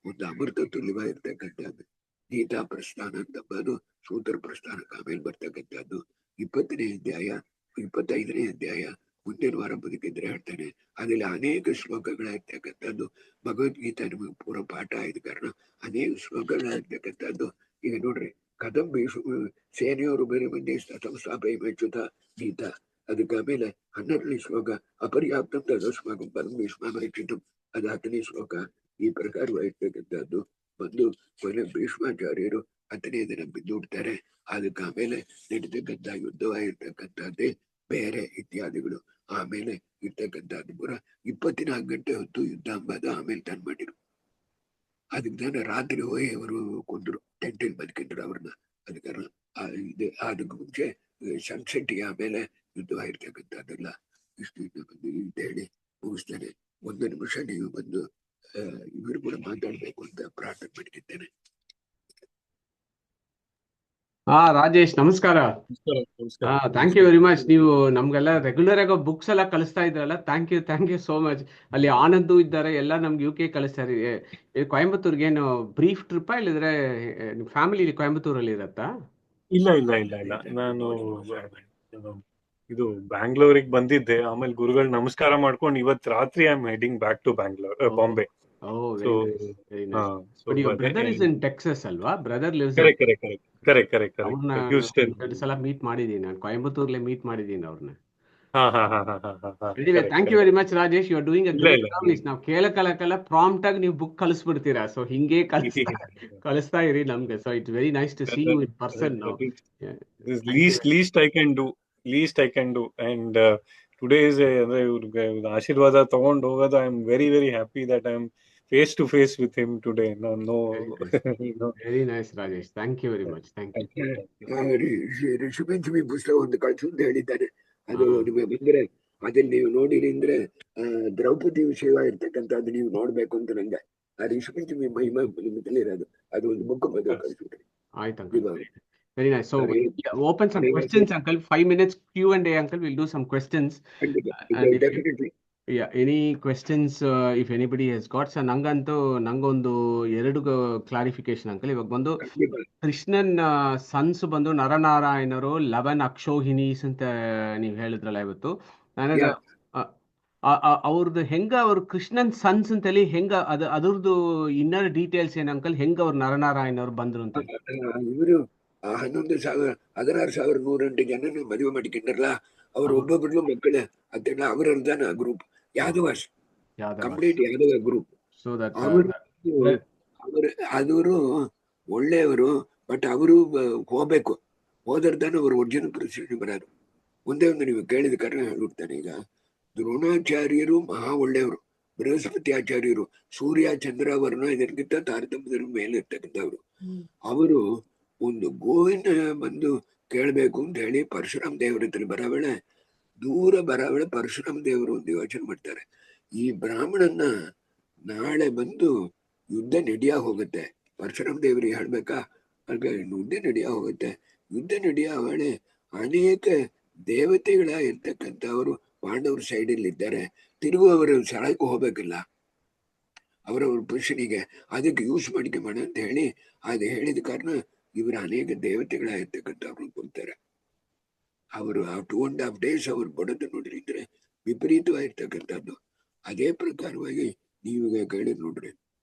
ಒಂದು ಅಮೃತ ತುಲ್ಯವಾಗಿರ್ತಕ್ಕಂಥದ್ದು. ಗೀತಾ ಪ್ರಸ್ಥಾನ ಅಂತಂಬದು ಸೂತ್ರ ಪ್ರಸ್ಥಾನಕ್ಕೆ ಆಮೇಲೆ ಬರ್ತಕ್ಕಂಥದ್ದು. 20ನೇ ಅಧ್ಯಾಯ 25ನೇ ಅಧ್ಯಾಯ ಮುಂದಿನ ವಾರ ಬದುಕಿದ್ರೆ ಹೇಳ್ತಾನೆ. ಅದ್ರಲ್ಲಿ ಅನೇಕ ಶ್ಲೋಕಗಳಾಗಿರ್ತಕ್ಕಂಥದ್ದು. ಭಗವದ್ಗೀತಾ ನಿಮಗೆ ಪೂರ ಪಾಠ ಆಯ್ದ ಕಾರಣ ಅನೇಕ ಶ್ಲೋಕಗಳಾಗಿರ್ತಕ್ಕಂಥದ್ದು. ಈಗ ನೋಡ್ರಿ, ಕಥಂ ಭೀಷ್ಮ ಸೇನೆಯವರು ಬೇರೆ ಮಂದಿ ಸ್ಥಾಪಯ ಮೆಚ್ಚುತ ಗೀತಾ. ಅದಕ್ಕೆ ಆಮೇಲೆ 12ನೇ ಶ್ಲೋಕ ಅಪರ್ಯಾಪ್ತಂ ತದಸ್ಮಾಕಂ ಪರಂ ಭೀಷ್ಮಾಮರಕ್ಷಿತಂ. ಅದು 10ನೇ ಶ್ಲೋಕ. ಈ ಪ್ರಕಾರವಾಗಿರ್ತಕ್ಕಂಥದ್ದು ಬಂದು ಕೊನೆ ಭೀಷ್ಮಾಚಾರ್ಯರು 10ನೇ ದಿನ ಬಿದ್ದುಡ್ತಾರೆ. ಅದಕ್ಕೆ ಆಮೇಲೆ ನಡೀತಕ್ಕಂಥ ಯುದ್ಧವಾಗಿರ್ತಕ್ಕಂಥದ್ದೇ ಬೇರೆ ಇತ್ಯಾದಿಗಳು. ಆಮೇಲೆ ಇರ್ತಕ್ಕಂಥದ್ದು ಪೂರ 24 ಗಂಟೆ ಹೊತ್ತು ಯುದ್ಧ ಅಂಬದು ಆಮೇಲೆ ತಂದು ಮಾಡಿರು. ಅದಕ್ಕೆ ನಾನು ರಾತ್ರಿ ಹೋಗಿ ಅವರು ಕೊಂದ್ರು, ಟೆಂಟಲ್ಲಿ ಬದುಕಿದ್ರು ಅವ್ರನ್ನ. ಅದಕ್ಕೆ ಅದಕ್ಕೆ ಮುಂಚೆ ಸನ್ಸೆಟ್ಗೆ ಆಮೇಲೆ ಯುದ್ಧವಾಗಿರ್ತಕ್ಕಂಥದ್ದೆಲ್ಲ. ಇಷ್ಟು ಬಂದು ಅಂತ ಹೇಳಿ ಮುಗಿಸ್ತೇನೆ. 1 ನಿಮಿಷ ನೀವು ಬಂದು ಇವರು ಕೂಡ ಮಾತಾಡ್ಬೇಕು ಅಂತ ಪ್ರಾರ್ಥನೆ ಮಾಡ್ತಿದ್ದೇನೆ. ರಾಜೇಶ್ ನಮಸ್ಕಾರ. Thank you very much. ನೀವು ನಮ್ಗೆಲ್ಲ ರೆಗ್ಯುಲರ್ ಆಗಿ ಬುಕ್ಸ್ ಎಲ್ಲ ಕಳಿಸ್ತಾ ಇದ್ರಲ್ಲ, ಥ್ಯಾಂಕ್ ಯು ಸೋ ಮಚ್. ಅಲ್ಲಿ ಆನಂದು ಇದ್ದಾರೆ, ಎಲ್ಲ ನಮ್ಗೆ UK ಕಳಿಸ್ತಾರೆ. ಕೊಯಂಬತ್ತೂರ್ಗೆ ಏನು ಬ್ರೀಫ್ ಟ್ರಿಪ್ಪಾ ಇಲ್ಲಿದ್ರೆ ಫ್ಯಾಮಿಲಿ ಕೊಯಂಬತ್ತೂರಲ್ಲಿ ಇರತ್ತಾ? ಇಲ್ಲ ಇಲ್ಲ ಇಲ್ಲ ಇಲ್ಲ, ನಾನು ಇದು ಬ್ಯಾಂಗ್ಳೂರಿಗೆ ಬಂದಿದ್ದೆ, ಆಮೇಲೆ ಗುರುಗಳು ನಮಸ್ಕಾರ ಮಾಡ್ಕೊಂಡು ಇವತ್ತು ರಾತ್ರಿ I am heading back to Bombay. Oh, so very ಹಾ, nice. ಸೊ But your ಅದೇ brother is in Texas ಅಲ್ವಾ? Brother lives in correct correct correct correct correct ಅವ್ರನ್ನ ಕರೆಕ್ಟ್ ಹ್ಯೂಸ್ಟನ್. ಎರಡು ಸಲ ಮೀಟ್ ಮಾಡಿದ್ದೀನಿ ನಾನು, ಕೊಯಂಬತ್ತೂರ್ಲೆ ಮೀಟ್ ಮಾಡಿದ್ದೀನಿ ಅವ್ರನ್ನ. ಹಾ ಹಾ ಹಾ ಹಾ ಹಾ ಹಾ Anyway, correct thank you very much, Rajesh. You are doing a ಇಲ್ಲ great ಇಲ್ಲ service. ನಾವು ಕೇಳಕ್ಕೆಲ್ಲ ಪ್ರಾಂಪ್ಟ್ ಆಗಿ ನೀವು ಬುಕ್ ಕಳಿಸ್ಬಿಡ್ತೀರಾ, ಸೊ ಹಿಂಗೆ ಕಳಿಸ್ತಾ ಇರಿ ನಮ್ಗೆ. So it's very nice to see you in person ನಾವು. Least I can do and today is ಅಂದ್ರೆ ಇವ್ರಿಗೆ ಆಶೀರ್ವಾದ ತಗೊಂಡು ಹೋಗೋದು. I am very very happy that I am face to face with him today. No very nice Rajesh, thank you very much. Thank you. Rishipanchami ಪುಸ್ತಕ ಒಂದು ಕಳ್ಸು ಅಂತ ಹೇಳಿದ್ದಾರೆ. ಅದು ನಿಮಗೆ ಬಂದ್ರೆ ಅದಲ್ಲಿ ನೀವು ನೋಡಿರಿ ಅಂದ್ರೆ ದ್ರೌಪದಿ ವಿಷಯವಾಗಿರ್ತಕ್ಕಂಥದ್ದು ನೀವು ನೋಡ್ಬೇಕು ಅಂತ ನಂಗೆ. ಆ ಋಷಿಪಂಚಮಿ ಮಹಿಮಾ ನಿಮ್ಮದಲ್ಲಿ ಇರೋದು ಅದು ಒಂದು ಬುಕ್ ಮದುವೆ ಕಳಿಸ್ಬಿಟ್ರಿ. ಆಯ್ತು uncle, very nice. So open some questions uncle, 5 minutes Q&A uncle. Will do some questions. Definitely. Any questions if anybody has got. Sir ನಂಗೊಂದು 2 ಕ್ಲಾರಿಫಿಕೇಶನ್ ಅಂಕಲ್. ಇವಾಗ ಬಂದು ಕೃಷ್ಣನ್ ಸನ್ಸ್ ಬಂದು ನರನಾರಾಯಣರು 11 ಅಕ್ಷೋಹಿಣೀಸ್ ಅಂತ ನೀವು ಹೇಳಿದ್ರಲ್ಲ ಇವತ್ತು. ನನಗೆ ಅವ್ರದ್ದು ಅವ್ರು ಕೃಷ್ಣನ್ ಸನ್ಸ್ ಅಂತೇಳಿ ಅದ್ರದ್ದು ಇನ್ನರ್ ಡೀಟೇಲ್ಸ್ ಏನ್ ಅಂಕಲ್? ಅವ್ರು ನರನಾರಾಯಣವ್ರು ಬಂದ್ರು ಅಂತ? ಇವರು 16,108 ಜನನ ಮದುವೆ ಮಾಡಿಕೊಂಡರಲ್ಲ, ಅವ್ರು ಒಬ್ಬೊಬ್ರು ಮಕ್ಕಳ ಅದೆಲ್ಲ ಅವರದ್ದಾನ group Yadava, complete Yadava group. ಅವರು ಒಳ್ಳೆಯವರು, ಬಟ್ ಅವರು ಹೋಗ್ಬೇಕು, ಹೋದರ್ದಾನ ಅವರು ಒರಿಜಿನಲ್ ಪರಿಸ್ಥಿತಿ ಬರೋದು. ಒಂದೇ ಒಂದು ನೀವು ಕೇಳಿದ ಕಾರಣ ಹೇಳ್ಬಿಡ್ತಾನೆ. ಈಗ ದ್ರೋಣಾಚಾರ್ಯರು ಮಹಾ ಒಳ್ಳೆಯವರು, ಬೃಹಸ್ಪತಿ ಆಚಾರ್ಯರು ಸೂರ್ಯ ಚಂದ್ರ ವರ್ಣ ಇದಕ್ಕಿಂತ ತಾರತಮ್ಯದ ಮೇಲೆ ಇರ್ತಕ್ಕಂಥವ್ರು. ಅವರು ಒಂದು ಗೋವಿನ ಬಂದು ಕೇಳ್ಬೇಕು ಅಂತ ಹೇಳಿ ಪರಶುರಾಮ ದೇವರ ಹತ್ರ ದೂರ ಬರವೇಳೆ ಪರಶುರಾಮ ದೇವರು ಒಂದು ಯೋಚನೆ ಮಾಡ್ತಾರೆ. ಈ ಬ್ರಾಹ್ಮಣನ್ನ ನಾಳೆ ಬಂದು ಯುದ್ಧ ನಡೆಯ ಹೋಗುತ್ತೆ, ಪರಶುರಾಮ ದೇವರಿಗೆ ಹೇಳ್ಬೇಕಾ, ಆಗ ಯುದ್ಧ ನಡೆಯ ಹೋಗುತ್ತೆ. ಯುದ್ಧ ನಡೆಯ ವೇಳೆ ಅನೇಕ ದೇವತೆಗಳ ಇರ್ತಕ್ಕಂಥವರು ಪಾಂಡವ್ರ ಸೈಡಲ್ಲಿ ಇದ್ದಾರೆ, ತಿರುಗು ಅವರು ಸ್ಥಳಕ್ಕೆ ಹೋಗ್ಬೇಕಿಲ್ಲ ಅವರವ್ರ ಪುರುಷನಿಗೆ, ಅದಕ್ಕೆ ಯೂಸ್ ಮಾಡ್ಕೊಂಬೇಡ ಅಂತ ಹೇಳಿ ಅದು ಹೇಳಿದ ಕಾರಣ ಇವರು ಅನೇಕ ದೇವತೆಗಳ ಇರ್ತಕ್ಕಂಥವ್ರು ಕೊಡ್ತಾರೆ. ಅವರು ಆ 2.5 days ಅವ್ರು ಬಡದು ನೋಡಿದ್ರೆ ವಿಪರೀತವಾಗಿರ್ತಕ್ಕಂಥದ್ದು. ಅದೇ ಪ್ರಕಾರವಾಗಿ ನೀವು ಕೇಳಿದ್ ನೋಡ್ರಿ,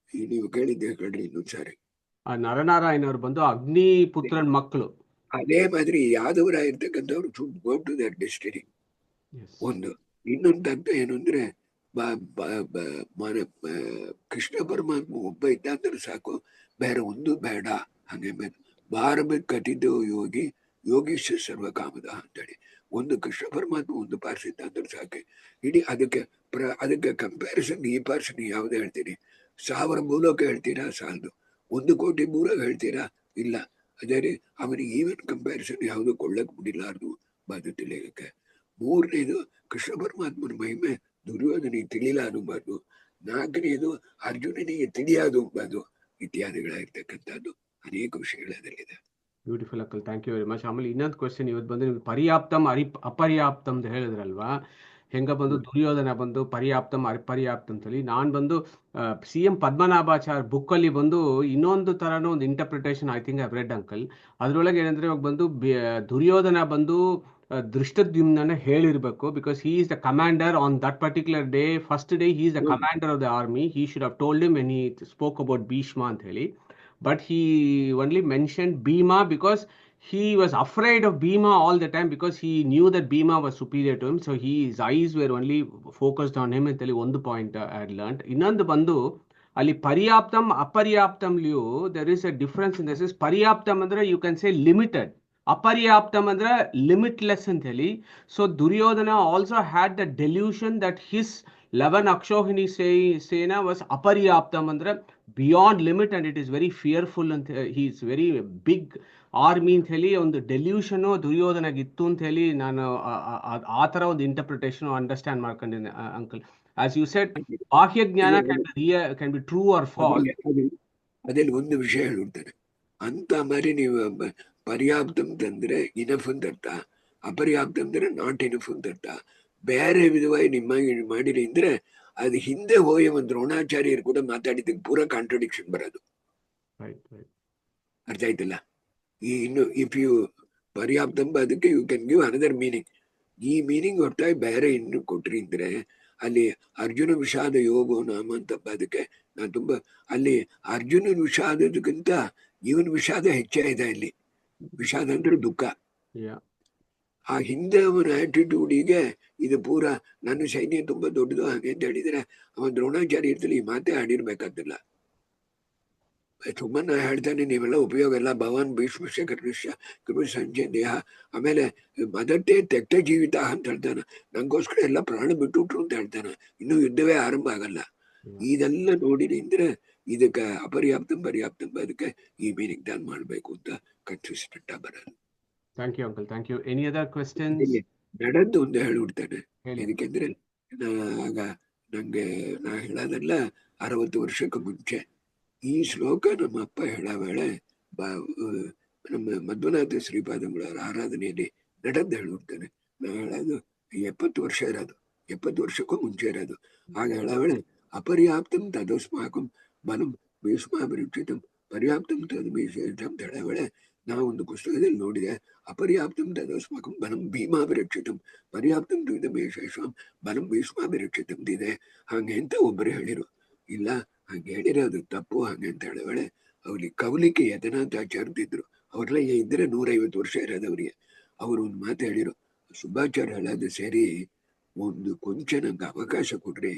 ನೀವು ಕೇಳಿದ್ದೆ ಕೇಳ್ರಿ ಇನ್ನೊಂದ್ಸಾರಿ. ನರನಾರಾಯಣವ್ರು ಬಂದು ಅಗ್ನಿ ಪುತ್ರನ್ ಮಕ್ಕಳು. ಅದೇ ಮಾದರಿ ಯಾದವರ ಇರ್ತಕ್ಕಂಥವ್ರು should go to their destiny. ಒಂದು ಇನ್ನೊಂದು ಅರ್ಥ ಏನು ಅಂದ್ರೆ ಕೃಷ್ಣ ಪರಮಾತ್ಮ ಒಬ್ಬ ಇದ್ದ ಅಂದ್ರೆ ಸಾಕು, ಬೇರೆ ಒಂದು ಬೇಡ. ಹಾಗೆ ಬಾರಬೇಕು ಕಟ್ಟಿದ್ದು ಯೋಗಿ ಯೋಗೀಶ ಸರ್ವ ಕಾಮದ ಅಂತೇಳಿ ಒಂದು ಕೃಷ್ಣ ಪರಮಾತ್ಮ ಒಂದು ಪಾರ್ಸ್ ಇದ್ದ ಅಂದ್ರೆ ಸಾಕು. ಇಡೀ ಅದಕ್ಕೆ ಕಂಪ್ಯಾರಿಸನ್ ಈ ಪಾರ್ಸ್ ನೀವು ಯಾವ್ದು ಹೇಳ್ತೀರಿ? 1000 ಮೂಲಕ ಹೇಳ್ತೀರಾ ಸಾಲದು, 1 ಕೋಟಿ ಮೂಲಕ ಹೇಳ್ತೀರಾ ಇಲ್ಲ. ಅದೇ ರೀ ಅವನಿಗೆ ಈವನ್ ಕಂಪ್ಯಾರಿಸನ್ ಯಾವುದು ಕೊಳ್ಳಕ್ ಬಿಡಿಲಾರ್ದು ಬಾದು ತಿಳಿಯಕ್ಕೆ. 3ನೇದು ಕೃಷ್ಣ ಪರಮಾತ್ಮನ ಮಹಿಮೆ ದುರ್ಯೋಧನಿಗೆ ತಿಳಿಲಾರಬಾರ್ದು. 4ನೇದು ಅರ್ಜುನನಿಗೆ ತಿಳಿಯಾದಬಾರ್ದು. ಇತ್ಯಾದಿಗಳಾಗಿರ್ತಕ್ಕಂಥದ್ದು ಅನೇಕ ವಿಷಯಗಳದಲ್ಲಿದೆ. Beautiful uncle, thank you very much. ಆಮೇಲೆ ಇನ್ನೊಂದು ಕ್ವೆಶ್ಚನ್ ಇವತ್ತು ಬಂದು ನಿಮ್ಗೆ ಪರ್ಯಾಪ್ತಮ್ ಅಪರ್ಯಾಪ್ತಮ್ ಅಂತ ಹೇಳಿದ್ರಲ್ವಾ, ಬಂದು ದುರ್ಯೋಧನ ಬಂದು ಪರ್ಯಾಪ್ತಮ್ ಅಪರ್ಯಾಪ್ತಮ್ ಅಂತೇಳಿ. ನಾನು ಬಂದು CM ಪದ್ಮನಾಭಾಚಾರ್ ಬುಕ್ಕಲ್ಲಿ ಬಂದು ಇನ್ನೊಂದು ಥರನೂ ಒಂದು interpretation I think I read uncle. ಅದರೊಳಗೆ ಏನಂದ್ರೆ ಇವಾಗ ಬಂದು ದುರ್ಯೋಧನ ಬಂದು ದೃಷ್ಟದ್ಯುಮ್ನ ಹೇಳಿರ್ಬೇಕು, because he is the commander on that particular day. First day he is the commander of the army. He should have told him when he spoke about Bhishma ಅಂತ ಹೇಳಿ. But he only mentioned Bhima because he was afraid of Bhima all the time, because he knew that Bhima was superior to him. So his eyes were only focused on him. Antali one point I had learned. Innondu bandu ali paryaptam aparyaptam liyu there is a difference in this. Is paryaptam andre you can say limited, aparyaptam andre limitless antali. So Duryodhana also had the delusion that his 11 Akshohini Sena was aparyaptam andre beyond limit, and it is very fearful, and he is very big army ಅಂತ ಹೇಳಿ ಒಂದು delusion ದುರ್ಯೋಧನಗೆ ಇತ್ತು ಅಂತ ಹೇಳಿ ನಾನು ಆ ತರ ಒಂದು ಇಂಟರ್ಪ್ರಿಟೇಷನ್ ಅಂಡರ್ಸ್ಟ್ಯಾಂಡ್ ಮಾಡ್ಕೊಂಡಿದ್ದೆ ಅಂಕಲ್. ಆಸ್ ಯು ಸೆಡ್ ಬಾಹ್ಯ ಜ್ಞಾನ can be true or false. ಅದಲ್ಲಿ ಒಂದು ವಿಷಯ ಹೇಳ್ತಾರೆ ಅಂತ ಮಾರಿ ನೀವು ಪರ್ಯಾಪ್ತಂ ತಂದ್ರೆ ಇನಫ್ ಅಂತ ಅರ್ಥ, ಅಪರ್ಯಾಪ್ತ ಅಂದ್ರೆ ನಾಟ್ ಇನಫ್ ಅಂತ ಅರ್ಥ. ಬೇರೆ ವಿಧವಾಗಿ ನಿಮ್ಮ ಮಾಡಿರಿ ಅಂದ್ರೆ ಅದು ಹಿಂದೆ ಹೋಗಿ ಒಂದು ದ್ರೋಣಾಚಾರ್ಯರು ಕೂಡ ಮಾತಾಡಿದ್ದಕ್ಕೆ ಪೂರಾ ಕಾಂಟ್ರಡಿಕ್ಷನ್ ಬರೋದು. ಅರ್ಥ ಆಯ್ತಲ್ಲ? ಇನ್ನು ಇಫ್ ಯು ಪರ್ಯಾಪ್ತ ಅದಕ್ಕೆ you can give another meaning. ಈ ಮೀನಿಂಗ್ ಹೊರತಾಗಿ ಬೇರೆ ಇನ್ನು ಕೊಟ್ರಿ ಅಂದ್ರೆ ಅಲ್ಲಿ ಅರ್ಜುನ ವಿಷಾದ ಯೋಗೋ ನಾಮ ಅಂತ ಅದಕ್ಕೆ ನಾನು ತುಂಬಾ ಅಲ್ಲಿ ಅರ್ಜುನ ವಿಷಾದದಕ್ಕಿಂತ ಇವನ್ ವಿಷಾದ ಹೆಚ್ಚೇ ಇದೆ ಇಲ್ಲಿ. ವಿಷಾದ ಅಂದ್ರೆ ದುಃಖ. ಆ ಹಿಂದೆ ಅವನ ಆಟಿಟ್ಯೂಡಿಗೆ ಇದು ಪೂರ ನನ್ನ ಸೈನ್ಯ ತುಂಬಾ ದೊಡ್ಡದು ಹಾಗೆ ಅಂತ ಹೇಳಿದ್ರೆ ಅವನ್ ದ್ರೋಣಾಚಾರ್ಯ ಇರ್ತಲಿ ಈ ಮಾತೆ ಆಡಿರ್ಬೇಕಾದಿಲ್ಲ. ಸುಮ್ಮನೆ ಹೇಳ್ತಾನೆ ನೀವೆಲ್ಲ ಉಪಯೋಗ ಇಲ್ಲ. ಭವಾನ್ ಭೀಷ್ಮಶ್ಯ ಕರ್ಣಶ್ಯ ಕೃಪಿ ಸಂಜಯ ದೇಹ. ಆಮೇಲೆ ಮದತ್ತೆ ತೆಕ್ತ ಜೀವಿತ ಅಂತ ಹೇಳ್ತಾನ. ನಂಗೋಸ್ಕರ ಎಲ್ಲ ಪ್ರಾಣ ಬಿಟ್ಟುಟ್ರು ಅಂತ ಹೇಳ್ತಾನ. ಇನ್ನು ಯುದ್ಧವೇ ಆರಂಭ ಆಗಲ್ಲ. ಇದೆಲ್ಲ ನೋಡಿರಿ ಅಂದ್ರೆ ಇದಕ್ಕೆ ಅಪರ್ಯಾಪ್ತಂ ಪರ್ಯಾಪ್ತಂ ಅದಕ್ಕೆ ಈ ಮೀನಿಂಗ್ ದಾನ್ ಮಾಡ್ಬೇಕು ಅಂತ ಕನ್ಸಿಸ್ಟೆಂಟ್ ಬರಲ್ಲ. Thank you uncle, thank you. Any other questions? ನಡೆದ್ದು ಒಂದು ಹೇಳ್ಬಿಡ್ತಾನೆ. ಇದಕ್ಕೆಂದ್ರೆ ಆಗ ನಂಗೆ ನಾ ಹೇಳೋದೆಲ್ಲ 60 ವರ್ಷಕ್ಕೆ ಮುಂಚೆ ಈ ಶ್ಲೋಕ ನಮ್ಮ ಅಪ್ಪ ಹೇಳೋ ವೇಳೆ ನಮ್ಮ ಮಧ್ವನಾಥ ಶ್ರೀಪಾದಂಗಳ ಆರಾಧನೆಯಲ್ಲಿ ನಡೆದ್ದು ಹೇಳ್ಬಿಡ್ತಾನೆ. ನಾ ಹೇಳೋದು 70 ವರ್ಷ ಇರೋದು, 70 ವರ್ಷಕ್ಕೂ ಮುಂಚೆ ಇರೋದು. ಆಗ ಹೇಳೋ ವೇಳೆ ಅಪರ್ಯಾಪ್ತಂ ತದಸ್ಮಾಕಂ ಬಲಂ ಭೀಷ್ಮಾಭಿರುಚಿತಂ ಪರ್ಯಾಪ್ತಂ ತದ್ಭೀಷಿತಂ ಅಂತ ಹೇಳೋ ವೇಳೆ ನಾವು ಒಂದು ಪುಸ್ತಕದಲ್ಲಿ ನೋಡಿದೆ. ಅಪರ್ಯಾಪ್ತಂ ತದಸ್ಮಾಕಂ ಬಲಂ ಭೀಮಾಭಿರಕ್ಷಿತಂ ಪರ್ಯಾಪ್ತಂ ದ್ವಿಧಮೇಶೇಷಂ ಬಲಂ ಭೀಷ್ಮಾಭಿರಕ್ಷಿತಂ ಇದೆ. ಹಂಗೆ ಅಂತ ಒಬ್ಬರು ಹೇಳಿರು. ಇಲ್ಲ, ಹಂಗೆ ಹೇಳಿರೋದು ತಪ್ಪು ಹಂಗೆ ಅಂತ ಹೇಳವೇಳೆ ಅವ್ರಿಗೆ ಕವಲಿಕೆ ಯತನಾಥಾಚಾರ್ಯರು ಅವ್ರೆಲ್ಲ ಇದ್ರೆ 150 ವರ್ಷ ಇರೋದು ಅವ್ರಿಗೆ. ಅವ್ರು ಒಂದು ಮಾತು ಹೇಳಿರು, ಸುಬ್ಬಾಚಾರ್ಯ ಹೇಳೋದು ಸರಿ, ಒಂದು ಕೊಂಚ ನಂಗೆ ಅವಕಾಶ ಕೊಡ್ರಿ.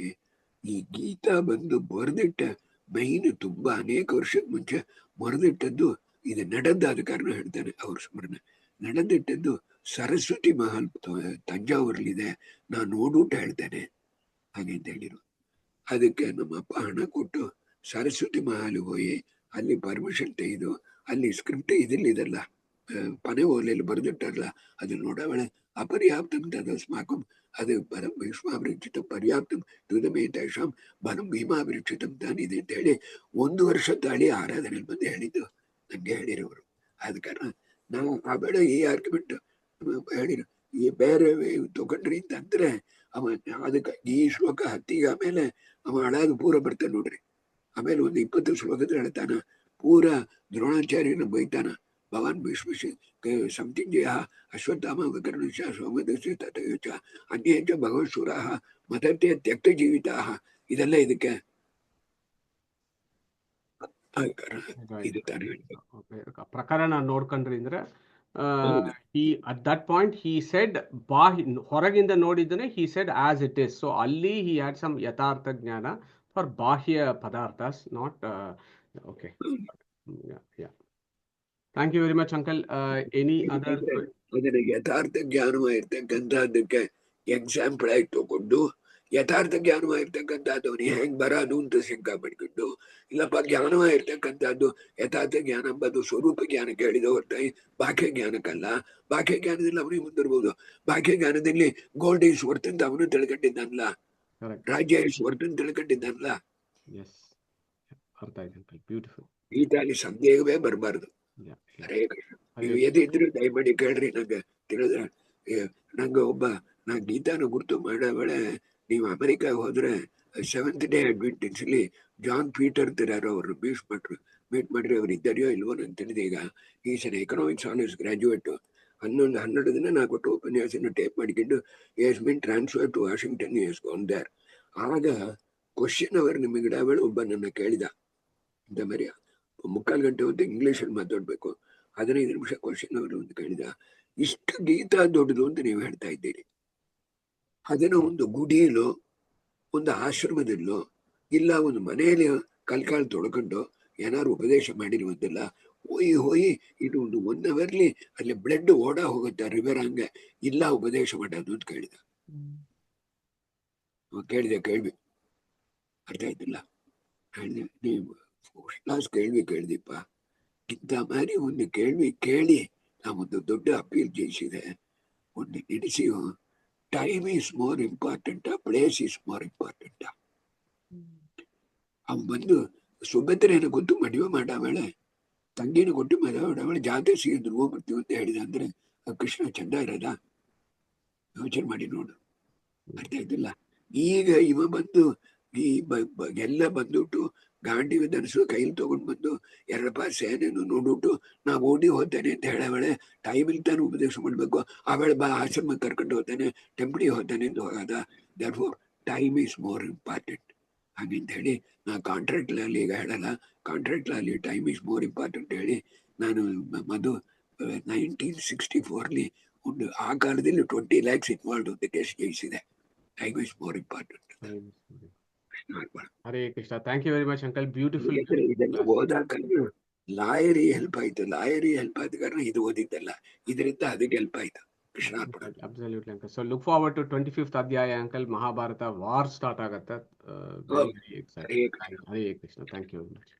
ಈ ಗೀತಾ ಬಂದು ಬರೆದಿಟ್ಟ ಮೈನ್ ತುಂಬಾ ಅನೇಕ ವರ್ಷದ ಮುಂಚೆ ಬರೆದಿಟ್ಟದ್ದು ಇದು ನಡೆದಾದ ಕಾರಣ ಹೇಳ್ತಾನೆ. ಅವ್ರ ಸ್ಮರಣೆ ನಡೆದಿಟ್ಟದ್ದು ಸರಸ್ವತಿ ಮಹಲ್ ತಂಜಾವೂರಲ್ಲಿದೆ, ನಾನು ನೋಡ್ಬಿಟ್ಟು ಹೇಳ್ತೇನೆ ಹಾಗೆ ಅಂತ ಹೇಳಿರು. ಅದಕ್ಕೆ ನಮ್ಮಪ್ಪ ಹಣ ಕೊಟ್ಟು ಸರಸ್ವತಿ ಮಹಲ್ ಹೋಗಿ ಅಲ್ಲಿ ಪರ್ಮಿಷನ್ ತೆಗೆದು ಅಲ್ಲಿ ಸ್ಕ್ರಿಪ್ಟ್ ಇದೆಲ್ಲ ಪನೆ ಓಲೆಯಲ್ಲಿ ಬರೆದಿಟ್ಟಾರಲ್ಲ ಅದು ನೋಡೋವಳೆ ಅಪರ್ಯಾಪ್ತಂ ತದಸ್ಮಾಕಂ ಅದು ಬಲಂ ಭೀಷ್ಮಾಭಿರಕ್ಷಿತಂ ಪರ್ಯಾಪ್ತಂ ದ್ವಿಧಮೇತೇಷಾಂ ಬಲಂ ಭೀಮಾಭಿರಕ್ಷಿತಂ ತಾನಿದೆ ಅಂತ ಹೇಳಿ 1 ವರ್ಷ ತಾಳಿ ಆರಾಧನೆಯಲ್ಲಿ ಬಂದು ಹೇಳಿದ್ದು ನಂಗೆ ಹೇಳಿರೋರು. ಆದ ಕಾರಣ ನಾವು ಆ ಬೇಡ ಈ ಆರ್ಗ್ಯುಮೆಂಟ್ ಹೇಳಿರು. ಈ ಬೇರೆ ತಗೊಂಡ್ರಿ ಅಂತಂದ್ರೆ ಅವ ಅದಕ್ಕೆ ಈ ಶ್ಲೋಕ ಹತ್ತಿಗೆ ಆಮೇಲೆ ಅವ ಹಳಾದು ಪೂರ ಬರ್ತಾನೆ ನೋಡ್ರಿ. ಆಮೇಲೆ ಒಂದು 20 ಶ್ಲೋಕದ ಹೇಳ್ತಾನ, ಪೂರ ದ್ರೋಣಾಚಾರ್ಯನ ಬೈತಾನ. ಭವಾನ್ ಭೀಷ್ಮಶ್ಯ ಸಂತಿಂಜಯ ಅಶ್ವತ್ಥಾಮ ವಿಕರ್ಣಶ್ಚ ಸೋಮದಶ್ಚ ತಥೈವಚ ಅನ್ಯೇಚ ಭಗವತ್ಸುರಾಃ ಮದತ್ತೆ ತ್ಯಕ್ತ ಜೀವಿತಾಃ. ಇದೆಲ್ಲ ಇದಕ್ಕೆ ಇದು ತಾನೇ ಪ್ರಕರಣ ನೋಡ್ಕೊಂಡ್ರಿ ಅಂದ್ರೆ at that point he said ಹೊರಗಿಂದ ನೋಡಿದ್ದನೆ he said as it is. So ಅಲ್ಲಿ he had some ಯಥಾರ್ಥ ಜ್ಞಾನ for ಬಾಹ್ಯ ಪದಾರ್ಥs, not okay. Yeah. Thank you very much uncle. Any other? ಅದನ್ನ ಯಥಾರ್ಥ ಜ್ಞಾನವಾಗಿರ್ತಕ್ಕಂಥದ್ದಕ್ಕೆ ಎಕ್ಸಾಂಪಲ್ ಆಗಿ ತಗೊಂಡು ಯಥಾರ್ಥ ಜ್ಞಾನವಾಗಿರ್ತಕ್ಕಂಥದ್ದು ಅವನಿಗೆ ಹೆಂಗ್ ಬರೋದು ಅಂತ ಸಿಕ್ಕ ಪಡ್ಕೊಂಡು, ಇಲ್ಲಪ್ಪ ಜ್ಞಾನವಾಗಿರ್ತಕ್ಕಂಥದ್ದು ಯಥಾರ್ಥ ಜ್ಞಾನ ಎಂಬುದು ಸ್ವರೂಪ ಜ್ಞಾನ ಕೇಳಿದ ಹೊರತಾಗಿ ಬಾಹ್ಯ ಜ್ಞಾನಕ್ಕಲ್ಲ. ಬಾಹ್ಯ ಜ್ಞಾನದಲ್ಲಿ ಅವನಿಗೆ ಮುಂದಿರ್ಬೋದು. ಬಾಹ್ಯ ಜ್ಞಾನದಲ್ಲಿ ಗೋಲ್ಡ್ ಈಸ್ ವರ್ತ್ ಅಂತ ಅವನು ತಿಳ್ಕೊಂಡಿದ್ದಾನಲ್ಲ, ರಾಜ್ಯ ಈಸ್ ವರ್ತ್ ಅಂತ ತಿಳ್ಕೊಂಡಿದ್ದಾನಲ್ಲ. ಈ ತಾಲಿ ಸಂದೇಹವೇ ಬರಬಾರ್ದು. ಹರೇ ಕೃಷ್ಣ. ನೀವು ಎದಿದ್ರು ದಯಮಾಡಿ ಕೇಳ್ರಿ. ನಂಗೆ ತಿಳಿದ್ರೆ ನಂಗೆ ನಾ ಗೀತಾನ ಗುರ್ತು ಮಾಡೋ ವೇಳೆ ನೀವು ಅಮೆರಿಕ ಹೋದ್ರೆ Seventh Day Adventist John Peter ತಿರಾರೋ ಅವರು ಮೀಟ್ ಮಾಡ್ರಿ. ಅವ್ರು ಇದ್ದಾರೆಯೋ ಇಲ್ವೋ ನಂಗೆ ತಿಳಿದೆ. ಈಗ is an economics honours graduate. 12 ದಿನ ನಾ ಕೊಟ್ಟು ಉಪನ್ಯಾಸನ ಟೇಪ್ ಮಾಡಿಕೊಂಡು is been transfer to Washington, is gone there. ಆಗ ಕ್ವಶನ್ ಅವರ್ ನಿಮಗೆ ವೇಳೆ ಒಬ್ಬ ನನ್ನ ಕೇಳಿದ, ಅಂತ ಮರ್ಯ 3/4 ಗಂಟೆ ಹೊತ್ತು ಇಂಗ್ಲೀಷಲ್ಲಿ ಮಾತಾಡ್ಬೇಕು, 15 ನಿಮಿಷ ಕ್ವಶನ್ ಅವರು ಅಂತ ಕೇಳಿದ. ಇಷ್ಟು ಗೀತಾ ದೊಡ್ಡದು ಅಂತ ನೀವು ಹೇಳ್ತಾ ಇದ್ದೀರಿ, ಅದನ್ನು ಒಂದು ಗುಡಿಯಲ್ಲೋ ಒಂದು ಆಶ್ರಮದಲ್ಲೋ ಇಲ್ಲ ಒಂದು ಮನೆಯಲ್ಲಿ ಕಲ್ಕಾಳು ತೊಳ್ಕೊಂಡು ಏನಾದ್ರು ಉಪದೇಶ ಮಾಡಿರುವಂತೆಲ್ಲ ಹೋಯಿ ಇದು ಒಂದು 1 ಅವರ್ಲಿ ಅಲ್ಲಿ ಬ್ಲಡ್ ಓಡಾ ಹೋಗುತ್ತೆ ರಿವರ್ ಹಂಗೆ ಇಲ್ಲ ಉಪದೇಶ ಮಾಡೋದು ಅಂತ ಕೇಳಿದ. ಕೇಳ್ವಿ ಅರ್ಥ ಆಯ್ತಿಲ್ಲ. ನೀವು ಕ್ಲಾಸ್ ಕೇಳ್ದಿಪ್ಪ, ಇಂಥ ಮಾರಿ ಒಂದು ಕೇಳಿ ನಾವೊಂದು ದೊಡ್ಡ ಅಪೀಲ್ ಜಯಿಸಿದೆ. ಒಂದು ನಿಲ್ಲಿಸಿ, time is more important, place is more important. ಅವ್ನು ಬಂದು ಸುಭದ್ರೇನ ಗೊತ್ತು ಮದುವೆ ಮಾಡಾವೇಳೆ, ತಂಗಿನ ಕೊಟ್ಟು ಮದುವೆ ಮಾಡಾವೇಳೆ, ಜಾತ್ರೆ ಸಿಗಿದ್ರು ಹೋಗ್ಬಿಡ್ತೀವಿ ಅಂತ ಹೇಳಿದ ಅಂದ್ರೆ ಕೃಷ್ಣ ಚಂದ ಇರೋದ? ಯೋಚನೆ ಮಾಡಿ ನೋಡು. ಅರ್ಥ ಆಯ್ತಿಲ್ಲ. ಈಗ ಇವ ಬಂದು ಎಲ್ಲ ಬಂದ್ಬಿಟ್ಟು ಗಾಂಧಿ ಧನಸು ಕೈಲಿ ತಗೊಂಡ್ ಬಂದು ಎರಡಪ್ಪ ಸೇನೆಯನ್ನು ನೋಡ್ಬಿಟ್ಟು ನಾ ಓಡಿ ಹೋಗ್ತೇನೆ ಅಂತ ಹೇಳವಳೆ. ಟೈಮ್ ಇಲ್ತಾನೆ ಉಪದೇಶ ಮಾಡ್ಬೇಕು. ಅವಳೆ ಆಶ್ರಮ ಕರ್ಕೊಂಡು ಹೋಗ್ತಾನೆ, ಟೆಂಪಲಿಗೆ ಹೋಗ್ತಾನೆ ಅಂತ ಹೋಗದ. Therefore time is more important ಹಾಗಂತ ಹೇಳಿ ನಾ ಕಾಂಟ್ರಾಕ್ಟ್ ಅಲ್ಲಿ ಈಗ ಹೇಳಲ್ಲ, ಕಾಂಟ್ರಾಕ್ಟ್ ಅಲ್ಲಿ ಟೈಮ್ ಈಸ್ ಮೋರ್ ಇಂಪಾರ್ಟೆಂಟ್ ಹೇಳಿ ನಾನು ಮದು 1964 ಒಂದು ಆ ಕಾಲದಲ್ಲಿ 20 lakhs ಇನ್ವಾಲ್ವ್ ಅಂತ ಕೇಸ್ ಜಯಿಸಿದೆ. Time is more important. Hare Krishna. Thank you very much uncle. Beautiful. ಇದೆಲ್ಲ ಓದಾಕ ಲಾಯರಿ ಹೆಲ್ಪ್ ಆಯ್ತು. ಲಾಯರಿ ಹೆಲ್ಪ್ ಆದ ಕಾರಣ ಇದು ಓದಿದ್ದಲ್ಲ, ಇದರಿಂದ ಅದಕ್ಕೆ ಹೆಲ್ಪ್ ಆಯ್ತು. ಕೃಷ್ಣಾರ್ಪಣ. Absolutely uncle. So look forward to 25th ಅಧ್ಯಾಯ ಅಂಕಲ್. ಮಹಾಭಾರತ ವಾರ್ ಸ್ಟಾರ್ಟ್ ಆಗತ್ತೆ. Very excited. Hare Krishna. Thank you very much.